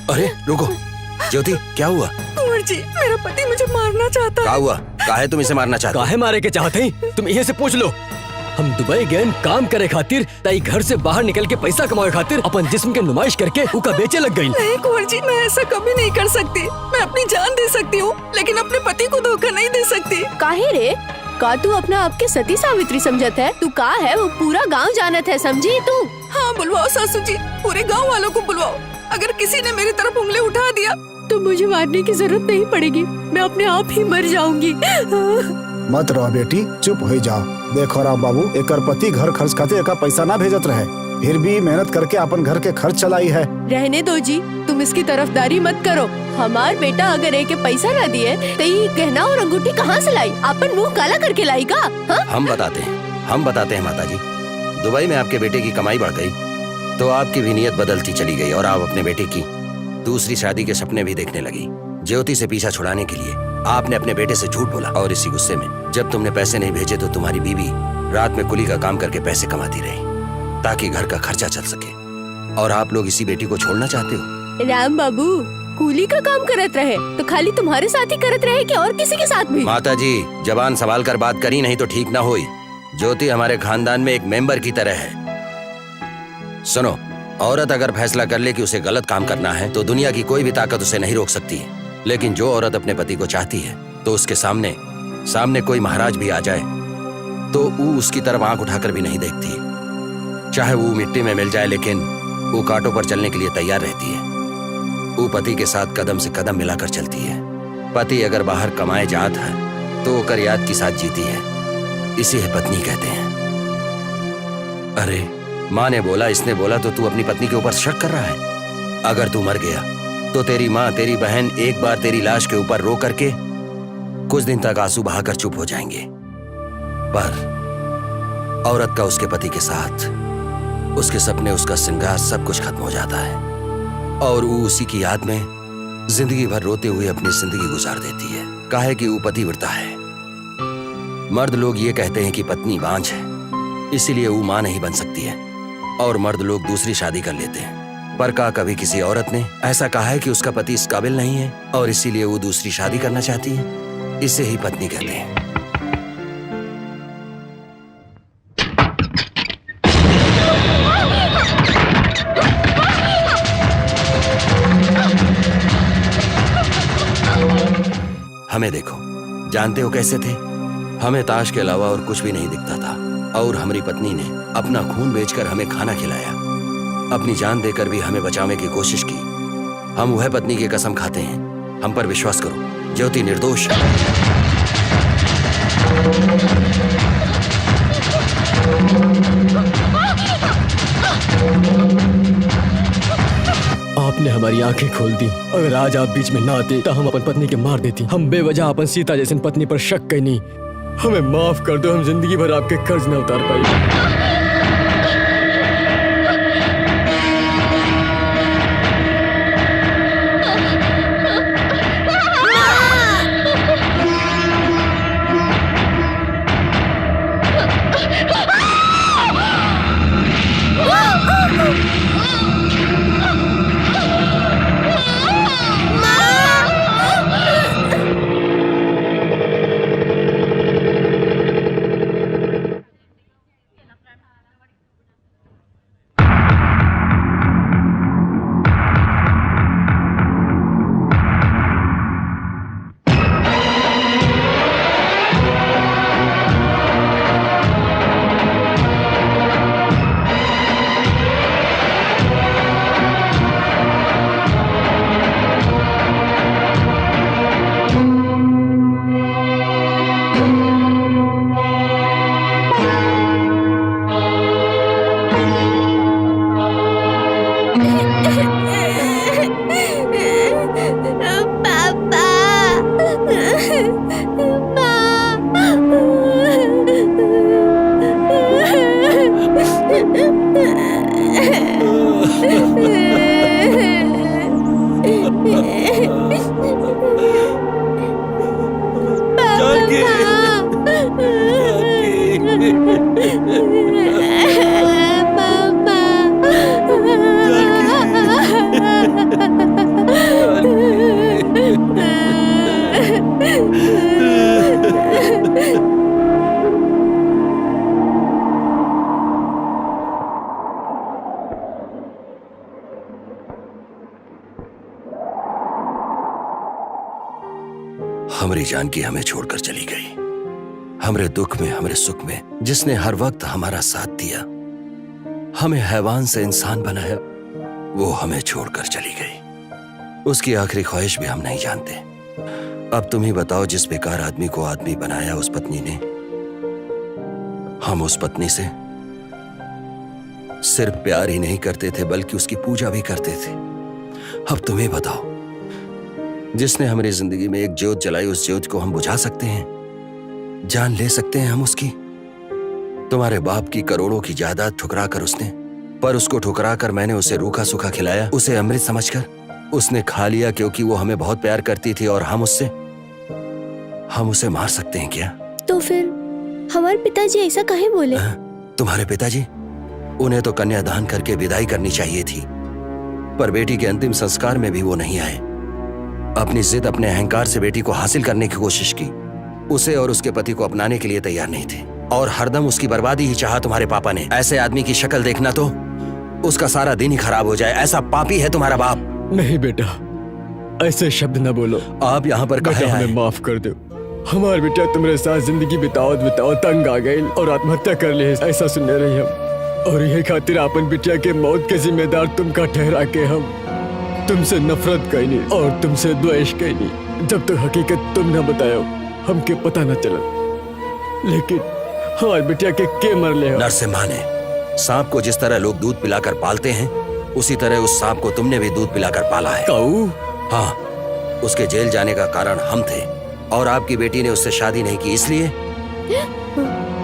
अरे रुको ज्योति, क्या हुआ? कुंवर जी, मेरा पति मुझे मारना चाहता है। क्या हुआ? काहे तुम इसे मारना चाहते? काहे मारे के चाहते हैं? तुम यहीं से पूछ लो। हम दुबई गए काम करे खातिर, ताई घर से बाहर निकल के पैसा कमाए खातिर अपन जिस्म के नुमाइश करके उका बेचे लग गई। नहीं कुंवर जी, मैं ऐसा कभी नहीं कर सकती। मैं अपनी जान दे सकती हूँ, लेकिन अपने पति को धोखा नहीं दे सकती। काहे रे? का तू अपना आपके सती सावित्री समझत है? तू का है वो पूरा गांव जानत है, समझी तू? हाँ बुलवाओ सासू जी, पूरे गांव वालों को बुलवाओ। अगर किसी ने मेरी तरफ उंगली उठा दिया तो मुझे मारने की जरूरत नहीं पड़ेगी, मैं अपने आप ही मर जाऊंगी। मत रहो बेटी, चुप हो जाओ। देखो राम बाबू, एकर पति घर खर्च खातिर एका पैसा ना भेजत रहे, फिर भी मेहनत करके अपन घर के खर्च चलाई है। रहने दो जी, तुम इसकी तरफदारी मत करो। हमार बेटा अगर एक पैसा न दिए तो ये गहना और अंगूठी कहाँ से लाई? अपन मुंह काला करके लाई का? हम बताते हैं माता जी। दुबई में आपके बेटे की कमाई बढ़ गई तो आपकी भी नीयत बदलती चली गई, और आप अपने बेटे की दूसरी शादी के सपने भी देखने लगी। ज्योति से पीछा छुड़ाने के लिए आपने अपने बेटे से झूठ बोला, और इसी गुस्से में जब तुमने पैसे नहीं भेजे तो तुम्हारी बीवी रात में कुली का काम करके पैसे कमाती रही ताकि घर का खर्चा चल सके, और आप लोग इसी बेटी को छोड़ना चाहते हो। राम बाबू, कूली का काम करत रहे तो खाली तुम्हारे साथ ही करत रहे कि और किसी के साथ भी? माता जी, जबान संभाल कर बात करी, नहीं तो ठीक ना हुई। ज्योति हमारे खानदान में एक मेंबर की तरह है। सुनो, औरत अगर फैसला कर ले कि उसे गलत काम करना है तो दुनिया की कोई भी ताकत उसे नहीं रोक सकती है, लेकिन जो औरत अपने पति को चाहती है तो उसके सामने कोई महाराज भी आ जाए तो वो उसकी तरफ आंख उठाकर भी नहीं देखती है। चाहे वो मिट्टी में मिल जाए, लेकिन वो कांटों पर चलने के लिए तैयार रहती है। वो पति के साथ कदम से कदम मिलाकर चलती है। पति अगर बाहर कमाए जात है तो वो कर याद की साथ जीती है, इसी है पत्नी कहते हैं। अरे माँ ने बोला, इसने बोला, तो तू अपनी पत्नी के ऊपर शक कर रहा है। अगर तू मर गया तो तेरी माँ, तेरी बहन एक बार तेरी लाश के ऊपर रो करके कुछ दिन तक आंसू बहाकर चुप हो जाएंगे, पर औरत का उसके पति के साथ उसके सपने, उसका श्रृंगार सब कुछ खत्म हो जाता है, और वो उसी की याद में जिंदगी भर रोते हुए अपनी जिंदगी गुजार देती है। काहे कि वो पतिव्रता है। मर्द लोग ये कहते हैं कि पत्नी बांझ है, इसीलिए वो माँ नहीं बन सकती है, और मर्द लोग दूसरी शादी कर लेते हैं। पर का कभी किसी औरत ने ऐसा कहा है कि उसका पति इस काबिल नहीं है और इसीलिए वो दूसरी शादी करना चाहती है? इसे ही पत्नी कहते हैं। हमें देखो, जानते हो कैसे थे? हमें ताश के अलावा और कुछ भी नहीं दिखता था, और हमारी पत्नी ने अपना खून बेचकर हमें खाना खिलाया, अपनी जान देकर भी हमें बचाने की कोशिश की। हम वह पत्नी की कसम खाते हैं। हम पर विश्वास करो, ज्योति निर्दोष है। आपने हमारी आंखें खोल दी। अगर आज आप बीच में ना आते तो हम अपन पत्नी के मार देती। हम बेवजह अपन सीता जैसी पत्नी पर शक कहीं नहीं। हमें माफ कर दो, हम जिंदगी भर आपके कर्ज न उतार पाए। हमारी जानकी हमें छोड़कर चली गई। हमारे दुख में, हमारे सुख में जिसने हर वक्त हमारा साथ दिया, हमें हैवान से इंसान बनाया, वो हमें छोड़कर चली गई। उसकी आखिरी ख्वाहिश भी हम नहीं जानते। अब तुम ही बताओ, जिस बेकार आदमी को आदमी बनाया उस पत्नी ने, हम उस पत्नी से सिर्फ प्यार ही नहीं करते थे बल्कि उसकी पूजा भी करते थे। अब तुम ही बताओ, जिसने हमारी जिंदगी में एक ज्योत जलाई, उस ज्योत को हम बुझा सकते हैं? जान ले सकते हैं हम उसकी? तुम्हारे बाप की करोड़ों की जायदाद ठुकरा कर उसने, पर उसको ठुकरा कर मैंने उसे रूखा सूखा खिलाया, उसे अमृत समझकर। उसने खा लिया क्योंकि वो हमें बहुत प्यार करती थी, और हम उसे मार सकते हैं क्या? तो फिर हमारे पिताजी ऐसा काहे बोले? तुम्हारे पिताजी? उन्हें तो कन्यादान करके विदाई करनी चाहिए थी, पर बेटी के अंतिम संस्कार में भी वो नहीं आए। अपनी जिद, अपने अहंकार से बेटी को हासिल करने की कोशिश की, उसे और उसके पति को अपनाने के लिए तैयार नहीं थे, और हरदम उसकी बर्बादी ही चाहा तुम्हारे पापा ने। ऐसे आदमी की शक्ल देखना तो उसका सारा दिन ही खराब हो जाए, ऐसा पापी है तुम्हारा बाप। नहीं बेटा, ऐसे शब्द न बोलो। आप यहाँ पर बेटा, हमें माफ कर दो। हमारे बेटा तुम्हारे साथ जिंदगी बिताओ तंग आ गए और आत्महत्या कर ले, ऐसा सुनने रही हम। और यही खातिर अपन बिटिया के मौत के जिम्मेदार तुमका ठहरा के हम तुमसे नफरत कहीं और तुमसे द्वेष कहीं। जब तक हकीकत तुम न बतायो हमके पता न चला, लेकिन हमारे बिटिया के मर ले। नरसिम्हा ने सांप को जिस तरह लोग दूध पिलाकर पालते हैं, उसी तरह उस सांप को तुमने भी दूध पिलाकर पाला है। काऊ? हाँ, उसके जेल जाने का कारण हम थे, और आपकी बेटी ने उससे शादी नहीं की,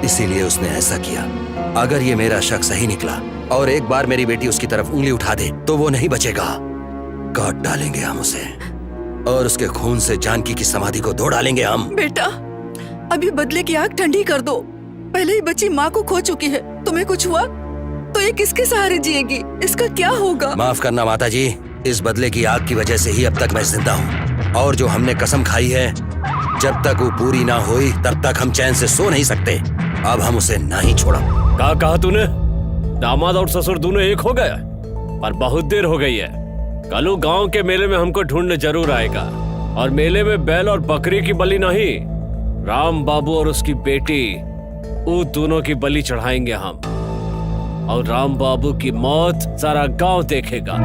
इसीलिए उसने ऐसा किया। अगर ये मेरा शक सही निकला और एक बार मेरी बेटी उसकी तरफ उंगली उठा दे तो वो नहीं बचेगा। काट डालेंगे हम उसे, और उसके खून से जानकी की समाधि को धो डालेंगे हम। बेटा, अभी बदले की आग ठंडी कर दो। पहले ही बच्ची माँ को खो चुकी है, तुम्हें कुछ हुआ तो ये किसके सहारे जिएगी? इसका क्या होगा? माफ करना माताजी, इस बदले की आग की वजह से ही अब तक मैं जिंदा हूँ, और जो हमने कसम खाई है जब तक वो पूरी ना हुई तब तक हम चैन से सो नहीं सकते। अब हम उसे नहीं छोड़ा। कहा तूने? दामाद और ससुर दोनों एक हो गया, पर बहुत देर हो गई है। कल गांव के मेले में हमको ढूंढने जरूर आएगा। और मेले में बैल और बकरी की बलि नहीं, राम बाबू और उसकी बेटी वो दोनों की बलि चढ़ाएंगे हम। और राम बाबू की मौत सारा गांव देखेगा।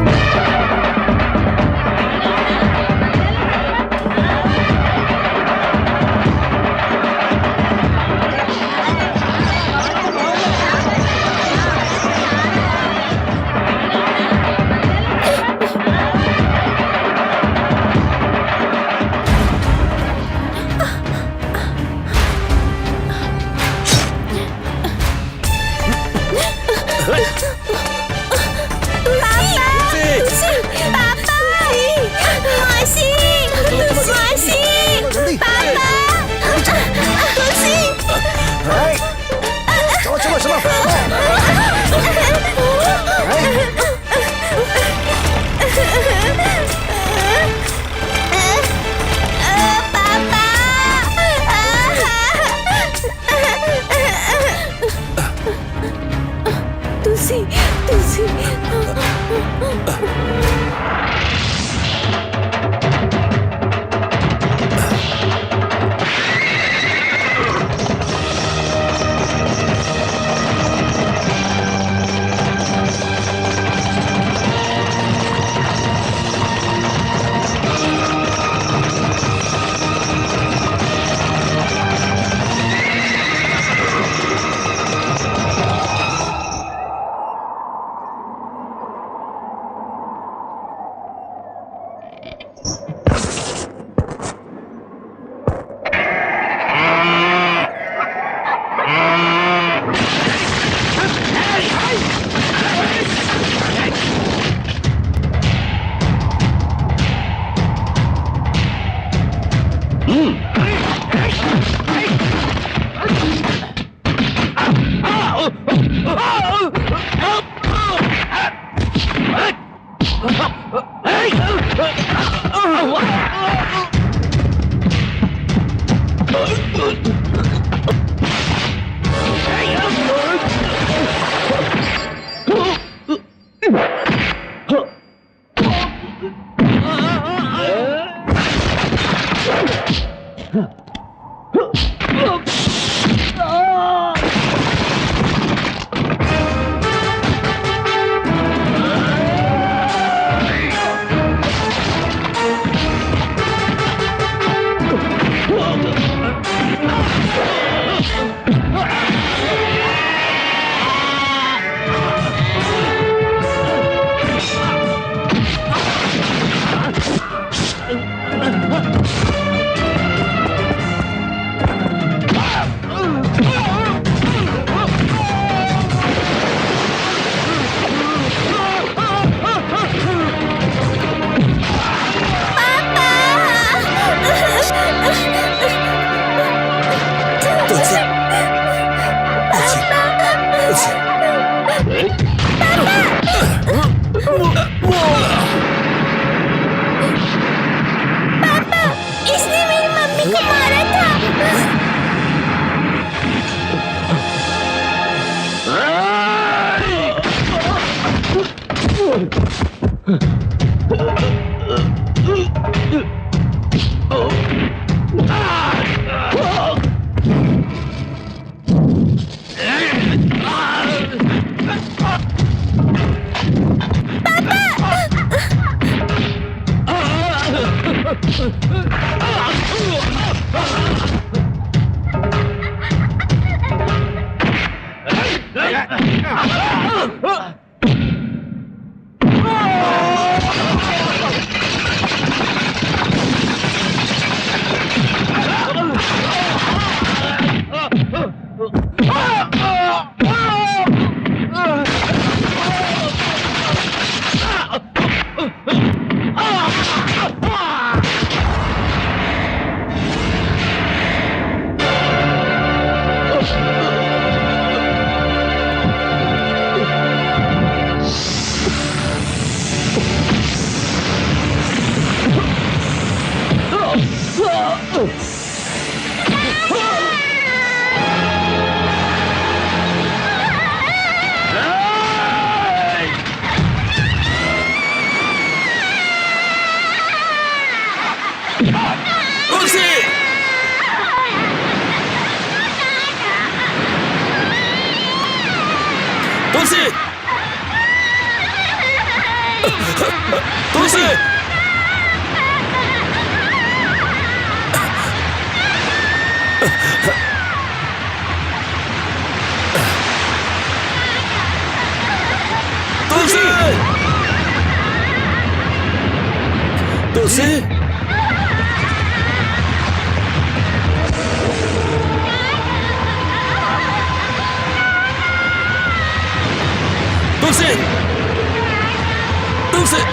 चलो चलो चलो। तुलसी तुलसी इसने मेरी मम्मी को मारा था। तुलसी! तुलसी! तुलसी! तुलसी! तुलसी!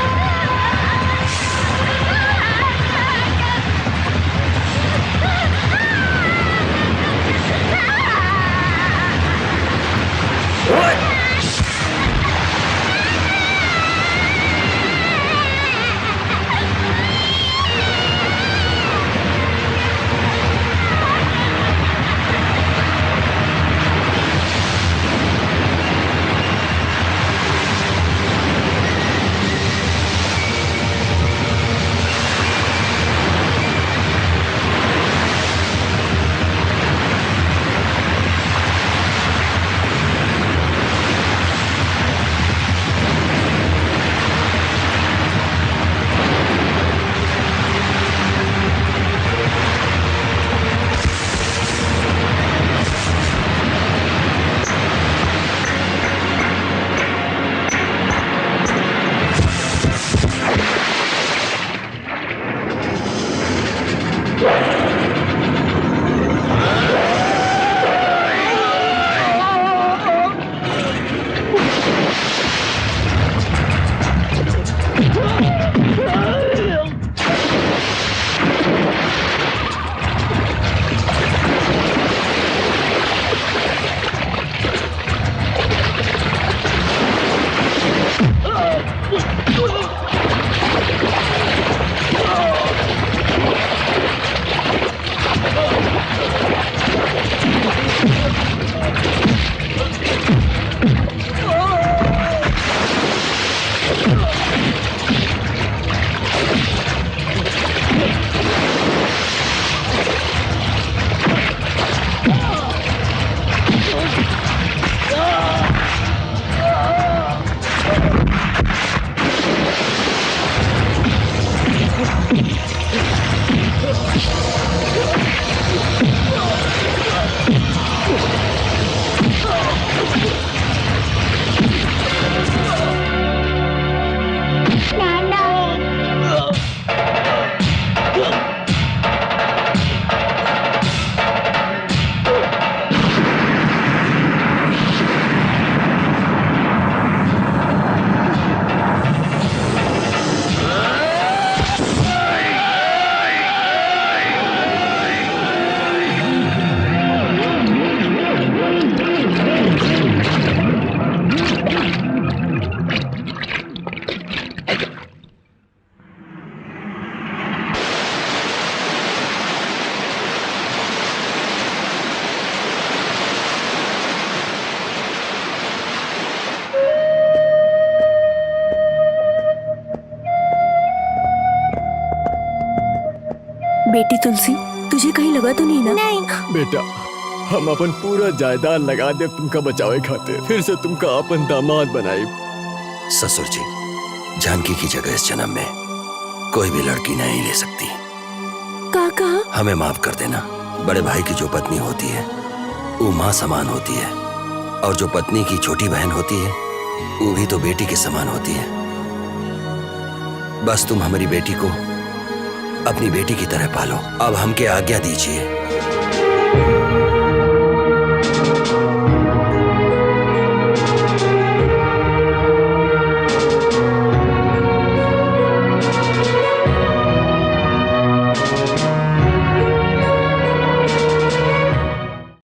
बेटी तुलसी, तुझे कहीं लगा तो नहीं ना? नहीं। बेटा, हम अपन पूरा जायदाद लगा दे तुमका बचावे खातिर, फिर से तुमका अपन दामाद बनाई। ससुर जी, जानकी की जगह इस जन्म में कोई भी लड़की नहीं ले सकती। काका, हमें माफ कर देना। बड़े भाई की जो पत्नी होती है वो माँ समान होती है, और जो पत्नी की छोटी बहन होती है वो भी तो बेटी के समान होती है। बस तुम हमारी बेटी को अपनी बेटी की तरह पालो। अब हमके आज्ञा दीजिए।